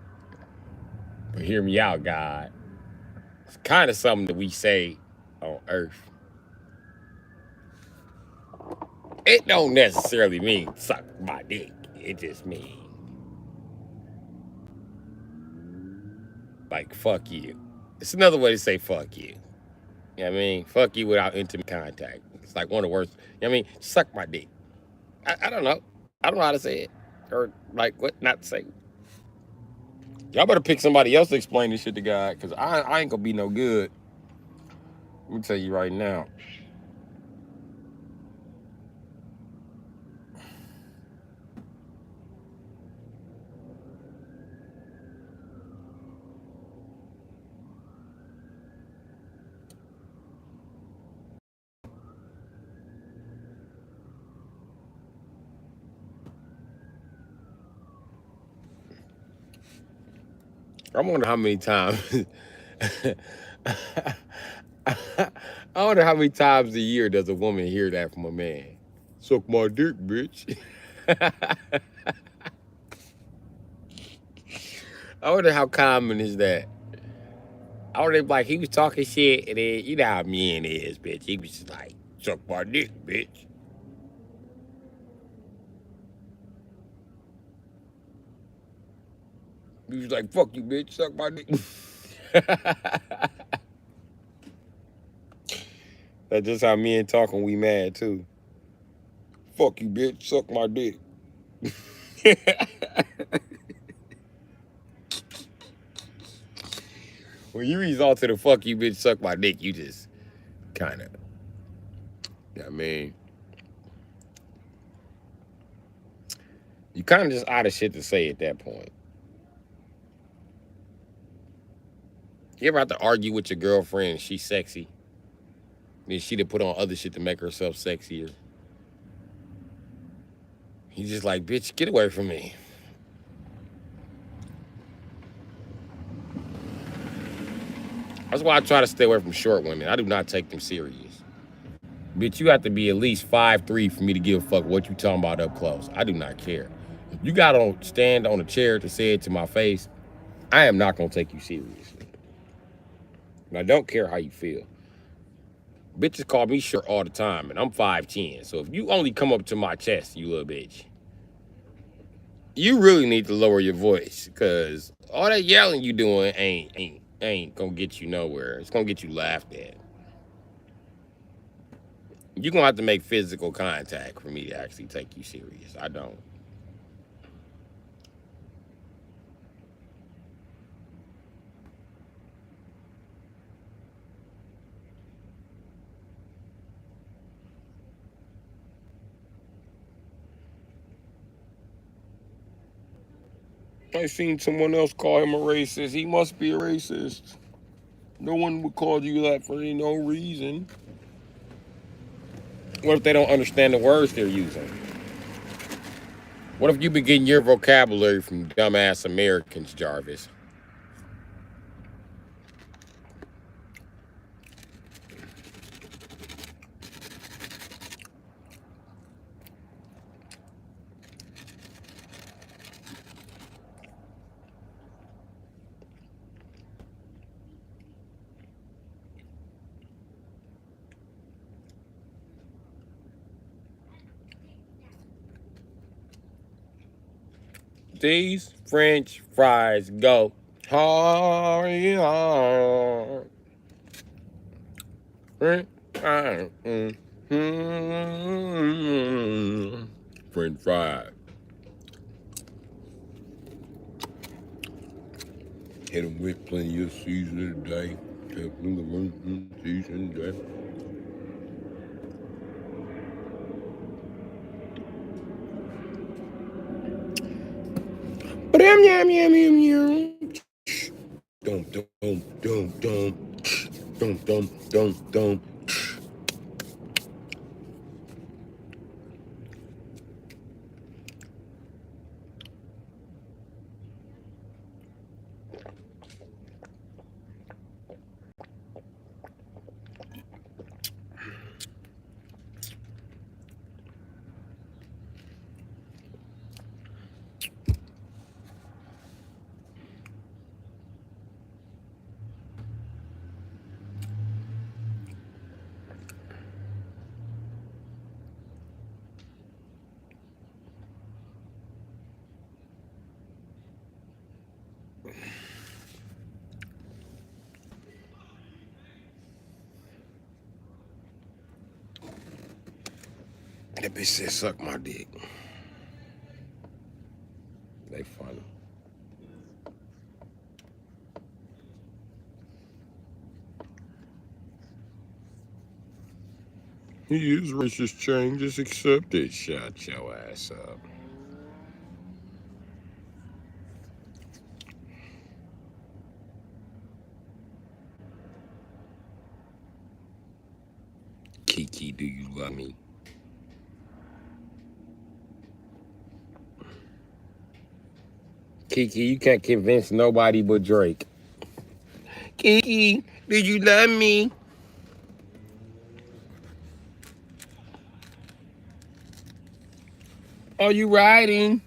But hear me out, God. It's kind of something that we say on earth. It don't necessarily mean suck my dick. It just means like fuck you. It's another way to say fuck you. You know what I mean? Fuck you without intimate contact. It's like one of the worst. You know what I mean? Suck my dick. I don't know. I don't know how to say it. Or like what not to say. Y'all better pick somebody else to explain this shit to God, because I ain't gonna be no good. Let me tell you right now. I wonder how many times. I wonder how many times a year does a woman hear that from a man? Suck my dick, bitch. I wonder how common is that. I wonder if like he was talking shit and then you know how men is, bitch. He was just like, suck my dick, bitch. He was like, fuck you, bitch, suck my dick. That's just how men talk when we mad too. Fuck you, bitch, suck my dick. When you resort to the fuck you, bitch, suck my dick, you just kind of, I mean, you kind of just out of shit to say at that point. You ever have to argue with your girlfriend and she's sexy? Then she to put on other shit to make herself sexier. He's just like, bitch, get away from me. That's why I try to stay away from short women. I do not take them serious. Bitch, you have to be at least 5'3" for me to give a fuck what you talking about up close. I do not care. If you got to stand on a chair to say it to my face, I am not gonna take you seriously. And I don't care how you feel. Bitches call me short all the time, and I'm 5'10". So if you only come up to my chest, you little bitch, you really need to lower your voice, cause all that yelling you doing ain't gonna get you nowhere. It's gonna get you laughed at. You're gonna have to make physical contact for me to actually take you serious. I don't. I seen someone else call him a racist. He must be a racist. No one would call you that for no reason. What if they don't understand the words they're using? What if you been getting your vocabulary from dumbass Americans, Jarvis? These French fries go hard. French fries. French fries. Hit them with plenty of seasoning today. Seasoning today. Yum yum yum yum yum. Dum dum dum dum dum dum dum dum. That bitch said suck my dick. They funny. He is racist, change. Just accept it. Shut your ass up. Kiki, do you love me? Kiki, you can't convince nobody but Drake. Kiki, do you love me? Are you riding?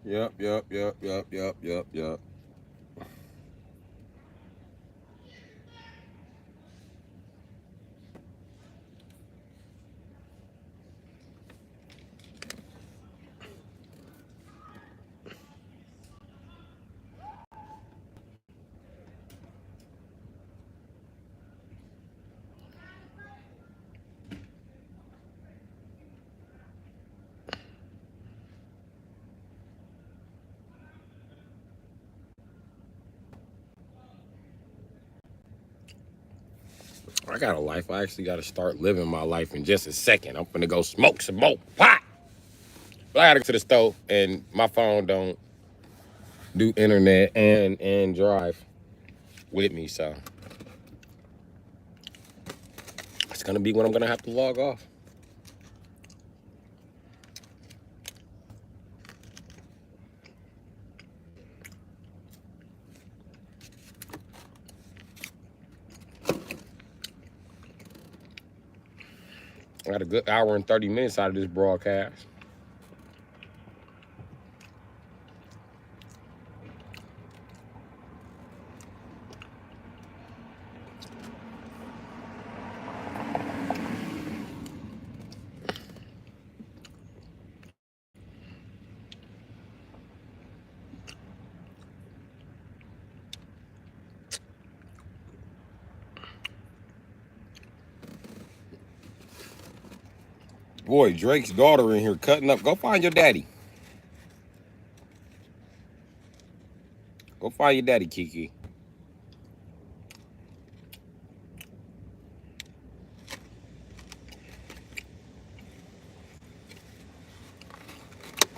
Yep. I got a life. I actually got to start living my life in just a second. I'm finna go smoke some more pot. But I gotta go to the stove, and my phone don't do internet and drive with me, so it's gonna be when I'm gonna have to log off. I got a good hour and 30 minutes out of this broadcast. Boy, Drake's daughter in here cutting up. Go find your daddy. Go find your daddy, Kiki.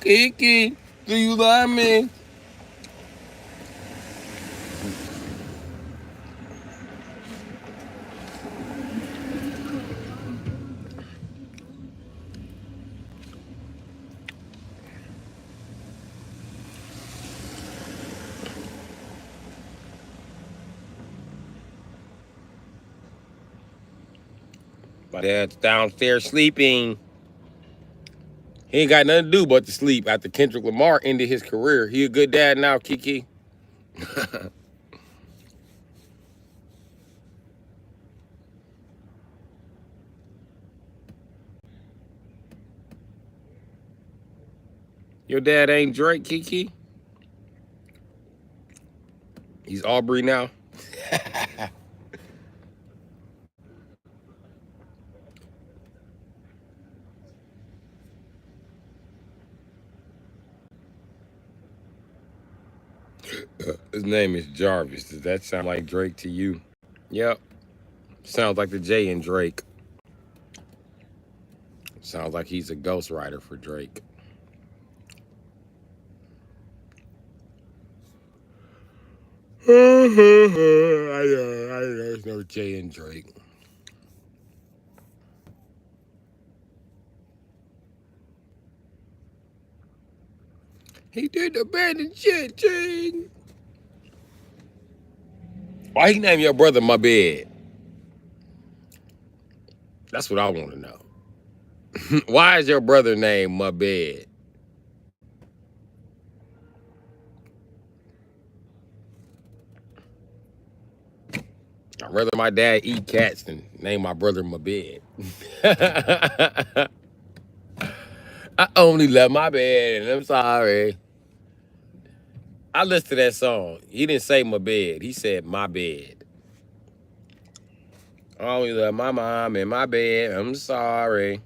Kiki, do you love me? My dad's downstairs sleeping. He ain't got nothing to do but to sleep after Kendrick Lamar ended his career. He a good dad now, Kiki. Your dad ain't Drake, Kiki? He's Aubrey now. His name is Jarvis. Does that sound like Drake to you? Yep. Sounds like the J in Drake. Sounds like he's a ghostwriter for Drake. I know. There's no J in Drake. He did the abandoned shit, Ching. Why he named your brother My Bed? That's what I want to know. Why is your brother named My Bed? I'd rather my dad eat cats than name my brother my bed. I only love my bed, and I'm sorry. I listened to that song. He didn't say my bed. He said my bed. I only love my mom and my bed. I'm sorry.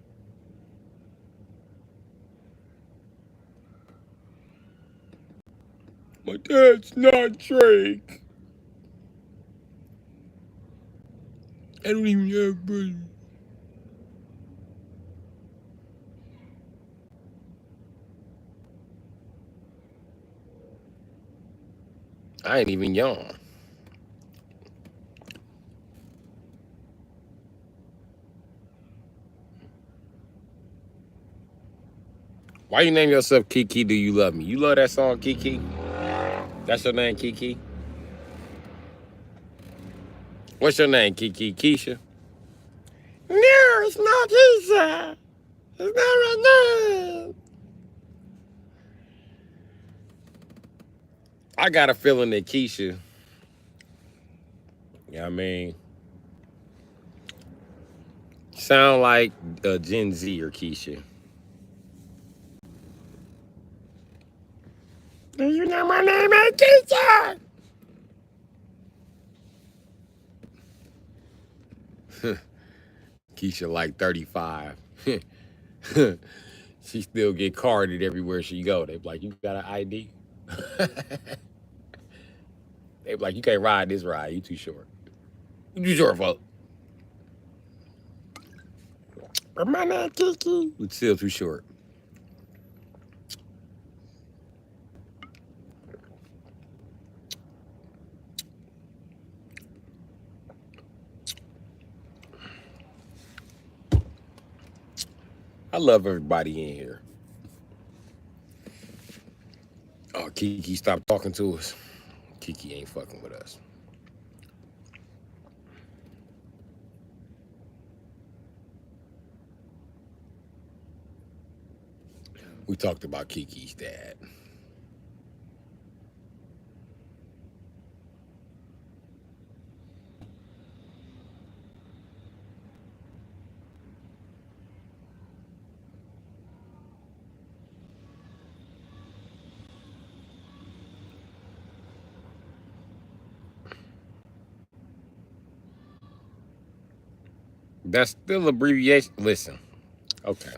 My dad's not Drake. I don't even have brothers. I ain't even young. Why you name yourself Kiki? Do you love me? You love that song, Kiki? That's your name, Kiki? What's your name, Kiki? Keisha? No, it's not Keisha. It's not my name. I got a feeling that Keisha, you know what I mean, sound like Gen Z or Keisha. Do you know my name is Keisha? Keisha like 35. She still get carded everywhere she go. They be like, you got an ID? They be like, you can't ride this ride. You too short. You too short, folks. My name Kiki. You still too short. I love everybody in here. Oh, Kiki stopped talking to us. Kiki ain't fucking with us. We talked about Kiki's dad. That's still abbreviation. Listen, okay.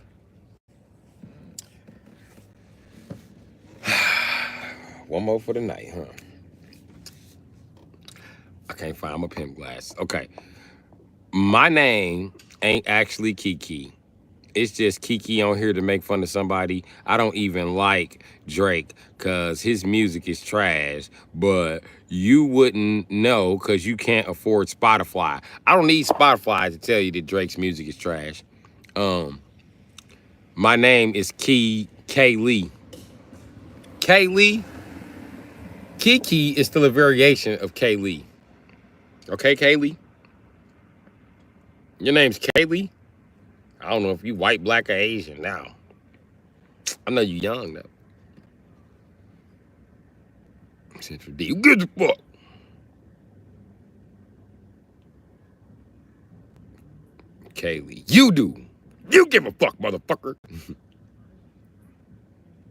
One more for the night, huh? I can't find my pimp glass. Okay. My name ain't actually Kiki. It's just Kiki on here to make fun of somebody. I don't even like Drake because his music is trash, but you wouldn't know because you can't afford Spotify. I don't need Spotify to tell you that Drake's music is trash. My name is K Lee. K Lee? Kiki is still a variation of K Lee. Okay, Kaylee? Your name's Kaylee? I don't know if you white, black, or Asian now. I know you young, though. Central D. Who gives a fuck? Kaylee. You do. You give a fuck, motherfucker.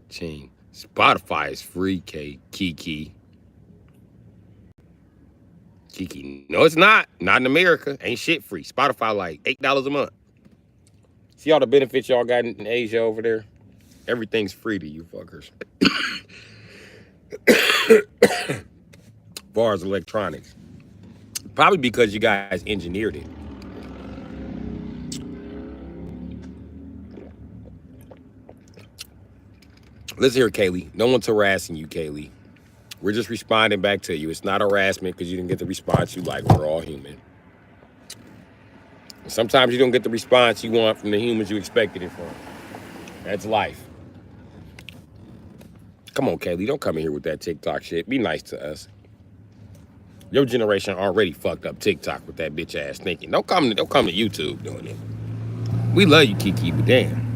Ching. Spotify is free, Kiki. Kiki. No, it's not. Not in America. Ain't shit free. Spotify like $8 a month. See all the benefits y'all got in Asia over there? Everything's free to you fuckers. As far as electronics. Probably because you guys engineered it. Listen here, Kaylee. No one's harassing you, Kaylee. We're just responding back to you. It's not harassment because you didn't get the response you like. We're all human. Sometimes you don't get the response you want from the humans you expected it from. That's life. Come on, Kaylee. Don't come in here with that TikTok shit. Be nice to us. Your generation already fucked up TikTok with that bitch ass thinking. Don't come to YouTube doing it. We love you, Kiki, but damn.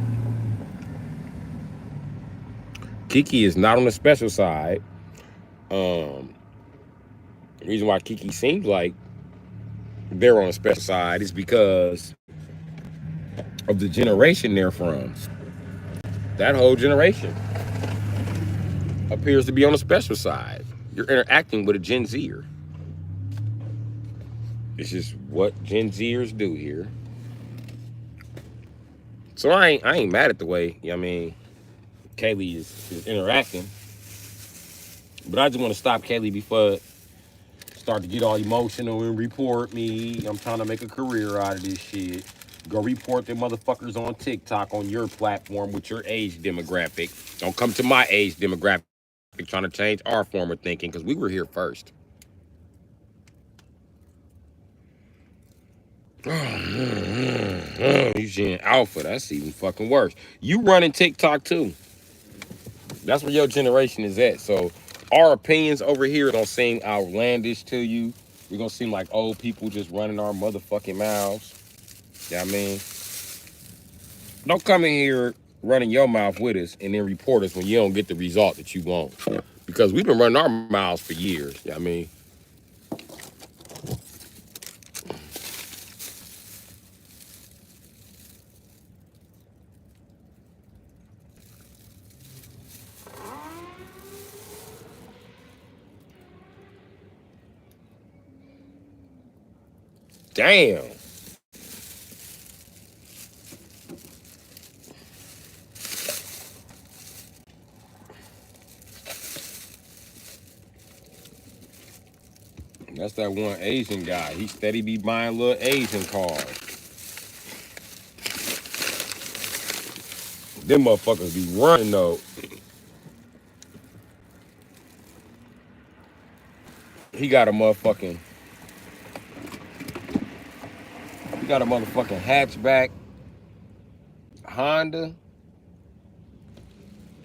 Kiki is not on the special side. The reason why Kiki seems like they're on a special side is because of the generation they're from. That whole generation appears to be on a special side. You're interacting with a Gen Zer. It's just what Gen Zers do here. So I ain't mad at the way, you know what I mean, Kaylee is interacting. But I just want to stop Kaylee before start to get all emotional and report me. I'm trying to make a career out of this shit. Go report them motherfuckers on TikTok on your platform with your age demographic. Don't come to my age demographic trying to change our form of thinking because we were here first. You seeing alpha? That's even fucking worse. You running TikTok too. That's where your generation is at. So our opinions over here don't seem outlandish to you. We're gonna seem like old people just running our motherfucking mouths. You know what I mean? Don't come in here running your mouth with us and then report us when you don't get the result that you want. Because we've been running our mouths for years. You know what I mean? Damn. That's that one Asian guy. He steady be buying little Asian cars. Them motherfuckers be running though. He got a motherfucking hatchback Honda.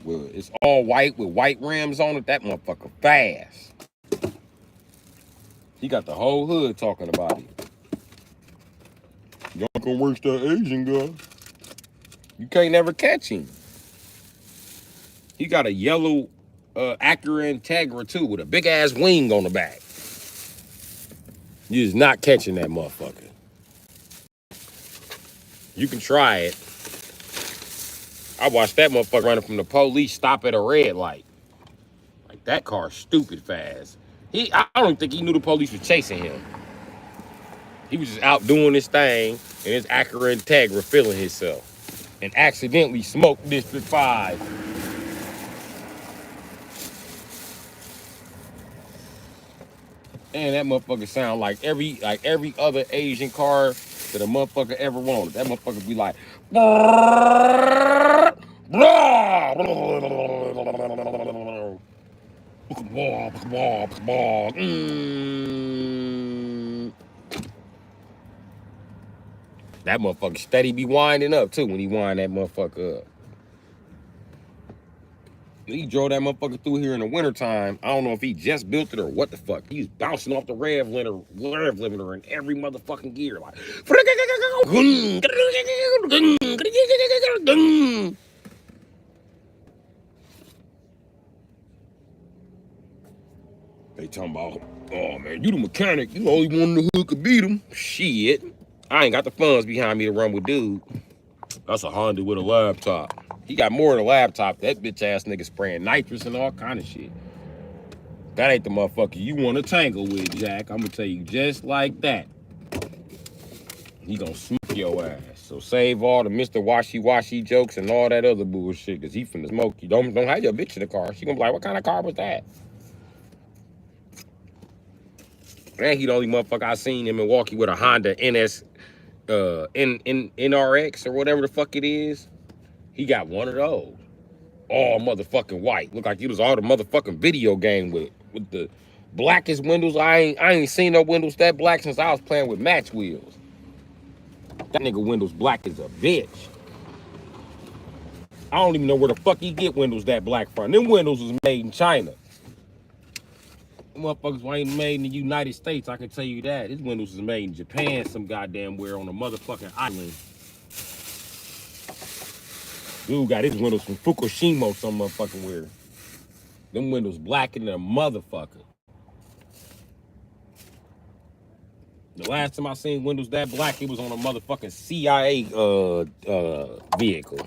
Well, it's all white with white rims on it. That motherfucker fast. He got the whole hood talking about it. Y'all gonna work that Asian guy. You can't never catch him. He got a yellow Acura Integra too with a big ass wing on the back. You is not catching that motherfucker. You can try it. I watched that motherfucker running from the police stop at a red light. Like that car's stupid fast. I don't think he knew the police was chasing him. He was just out doing his thing and his Acura Integra feeling himself. And accidentally smoked District 5. And that motherfucker sound like every other Asian car that a motherfucker ever wanted. That motherfucker be like, That motherfucker steady be winding up too when he wind that motherfucker up. He drove that motherfucker through here in the wintertime. I don't know if he just built it or what the fuck. He's bouncing off the rev limiter in every motherfucking gear. Like, they talking about, oh man, you the mechanic. You the only one in the hood could beat him. Shit. I ain't got the funds behind me to run with dude. That's a Honda with a laptop. He got more than a laptop. That bitch ass nigga spraying nitrous and all kind of shit. That ain't the motherfucker you want to tangle with, Jack. I'm gonna tell you just like that. He gonna smoke your ass. So save all the Mr. Washy jokes and all that other bullshit, cause he finna smoke you. Don't have your bitch in the car. She gonna be like, what kind of car was that? And he the only motherfucker I seen in Milwaukee with a Honda NS NRX or whatever the fuck it is. He got one of those. All motherfucking white. Look like he was all the motherfucking video game with the blackest windows. I ain't seen no windows that black since I was playing with match wheels. That nigga windows black as a bitch. I don't even know where the fuck he get windows that black from. Them windows was made in China. Them motherfuckers ain't made in the United States, I can tell you that. His windows was made in Japan some goddamn where on a motherfucking island. Dude got his windows from Fukushima some motherfucking where. Them windows blacker than a motherfucker. The last time I seen windows that black, it was on a motherfucking CIA vehicle.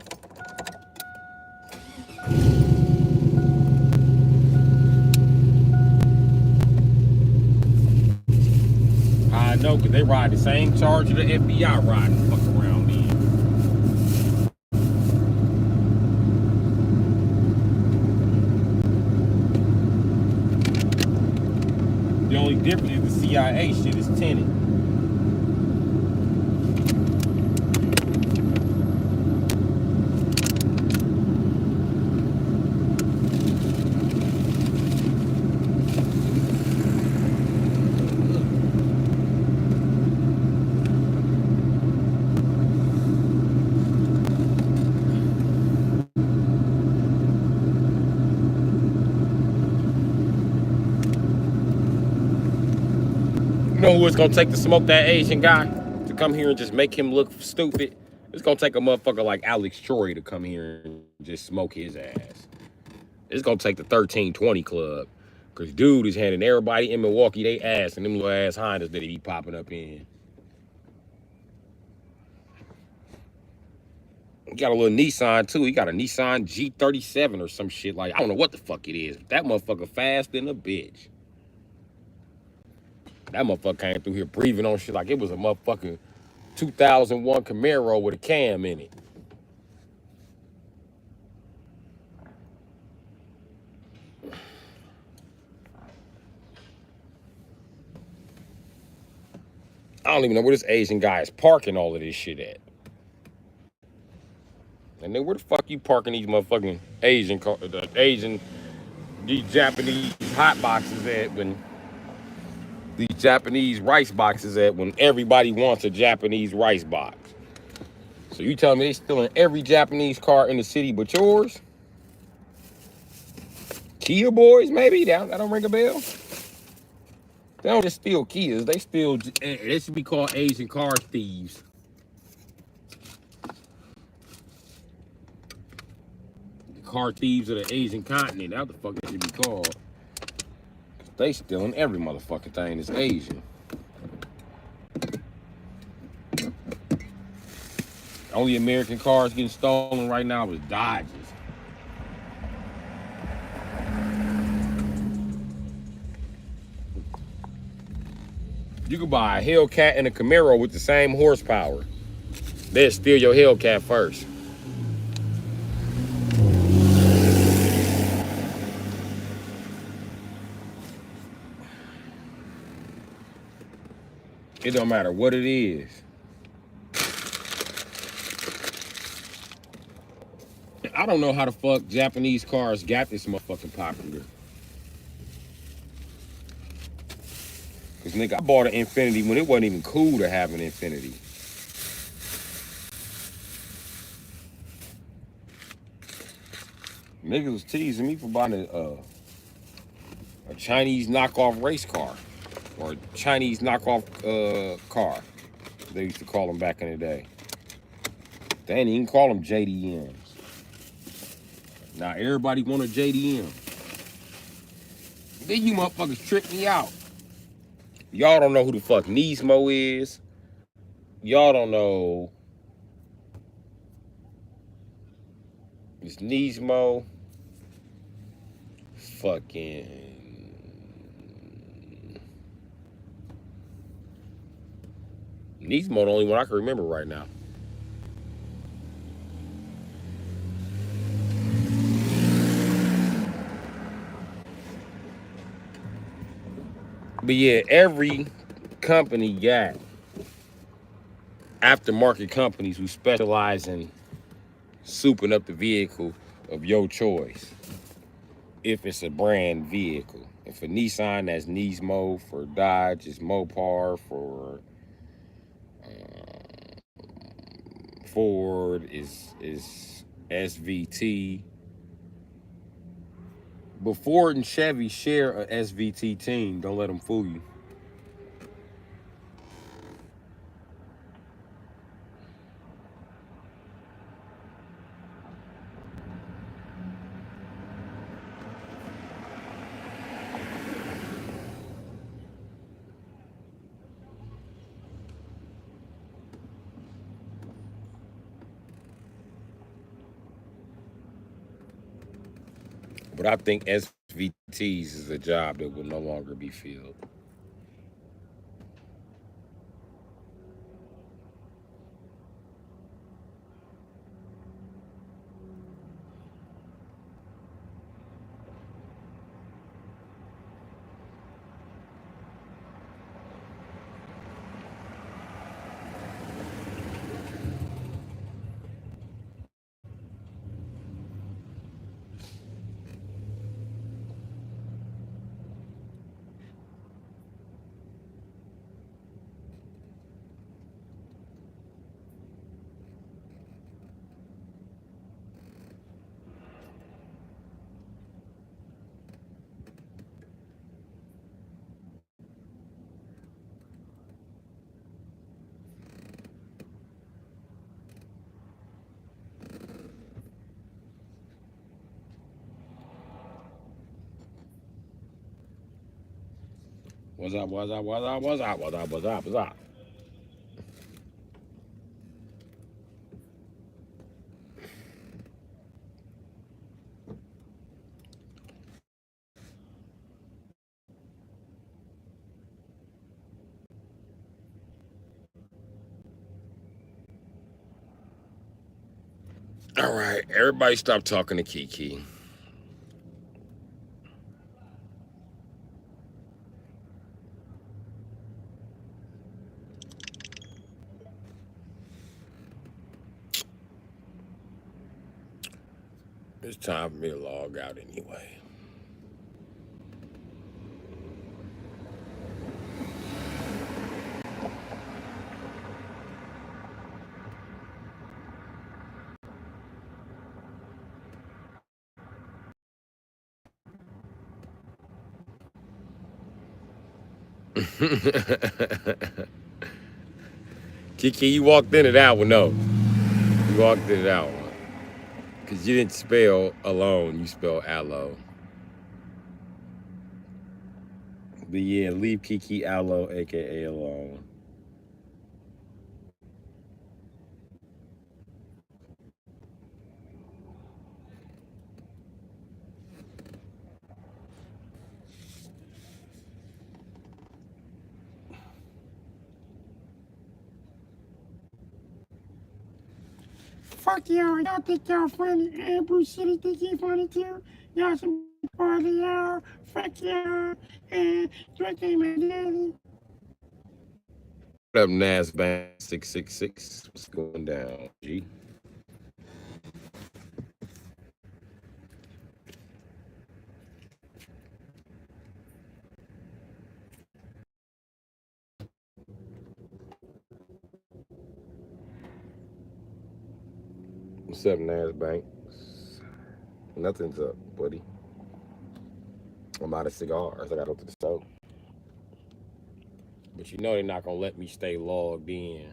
I know, cause they ride the same charger the FBI ride the fuck around in. The only difference is the CIA shit is tinted. You know who it's gonna take to smoke that Asian guy? To come here and just make him look stupid? It's gonna take a motherfucker like Alex Troy to come here and just smoke his ass. It's gonna take the 1320 club. Cause dude is handing everybody in Milwaukee they ass and them little ass Hondas that he be popping up in. He got a little Nissan too. He got a Nissan G37 or some shit. Like, I don't know what the fuck it is. That motherfucker fast than a bitch. That motherfucker came through here breathing on shit like it was a motherfucking 2001 Camaro with a cam in it. I don't even know where this Asian guy is parking all of this shit at. And then where the fuck you parking these motherfucking these Japanese hot boxes at when these Japanese rice boxes at when everybody wants a Japanese rice box? So you tell me they stealing every Japanese car in the city but yours? Kia boys, maybe? That don't ring a bell? They don't just steal Kias. They steal, they should be called Asian car thieves. The car thieves of the Asian continent. That's what the fuck they should be called. They stealing every motherfucking thing that's Asian. Only American cars getting stolen right now is Dodges. You could buy a Hellcat and a Camaro with the same horsepower. They'll steal your Hellcat first. It don't matter what it is. I don't know how the fuck Japanese cars got this motherfucking popular. Cause nigga, I bought an Infiniti when it wasn't even cool to have an Infiniti. Niggas was teasing me for buying a Chinese knockoff race car. Or a Chinese knockoff car. They used to call them back in the day. They didn't even call them JDMs. Now everybody want a JDM. Then you motherfuckers trick me out. Y'all don't know who the fuck Nismo is. Y'all don't know. It's Nismo. Fucking. Nismo the only one I can remember right now. But yeah, every company got aftermarket companies who specialize in souping up the vehicle of your choice. If it's a brand vehicle. And for Nissan, that's Nismo. For Dodge, it's Mopar. For Ford is SVT. But Ford and Chevy share a SVT team. Don't let them fool you. But I think SVTs is a job that will no longer be filled. What's up? What's up? What's up? What's up? What's up? What's up? What's up? All right, everybody stop talking to Kiki. It's time for me to log out anyway. Kiki, you walked into that one, no. You walked into that one. Because you didn't spell alone, you spelled aloe. But yeah, leave Kiki Aloe, aka alone. Fuck y'all. Y'all think y'all funny. And Bru Sitdee think he funny too. Y'all some part of y'all. Fuck y'all. And drinking my daddy. What up, NASBank 666? What's going down, G? What's up, NASBank? Nothing's up, buddy. I'm out of cigars. I gotta go to the store. But you know they're not gonna let me stay logged in.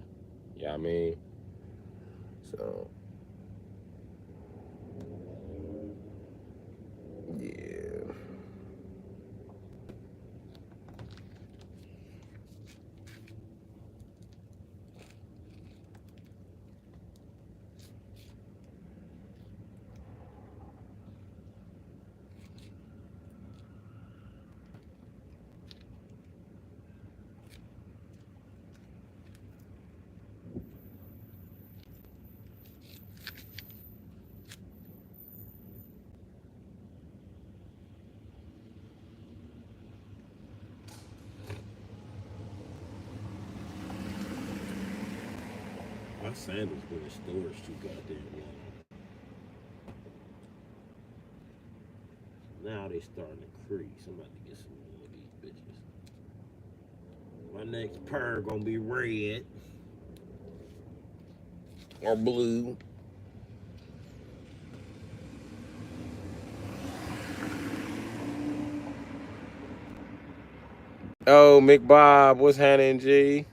You know what I mean? So, yeah. My sandals been in storage too goddamn long. Now they starting to crease. I'm about to get some more of these bitches. My next pair gonna be red. Or blue. Oh, McBob, what's happening, G?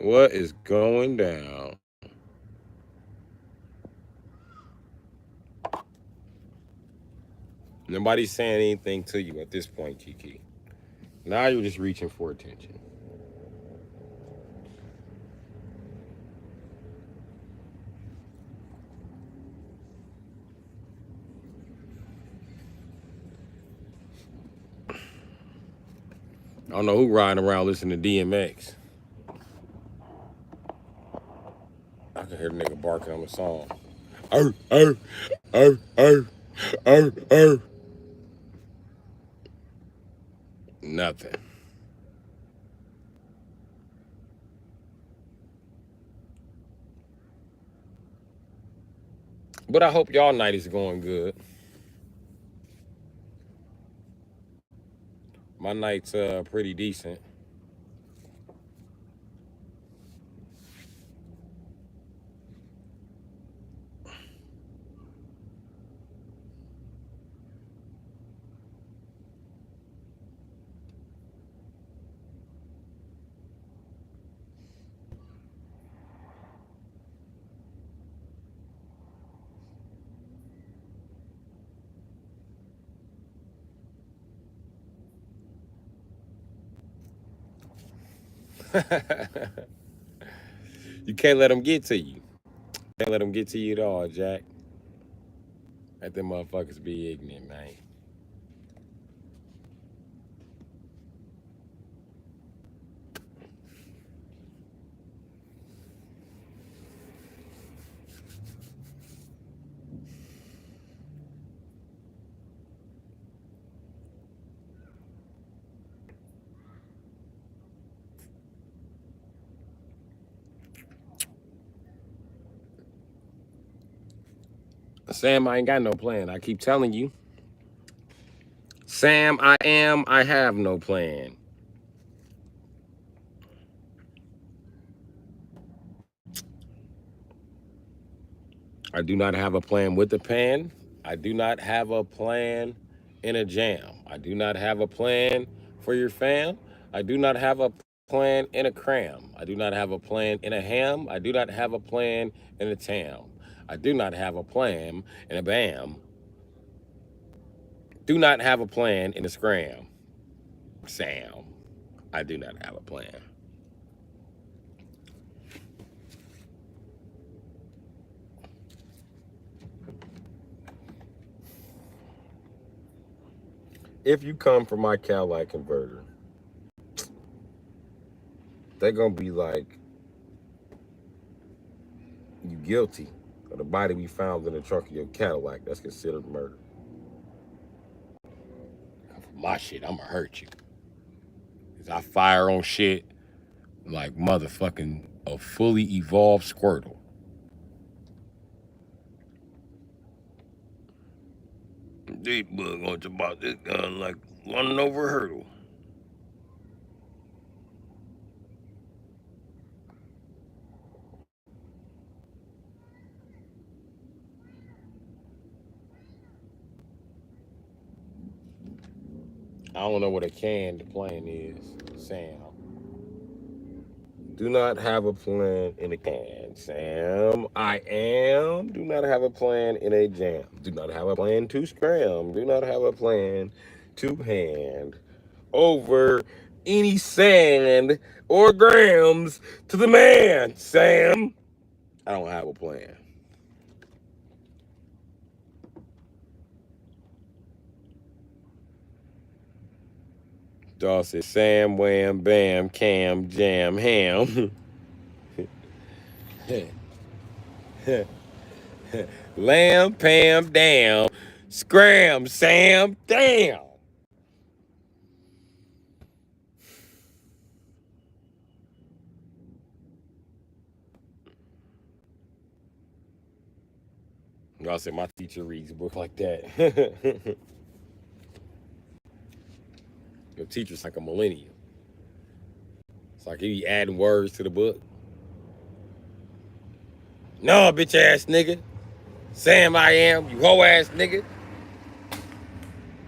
What is going down? Nobody's saying anything to you at this point, Kiki. Now you're just reaching for attention. I don't know who riding around listening to DMX. I can hear the nigga barking on the song. Oh, oh, oh, oh, oh, oh. Nothing. But I hope y'all night is going good. My night's pretty decent. You can't let them get to you. Can't let them get to you at all, Jack. Let them motherfuckers be ignorant, man. Sam, I ain't got no plan. I keep telling you. Sam, I have no plan. I do not have a plan with the pen. I do not have a plan in a jam. I do not have a plan for your fam. I do not have a plan in a cram. I do not have a plan in a ham. I do not have a plan in a tam. I do not have a plan in a bam. Do not have a plan in a scram. Sam, I do not have a plan. If you come from my Cadillac converter, they're gonna be like, you guilty of the body we found in the trunk of your Cadillac. That's considered murder. For my shit, I'ma hurt you. Cause I fire on shit like motherfucking a fully evolved Squirtle. This bug on about this gun like running over a hurdle. I don't know what a canned plan is, Sam. Do not have a plan in a can, Sam. I am. Do not have a plan in a jam. Do not have a plan to scram. Do not have a plan to hand over any sand or grams to the man, Sam. I don't have a plan. Dawg said, Sam, wham, bam, cam, jam, ham. Lamb, Pam, damn. Scram, Sam, damn. Y'all said my teacher reads a book like that. Your teacher's like a millennial. It's like he be adding words to the book. No, bitch ass nigga. Sam, I am, you hoe ass nigga.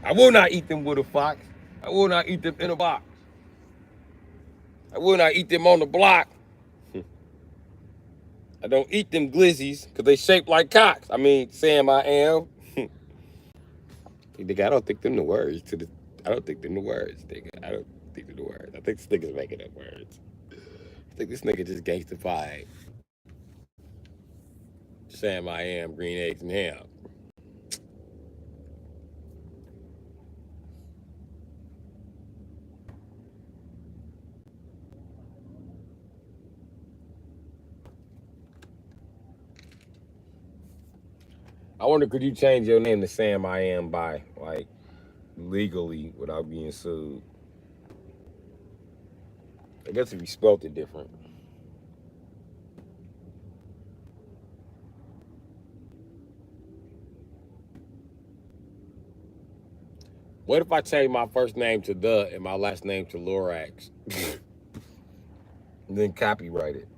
I will not eat them with a fox. I will not eat them in a box. I will not eat them on the block. I don't eat them glizzies because they shaped like cocks. I mean, Sam, I am. Nigga, I don't think them the words to the. I don't think them the words, nigga. I don't think them the words. I think this nigga's making up words. I think this nigga just gangstified. Sam, I am, green eggs and ham. I wonder, could you change your name to Sam I Am by, like, legally without being sued? I guess if you spelt it different. What if I change my first name to The and my last name to Lorax? And then copyright it.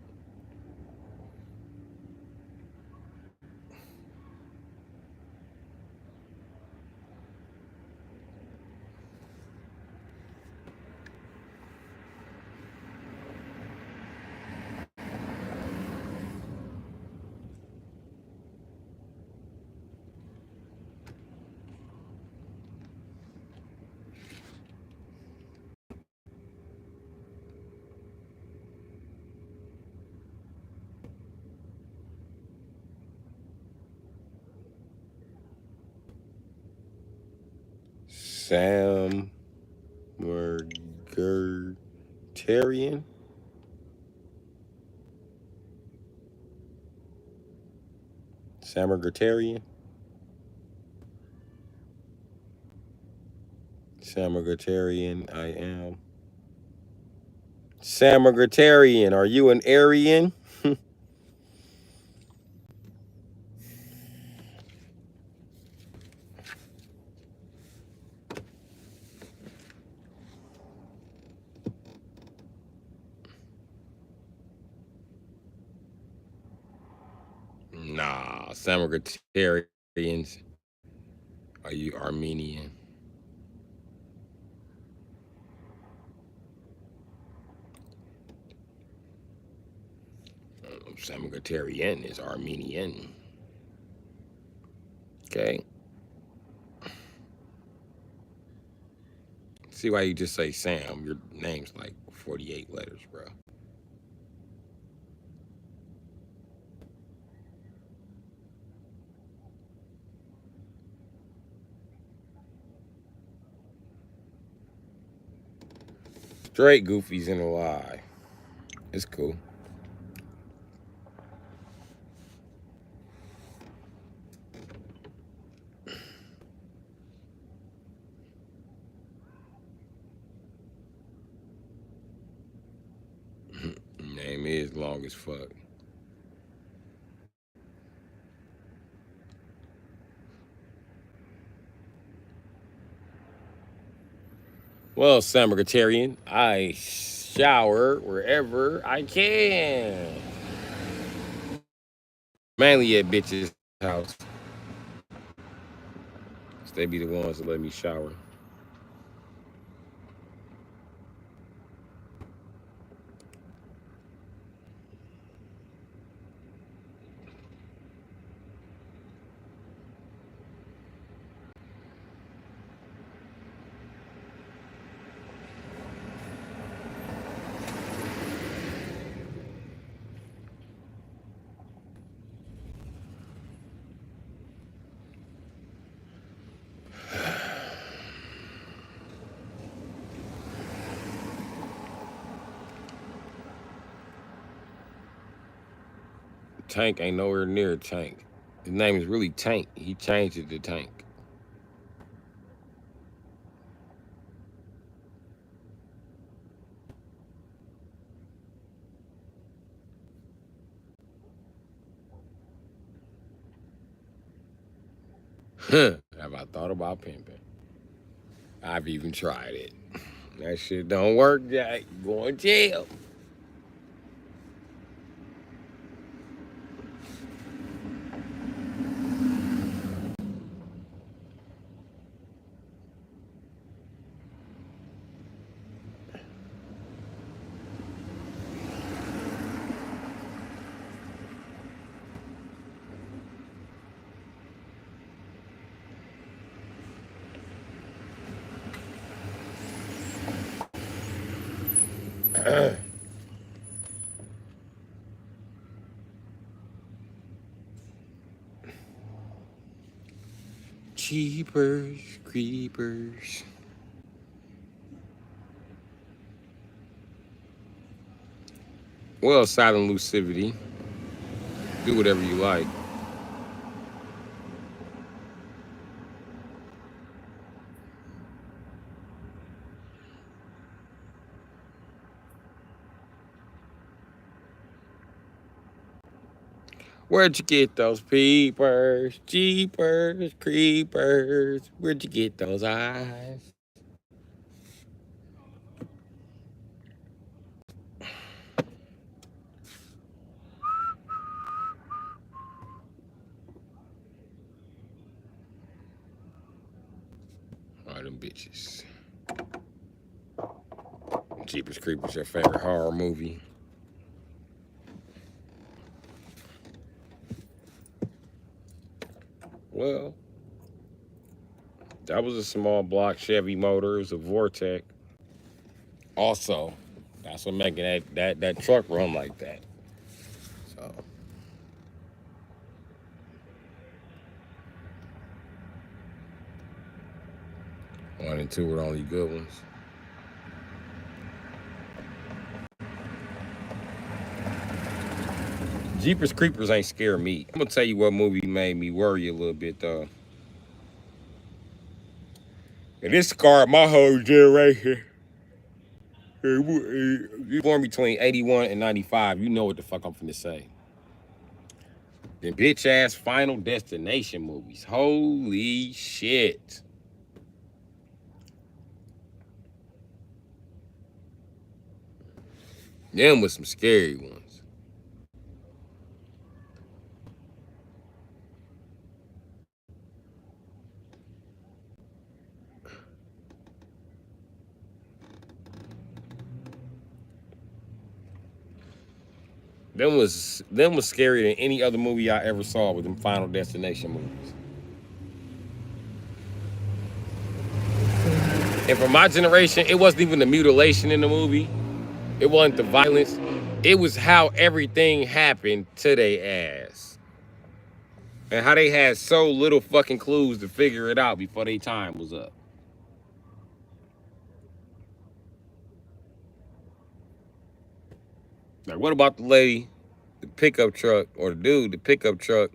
Sam Mergertarian? Samergatarian? Samergatarian, I am. Samergatarian, are you an Aryan? Nah, Samergatarians. Are you Armenian? Samergatarian is Armenian. Okay. See why you just say Sam? Your name's like 48 letters, bro. Straight goofies in a lie. It's cool. Name is long as fuck. Well, Samergatarian, I shower wherever I can. Mainly at bitches' house. They be the ones that let me shower. Tank ain't nowhere near Tank. His name is really Tank. He changed it to Tank. Huh. Have I thought about pimping? I've even tried it. That shit don't work, Jack. You going to jail. Cheapers, creepers. Well, silent lucidity. Do whatever you like. Where'd you get those peepers? Jeepers, creepers. Where'd you get those eyes? All them bitches. Jeepers Creepers, your favorite horror movie. Well, that was a small block Chevy motor. It was a Vortec. Also, that's what making that truck run like that. So 1 and 2 were the only good ones. Jeepers Creepers ain't scare me. I'm gonna tell you what movie made me worry a little bit though. And this scarred my whole generation. You born between 81 and 95, you know what the fuck I'm finna say. The bitch ass Final Destination movies. Holy shit. Them was some scary ones. Them was scarier than any other movie I ever saw with them Final Destination movies. And for my generation, it wasn't even the mutilation in the movie. It wasn't the violence. It was how everything happened to their ass. And how they had so little fucking clues to figure it out before their time was up. Like, what about the lady, the pickup truck, or the dude, the pickup truck?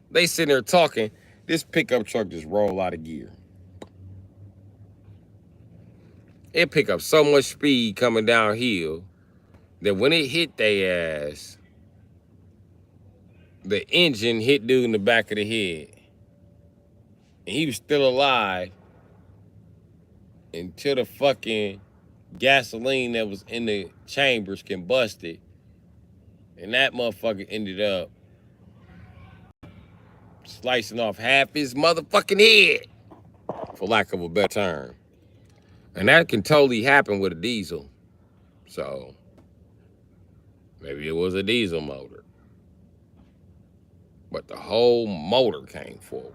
They sitting there talking. This pickup truck just roll out of gear. It pick up so much speed coming downhill that when it hit their ass, the engine hit dude in the back of the head. And he was still alive until the fucking gasoline that was in the chambers combusted. And that motherfucker ended up slicing off half his motherfucking head, for lack of a better term. And that can totally happen with a diesel. So maybe it was a diesel motor. But the whole motor came forward.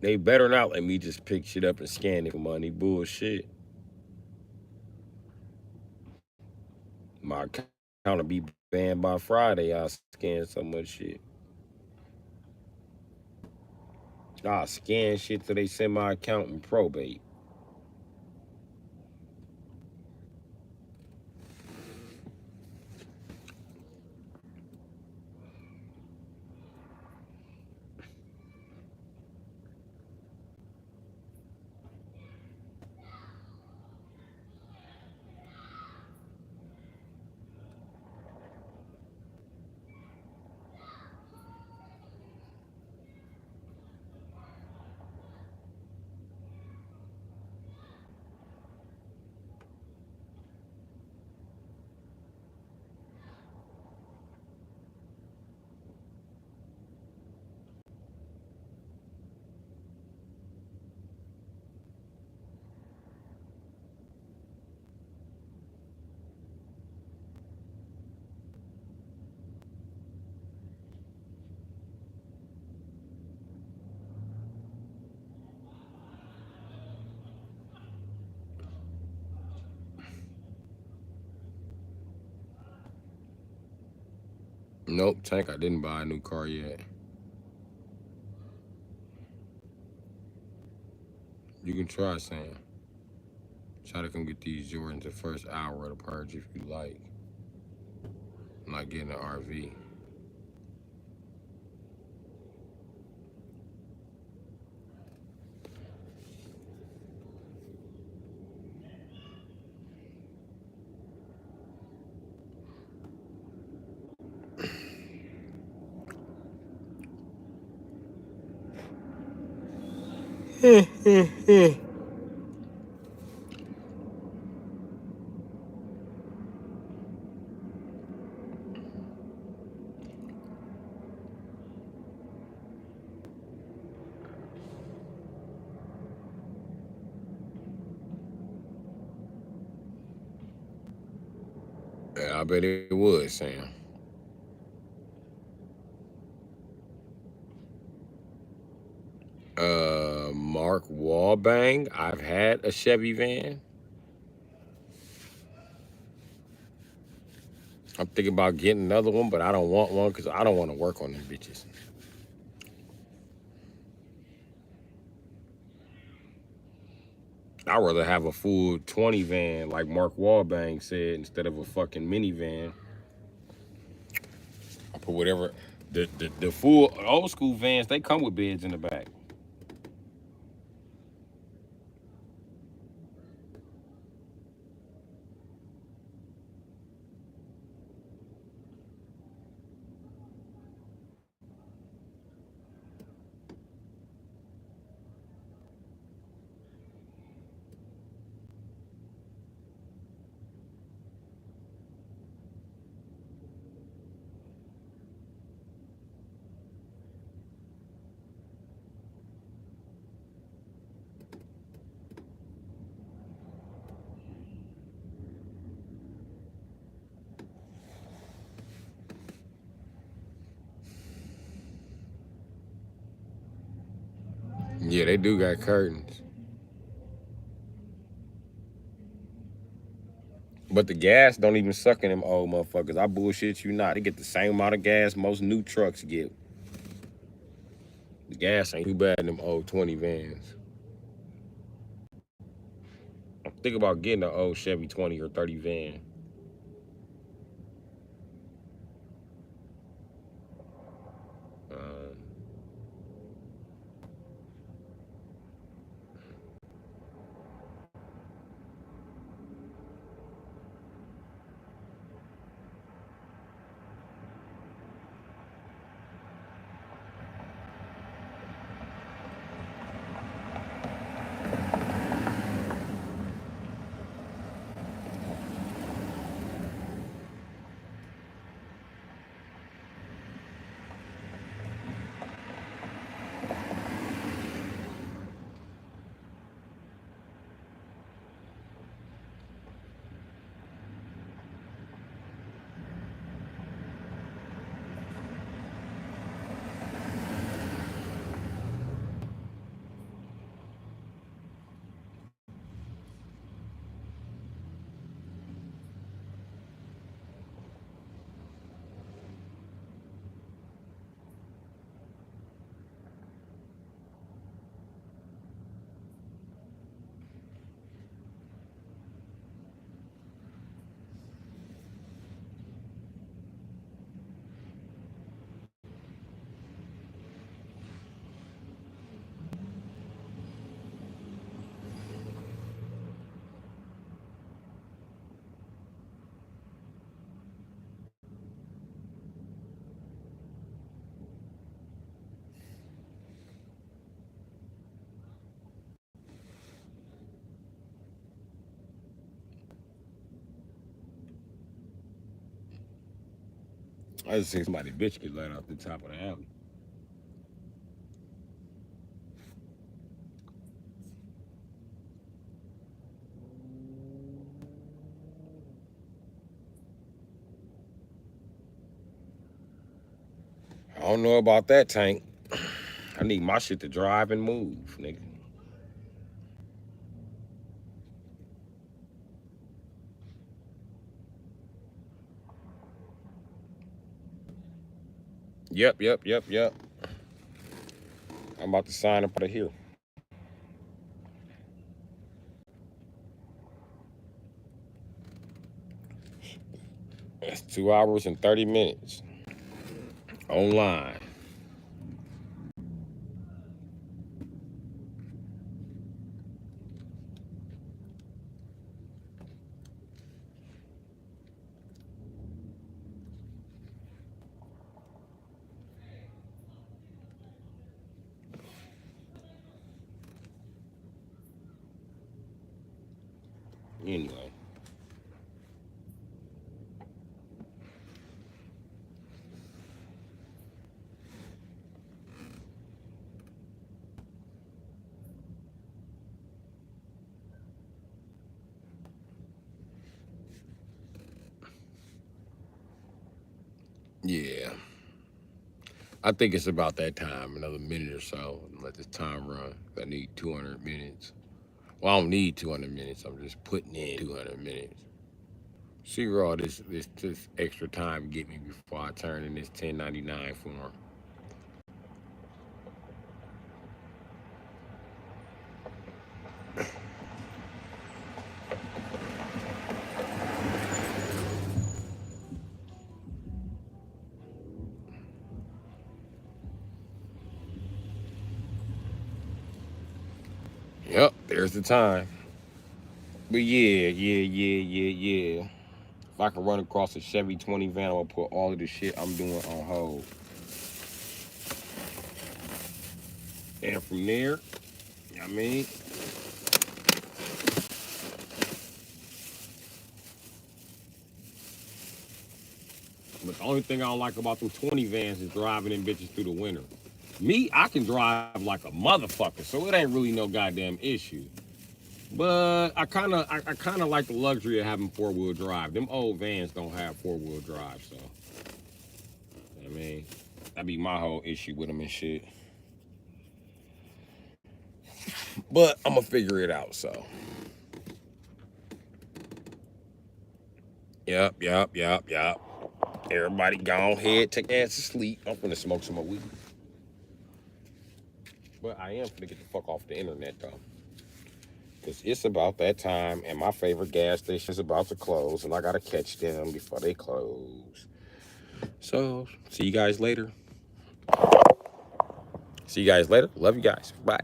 They better not let me just pick shit up and scan it for money. Bullshit. My account will be banned by Friday. I scan so much shit. I scan shit till they send my account in probate. Nope, Tank, I didn't buy a new car yet. You can try, Sam. Try to come get these Jordans the first hour of the purge if you like. I'm not getting an RV. Yeah, I bet it would, Sam. Mark Wahlbang. I've had a Chevy van. I'm thinking about getting another one, but I don't want one because I don't want to work on them bitches. I'd rather have a full 20 van, like Mark Wahlbang said, instead of a fucking minivan. I put whatever. The full old school vans, they come with beds in the back. Yeah, they do got curtains. But the gas don't even suck in them old motherfuckers. I bullshit you not. They get the same amount of gas most new trucks get. The gas ain't too bad in them old 20 vans. I'm thinking about getting an old Chevy 20 or 30 van. Um, I just seen somebody bitch get let off the top of the alley. I don't know about that, Tank. I need my shit to drive and move, nigga. Yep. I'm about to sign up out of here. 2 hours and 30 minutes. Online. Anyway. Yeah. I think it's about that time, another minute or so. Let this time run. I need 200 minutes. Well, I don't need 200 minutes. I'm just putting in 200 minutes. See where all this extra time get me before I turn in this 1099 form. Yep, there's the time. But yeah. If I can run across a Chevy 20 van, I'll put all of the shit I'm doing on hold. And from there, you know what I mean? But the only thing I don't like about them 20 vans is driving them bitches through the winter. Me, I can drive like a motherfucker, so it ain't really no goddamn issue. But I kind of like the luxury of having 4-wheel drive. Them old vans don't have 4-wheel drive, so I mean, that'd be my whole issue with them and shit. But I'm gonna figure it out. So, yep. Everybody go ahead, take ass to sleep. I'm gonna smoke some more weed. But I am gonna get the fuck off the internet though. Because it's about that time, and my favorite gas station is about to close, and I gotta catch them before they close. So, see you guys later. Love you guys. Bye.